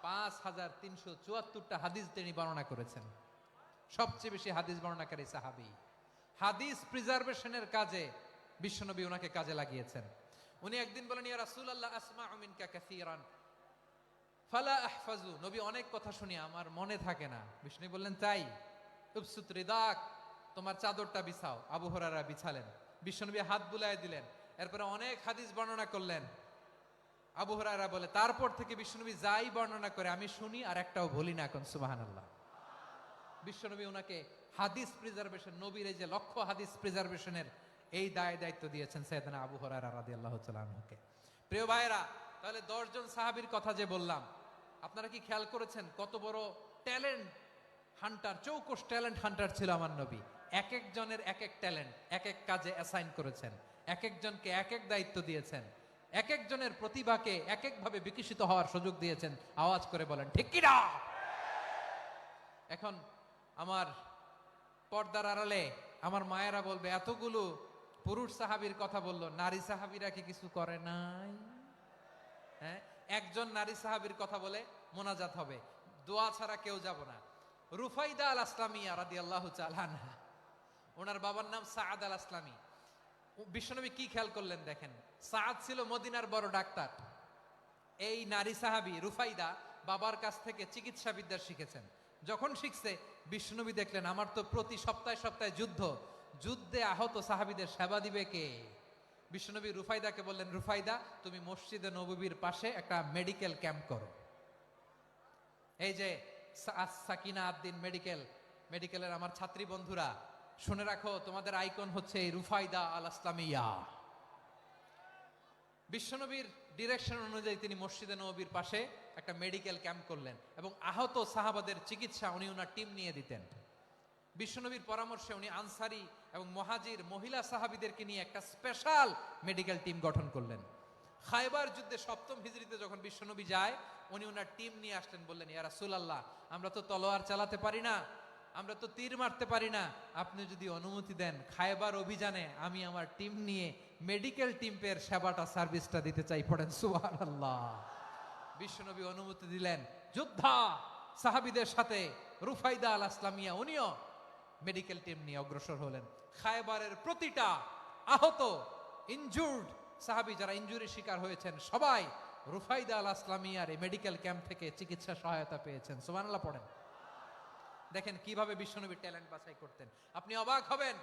5374টা হাদিস তিনি বর্ণনা করেছেন। সবচেয়ে বেশি হাদিস বর্ণনাকারী সাহাবী। হাদিস প্রিজার্ভেশনের কাজে বিশ্বনবী ওনাকে কাজে লাগিয়েছেন। উনি একদিন বলেন ইয়া রাসূলুল্লাহ আসমাউ মিনকা কাসীরান ফালা আহফাজু, নবী অনেক কথা শুনি আমার মনে থাকে না। বিষ্ণু বললেন তাই? উবসুত রিদাক, তোমার চাদরটা বিছাও। আবু হুরায়রা বিছালেন, বিশ্বনবী হাত বুলায় দিলেন, এরপরে অনেক হাদিস বর্ণনা করলেন। আবু হুরায়রা বলে তারপর থেকে বিশ্বনবী যাই বর্ণনা করে আমি শুনি আর একটাও ভুলি না। এখন সুবহানাল্লাহ। বিশ্বনবী ওনাকে হাদিস প্রিজার্ভেশন, নবীর এই যে লক্ষ্য হাদিস প্রিজার্ভেশনের এই দায়িত্ব দিয়েছেন সাইয়েদনা আবু হুরায়রা রাদিয়াল্লাহু তাআলা আনহুকে। প্রিয় ভাইরা, তাহলে 10 জন সাহাবীর কথা যে বললাম, আপনারা কি খেয়াল করেছেন কত বড় ট্যালেন্ট হান্টার, চৌকস ট্যালেন্ট হান্টার ছিল আমার নবী। এক একজনের এক এক ট্যালেন্ট, এক এক কাজে অ্যাসাইন করেছেন, এক একজনকে এক এক দায়িত্ব দিয়েছেন, এক একজনের প্রতিভাকে এক একভাবে বিকশিত হওয়ার সুযোগ দিয়েছেন। আওয়াজ করে বলেন ঠিক কি না? এখন আমার পর্দার আড়ালে আমার মায়েরা বলবে এতগুলো পুরুষ সাহাবীর কথা বললো, নারী সাহাবীরা কি কিছু করে নাই? হ্যাঁ, একজন নারী সাহাবীর কথা বলে মোনাজাত হবে, দোয়া ছাড়া কেউ যাব না। রুফাইদা আল আসলামিয়া রাদিয়াল্লাহু তাআলা আনহা, ওনার বাবার নাম সাআদ আল আসলামি। বিশ্বনবী কি খেয়াল করলেন দেখেন, সাআদ ছিল মদিনার বড় ডাক্তার। এই নারী সাহাবী রুফাইদা বাবার কাছ থেকে চিকিৎসা বিদ্যা শিখেছেন। যখন শিখছে বিশ্বনবী দেখলেন আমার তো প্রতি সপ্তাহে সপ্তাহে যুদ্ধে আহত সাহাবীদের সেবা দিবে কে? বিশ্বনবী রুফাইদাকে বললেন রুফাইদা তুমি মসজিদে নববীর পাশে একটা মেডিকেল ক্যাম্প করো। এই যে সাকিনা আদ্দিন মেডিকেলের আমার ছাত্রী বন্ধুরা শুনে রাখো, তোমাদের আইকন হচ্ছে এই রুফাইদা আল আসলামিয়া। বিশ্বনবীর ডিরেকশন অনুযায়ী তিনি মসজিদে নববীর পাশে একটা মেডিকেল ক্যাম্প করলেন এবং আহত সাহাবাদের চিকিৎসা উনি ওনার টিম নিয়ে দিতেন। বিশ্বনবীর পরামর্শে উনি আনসারি এবং মুহাজির মহিলা সাহাবীদেরকে নিয়ে একটা স্পেশাল মেডিকেল টিম গঠন করলেন। খায়বার যুদ্ধে 7ম হিজরিতে যখন বিশ্বনবী যায় উনি ওনার টিম নিয়ে আসলেন, বললেন ইয়া রাসূলুল্লাহ আমরা তো তলোয়ার চালাতে পারি না, আমরা তো তীর মারতে পারি না, আপনি যদি অনুমতি দেন খায়বার অভিযানে আমি আমার টিম নিয়ে মেডিকেল টিমের সেবাটা সার্ভিসটা দিতে চাই। পড়েন সুবহানাল্লাহ। বিশ্বনবী অনুমতি দিলেন, যোদ্ধা সাহাবীদের সাথে রুফাইদা আল আসলামিয়া উনিও মেডিকেল টিম নিয়ে অগ্রসর হলেন। খায়বারের প্রতিটা আহত ইনজুর্ড সাহাবী যারা ইনজুরির শিকার হয়েছেন সবাই রুফাইদা আল আসলামিয়ার এই মেডিকেল ক্যাম্প থেকে চিকিৎসা সহায়তা পেয়েছেন। সুবহানাল্লাহ পড়েন। দেখেন কিভাবে বিশ্বনবী ট্যালেন্ট বাছাই করতেন। আপনি অবাক হবেন,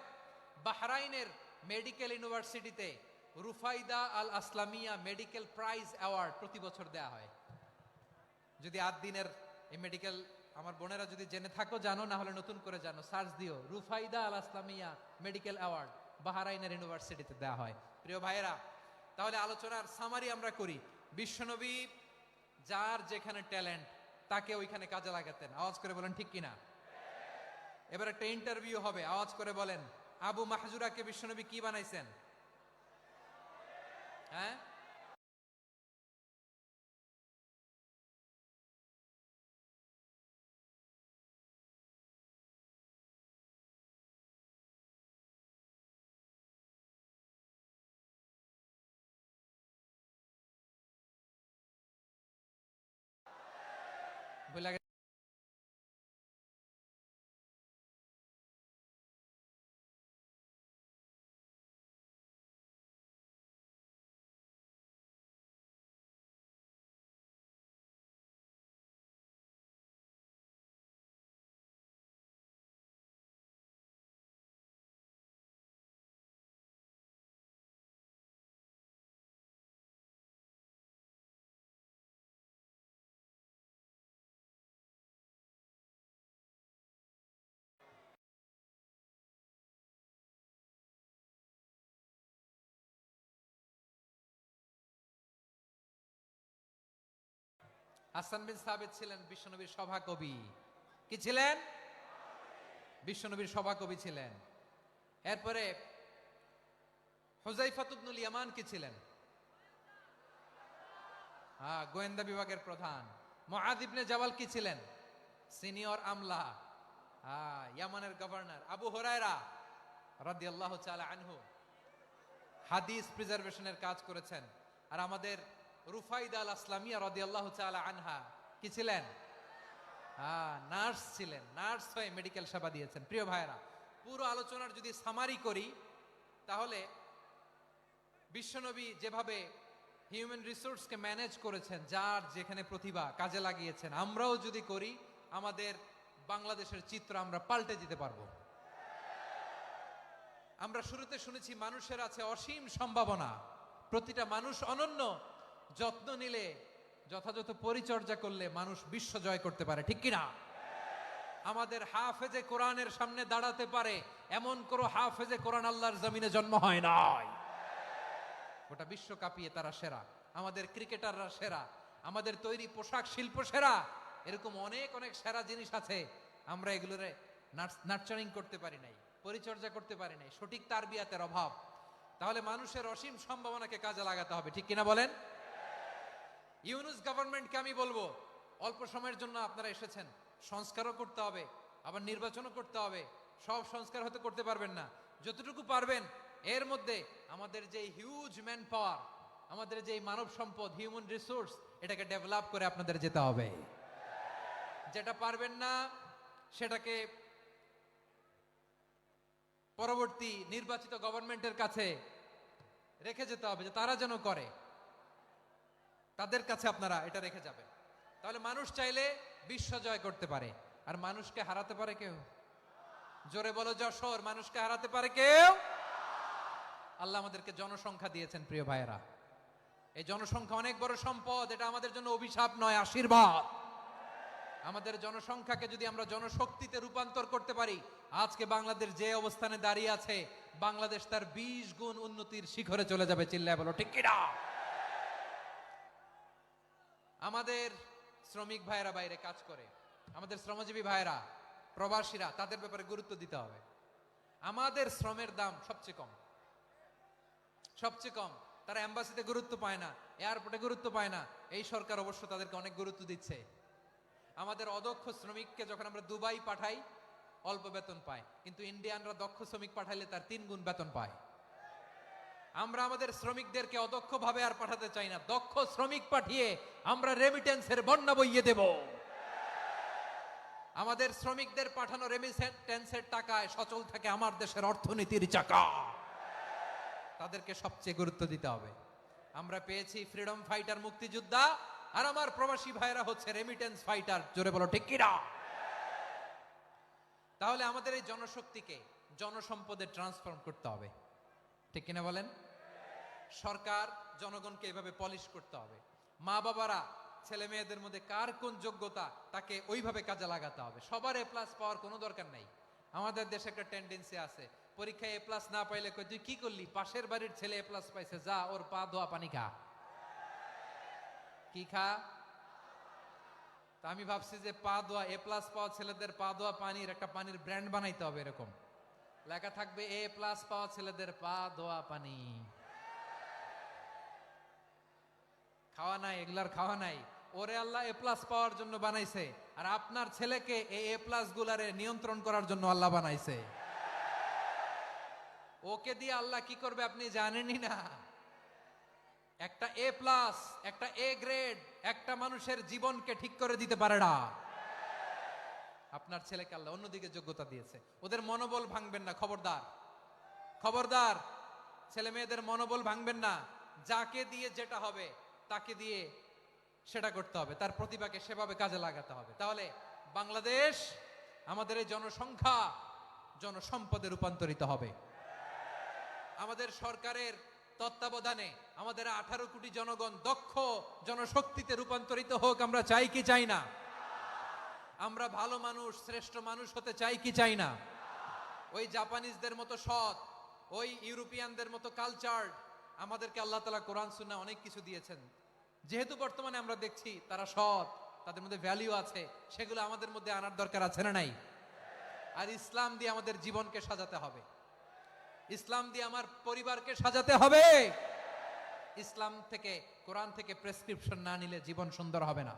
বাহরাইনের মেডিকেল ইউনিভার্সিটিতে রুফাইদা আল আসলামিয়া মেডিকেল প্রাইজ অ্যাওয়ার্ড প্রতি বছর দেয়া হয়। যদি 8 দিনের এই মেডিকেল আমার বোনেরা যদি জেনে থাকো জানো, না হলে নতুন করে জানো, সার্চ দিও রুফাইদা আল আসলামিয়া মেডিকেল অ্যাওয়ার্ড বাহরাইনের ইউনিভার্সিটিতে দেয়া হয়। প্রিয় ভাইয়েরা, তাহলে আলোচনার সামারি আমরা করি। বিশ্বনবী যার যেখানে ট্যালেন্ট তাকে ওইখানে কাজে লাগাতেন। আওয়াজ করে বলেন ঠিক কিনা? এবার একটা ইন্টারভিউ হবে, আওয়াজ করে বলেন আবু মাহজুরাকে বিশ্বনবী কি বানাইছেন? হ্যাঁ, বলে হাসান বিন সাবিত ছিলেন বিশ্বনবীর সভাকবি। কি ছিলেন? বিশ্বনবীর সভাকবি ছিলেন। এরপরে হুযায়ফা ইবনুল ইয়ামান কি ছিলেন? গোয়েন্দা বিভাগের প্রধান। মুআয ইবনে জাবাল কি ছিলেন? সিনিয়র আমলা, ইয়ামানের গভর্নর। আবু হুরায়রা রাদিয়াল্লাহু তাআলা আনহু হাদিস প্রিজার্ভেশনের কাজ করেছেন। আর আমাদের রুফাইদা আল আসলামিয়া রাদিয়াল্লাহু তাআলা আনহা কি ছিলেন? নার্স ছিলেন। নার্স হয়ে মেডিকেল সেবা দিয়েছেন। প্রিয় ভাইরা, পুরো আলোচনার যদি সামারি করি তাহলে বিশ্বনবী যেভাবে হিউম্যান রিসোর্সকে ম্যানেজ করেছেন, যার যেখানে প্রতিভা কাজে লাগিয়েছেন, আমরাও যদি করি আমাদের বাংলাদেশের চিত্র আমরা পাল্টে দিতে পারবো। আমরা শুরুতে শুনেছি মানুষের আছে অসীম সম্ভাবনা, প্রতিটা মানুষ অনন্য, যত্ন নিলে, যথাযথ পরিচর্যা করলে মানুষ বিশ্ব জয় করতে পারে, ঠিক কিনা? আমাদের হাফেজে কোরআনের সামনে দাঁড়াতে পারে এমন কোন হাফেজে কোরআন আল্লাহর জমিনে জন্ম হয় নাই। গোটা বিশ্ব কাঁপিয়ে তারা সেরা, আমাদের ক্রিকেটাররা সেরা, আমাদের তৈরি পোশাক শিল্প সেরা। এরকম অনেক অনেক সেরা জিনিস আছে, আমরা এগুলোরে নার্চারিং করতে পারি নাই, পরিচর্যা করতে পারি নাই, সঠিক তারবিয়াতের অভাব। তাহলে মানুষের অসীম সম্ভাবনাকে কাজে লাগাতে হবে, ঠিক কিনা বলেন? ইউনূস গভর্নমেন্টকে আমি বলবো, অল্প সময়ের জন্য আপনারা এসেছেন, সংস্কারও করতে হবে, আবার নির্বাচনও করতে হবে। সব সংস্কার হতে করতে পারবেন না, যতটুকু পারবেন এর মধ্যে আমাদের যে হিউজ ম্যান পাওয়ার, আমাদের যে মানব সম্পদ, হিউম্যান রিসোর্স, এটাকে ডেভেলপ করে আপনাদের যেতে হবে। যেটা পারবেন না সেটাকে পরবর্তী নির্বাচিত গভর্নমেন্টের কাছে রেখে যেতে হবে, যে তারা যেন করে, তাদের কাছে আপনারা এটা রেখে যাবেন। তাহলে মানুষ চাইলে বিশ্ব জয় করতে পারে। আর মানুষকে হারাতে পারে কেউ? জোরে বলো যশোর, মানুষকে হারাতে পারে কেউ? আল্লাহ আমাদেরকে জনসংখ্যা দিয়েছেন প্রিয় ভাইয়েরা। এই জনসংখ্যা অনেক বড় সম্পদ, এটা আমাদের জন্য অভিশাপ নয়, আশীর্বাদ। আমাদের জনসংখ্যাকে যদি আমরা জনশক্তিতে রূপান্তর করতে পারি, আজকে বাংলাদেশ যে অবস্থানে দাঁড়িয়ে আছে, বাংলাদেশ তার 20 গুণ উন্নতির শিখরে চলে যাবে। চিল্লায় বলো ঠিক কিনা? আমাদের শ্রমিক ভাইয়েরা বাইরে কাজ করে, আমাদের শ্রমজীবী ভাইয়েরা, প্রবাসীরা, তাদের ব্যাপারে গুরুত্ব দিতে হবে। আমাদের শ্রমের দাম সবচেয়ে কম, সবচেয়ে কম। তারা এম্বাসিতে গুরুত্ব পায় না, এয়ারপোর্টে গুরুত্ব পায় না। এই সরকার অবশ্য তাদেরকে অনেক গুরুত্ব দিচ্ছে। আমাদের অদক্ষ শ্রমিককে যখন আমরা দুবাই পাঠাই, অল্প বেতন পায়, কিন্তু ইন্ডিয়ানরা দক্ষ শ্রমিক পাঠাইলে তার 3 গুণ বেতন পায়। আমরা আমাদের শ্রমিকদেরকে অদক্ষ ভাবে আর পাঠাতে চাই না, দক্ষ শ্রমিক পাঠিয়ে আমরা রেমিটেন্সের বন্যা বইয়ে দেব। আমাদের শ্রমিকদের পাঠানো রেমিটেন্সের টাকায় সচল থাকে আমার দেশের অর্থনীতির চাকা। তাদেরকে সবচেয়ে গুরুত্ব দিতে হবে। আমরা পেয়েছি ফ্রিডম ফাইটার, মুক্তিযোদ্ধা, আর আমার প্রবাসী ভাইরা হচ্ছে রেমিটেন্স ফাইটার। জোরে বলো ঠিক কিনা? তাহলে আমাদের এই জনশক্তিকে জনসম্পদে ট্রান্সফর্ম করতে হবে, ঠিক কিনা বলেন? সরকার জনগণকে এভাবে পলিশ করতে হবে। মা বাবারা ছেলে মেয়েদের মধ্যে কার কোন যোগ্যতা তাকে ওইভাবে কাজে লাগাতে হবে। সবার এ প্লাস পাওয়ার কোনো দরকার নাই। আমাদের দেশে একটা টেন্ডেন্সি আছে, পরীক্ষায় এ প্লাস না পাইলে কই তুই কি করলি, পাশের বাড়ির ছেলে এ প্লাস পাইছে, যা ওর পা ধোয়া পানি খা। কি খা? তা আমি ভাবছি যে পা ধোয়া, এ প্লাস পাওয়া ছেলেদের পা ধোয়া পানির একটা পানির ব্র্যান্ড বানাইতে হবে। এরকম লেখা থাকবে, এ প্লাস পাওয়া ছেলেদের পা ধোয়া পানি। খাওয়া নাই, এগুলার খাওয়া নাই। ওরে আল্লাহ এ প্লাস পাওয়ার জন্য বানাইছে, আর আপনার ছেলেকে এই এ প্লাস গুলারে নিয়ন্ত্রণ করার জন্য আল্লাহ বানাইছে। ওকে দিয়ে আল্লাহ কি করবে আপনি জানেনই না। একটা এ প্লাস, একটা এ গ্রেড একটা মানুষের জীবনকে ঠিক করে দিতে পারে না। আপনার ছেলেকে আল্লাহ অন্যদিকে যোগ্যতা দিয়েছে। ওদের মনোবল ভাঙবেন না, খবরদার, খবরদার। ছেলে মেয়েদের মনোবল ভাঙবেন না। যাকে দিয়ে যেটা হবে তাকে দিয়ে সেটা করতে হবে, তার প্রতিভাকে সেভাবে কাজে লাগাতে হবে। তাহলে বাংলাদেশ, আমাদের এই জনসংখ্যা জনসম্পদে রূপান্তরিত হবে। আমাদের সরকারের তত্ত্বাবধানে আমাদের 18 কোটি জনগণ দক্ষ জনশক্তিতে রূপান্তরিত হোক, আমরা চাই কি চাই না? আমরা ভালো মানুষ, শ্রেষ্ঠ মানুষ হতে চাই কি চাই না? ওই জাপানিজদের মতো সৎ, ওই ইউরোপিয়ানদের মতো কালচার্ড, আমাদেরকে আল্লাহ তাআলা কোরআন সুন্নাহ অনেক কিছু দিয়েছেন। যেহেতু বর্তমানে আমরা দেখছি তারা সৎ, তাদের মধ্যে ভ্যালিউ আছে, সেগুলো আমাদের মধ্যে আনার দরকার আছে না নাই? আর ইসলাম দিয়ে আমাদের জীবনকে সাজাতে হবে, ইসলাম দিয়ে আমার পরিবারকে সাজাতে হবে। ইসলাম থেকে, কোরআন থেকে প্রেসক্রিপশন না নিলে জীবন সুন্দর হবে না।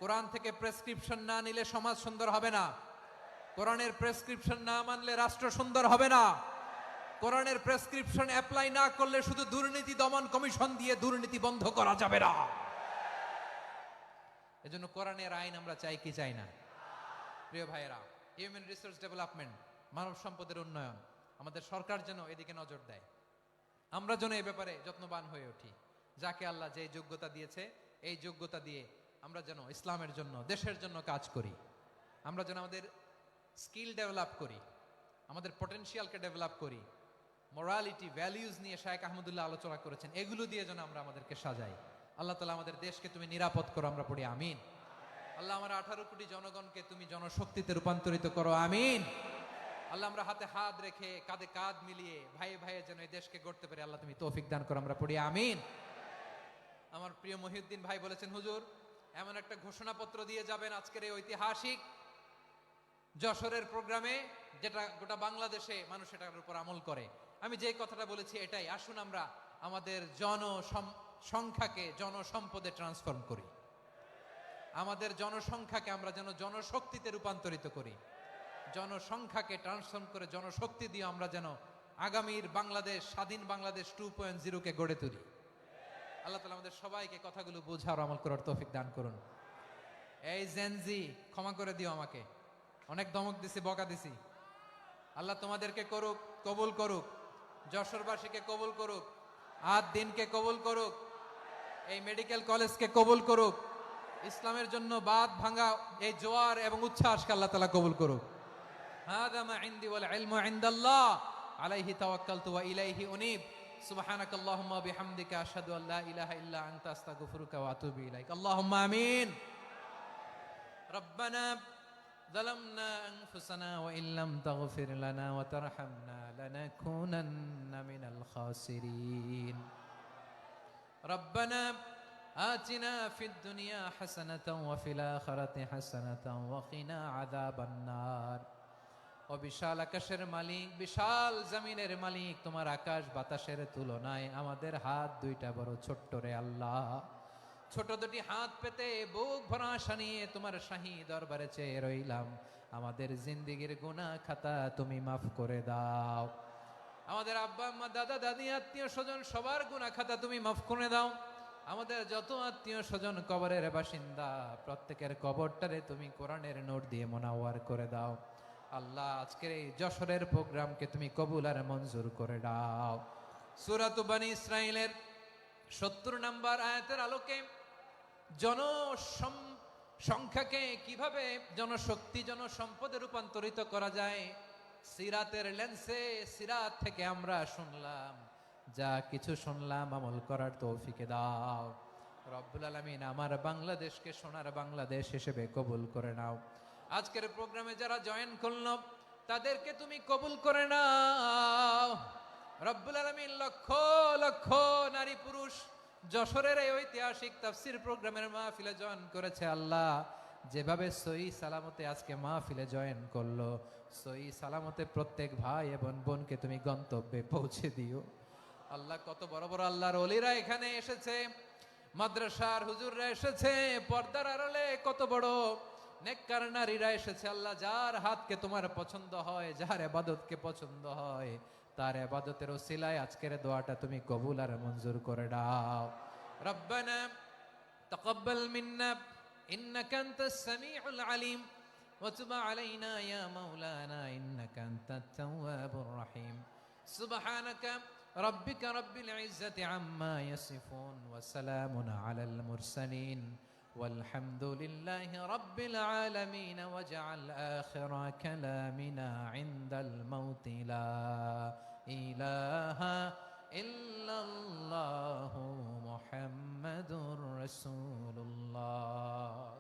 কোরআন থেকে প্রেসক্রিপশন না নিলে সমাজ সুন্দর হবে না। কোরআনের প্রেসক্রিপশন না মানলে রাষ্ট্র সুন্দর হবে না। কোরআনের প্রেসক্রিপশন অ্যাপ্লাই না করলে শুধু দুর্নীতি দমন কমিশন দিয়ে দুর্নীতি বন্ধ করা যাবে না। এজন্য কোরআনের আইন আমরা চাই কি চাই না? প্রিয় ভাইয়েরা, হিউম্যান রিসোর্স ডেভেলপমেন্ট, মানব সম্পদের উন্নয়ন, আমাদের সরকার যেন এদিকে নজর দেয়। আমরা যেন এই ব্যাপারে যত্নবান হয়ে উঠি। যাকে আল্লাহ যে যোগ্যতা দিয়েছে, এই যোগ্যতা দিয়ে আমরা যেন ইসলামের জন্য, দেশের জন্য কাজ করি। আমরা যেন আমাদের স্কিল ডেভেলপ করি, আমাদের পটেনশিয়ালকে ডেভেলপ করি। মোরালিটি, ভ্যালিউজ নিয়ে শায়েখ আহমদুল্লাহ আলোচনা করেছেন, এগুলো দিয়ে যেন আমরা আমাদেরকে সাজাই। আল্লাহ তাআলা আমাদের দেশকে তুমি নিরাপদ করো, আমরা পড়ি আমিন। আল্লাহ আমার 18 কোটি জনগণকে তুমি জনশক্তিতে রূপান্তরিত করো, আমিন। আল্লাহ আমরা হাতে হাত রেখে, কাঁধে কাঁধ মিলিয়ে, ভাইয়ে ভাইয়ে যেন এই দেশকে গড়তে পারি, আল্লাহ তুমি তৌফিক দান করো, আমরা পড়ি আমিন। আমার প্রিয় মহিউদ্দিন ভাই বলেছেন, হুজুর এমন একটা ঘোষণাপত্র দিয়ে যাবেন আজকের এই ঐতিহাসিক যশোরের প্রোগ্রামে, যেটা গোটা বাংলাদেশে মানুষ এটার উপর আমল করে। আমি যে কথাটা বলেছি এটাই, আসুন আমরা আমাদের জনসংখ্যাকে জনসম্পদে ট্রান্সফর্ম করি। আমাদের জনসংখ্যাকে আমরা যেন জনশক্তিতে রূপান্তরিত করি। জনসংখ্যাকে ট্রান্সফর্ম করে জনশক্তি দিয়ে আমরা যেন আগামীর বাংলাদেশ, স্বাধীন বাংলাদেশ 2.0 কে গড়ে তুলি। আল্লাহ তাআলা আমাদের সবাইকে কথাগুলো বোঝার, আমল করার তৌফিক দান করুন। এই জেনজি, ক্ষমা করে দিও আমাকে, অনেক ধমক দিছি, বকা দিছি। আল্লাহ তোমাদেরকে করুক, কবুল করুক, যশোরবাসীকে কবুল করুক, আদ দিনকে কবুল করুক, এই মেডিকেল কলেজকে কবুল করুক, ইসলামের জন্য বাদ ভাঙা এই জোয়ার এবং উচ্ছ্বাসকে আল্লাহ তাআলা কবুল করুক। হাদা মা ইনদি ওয়াল ইলমু ইনদাল্লাহ আলাইহি তাওয়াক্কালতু ওয়া ইলাইহি উনীব। সুবহানাকাল্লাহুম্মা ওয়া বিহামদিকা আশহাদু আল্লা ইলাহা ইল্লা আনতা আস্তাগফিরুকা ওয়া আতুবু ইলাইক। আল্লাহুম্মা আমিন। রব্বানা ظلمنا أنفسنا وإن لم تغفر لنا وترحمنا لنكونن من الخاسرين. ربنا آتنا في الدنيا حسنة وفي الآخرة حسنة وقنا عذاب النار. ও বিশাল আকাশের মালিক, বিশাল জমিনের মালিক, তোমার আকাশ বাতাসের তুলনায় আমাদের হাত দুইটা বড় ছোট্ট রে আল্লাহ। ছোট দুটি হাত পেতে বুক ভরা আশা নিয়ে তোমার শাহী দরবারে চেয়ে রইলাম। আমাদের জিন্দেগির গুনাহ খাতা তুমি মাফ করে দাও। আমাদের আব্বা আম্মা, দাদা দাদি, আত্মীয় স্বজন সবার গুনাহ খাতা তুমি মাফ করে দাও। আমাদের যত আত্মীয় স্বজন কবরের বাসিন্দা, প্রত্যেকের কবরটারে তুমি কোরআনের নূর দিয়ে মুনাওয়ার করে দাও। আল্লাহ আজকের এই যশোরের প্রোগ্রামকে তুমি কবুল আর মঞ্জুর করে দাও। সূরা বনী ইসরাঈলের 70 নম্বর আয়াতের আলোকে জনসংখ্যাকে কিভাবে জনশক্তি, জনসম্পদে রূপান্তরিত করা যায়, সিরাতের লেন্সে, সিরাত থেকে আমরা শুনলাম, যা কিছু শুনলাম আমল করার তৌফিকে দাও। রব্বুল আলামিন আমার বাংলাদেশকে সোনার বাংলাদেশ হিসেবে কবুল করে নাও। আজকের প্রোগ্রামে যারা জয়েন করল তাদেরকে তুমি কবুল করে নাও। রব্বুল আলামিন লক্ষ লক্ষ নারী পুরুষ যশোরের এই ঐতিহাসিক তাফসীর প্রোগ্রামের মাহফিলে জয়েন করেছে, আল্লাহ যেভাবে সহি সালামতে আজকে মাহফিলে জয়েন করলো, সহি সালামতে প্রত্যেক ভাই এবং বোনকে তুমি গন্তব্যে পৌঁছে দিও। আল্লাহ কত বড় বড় আল্লাহর ওলিরা এখানে এসেছে, মাদ্রাসার হুজুররা এসেছে, পর্দার আড়ালে কত বড় নেককার নারীরা এসেছে। আল্লাহ যার হাতকে তোমার পছন্দ হয়, যার ইবাদতকে পছন্দ হয়, তার ইবাদতের ওসিলায় আজকের দোয়াটা তুমি কবুল আর মঞ্জুর করে দাও। রব্বানা তাকাব্বাল মিন্না ইন্নাকা আনতাস সামিউল আলিম ওয়া তুব আলাইনা ইয়া মাওলানা ইন্নাকা আনতাত তাওয়াবুর রহিম। সুবহানাকা রাব্বিকা রাব্বিল ইজ্জাতি আম্মা ইয়াসিফুন ওয়া সালামুন আলাল মুরসালিন والحمد لله رب العالمين. واجعل آخر كلامنا عند الموت لا إله إلا الله محمد رسول الله.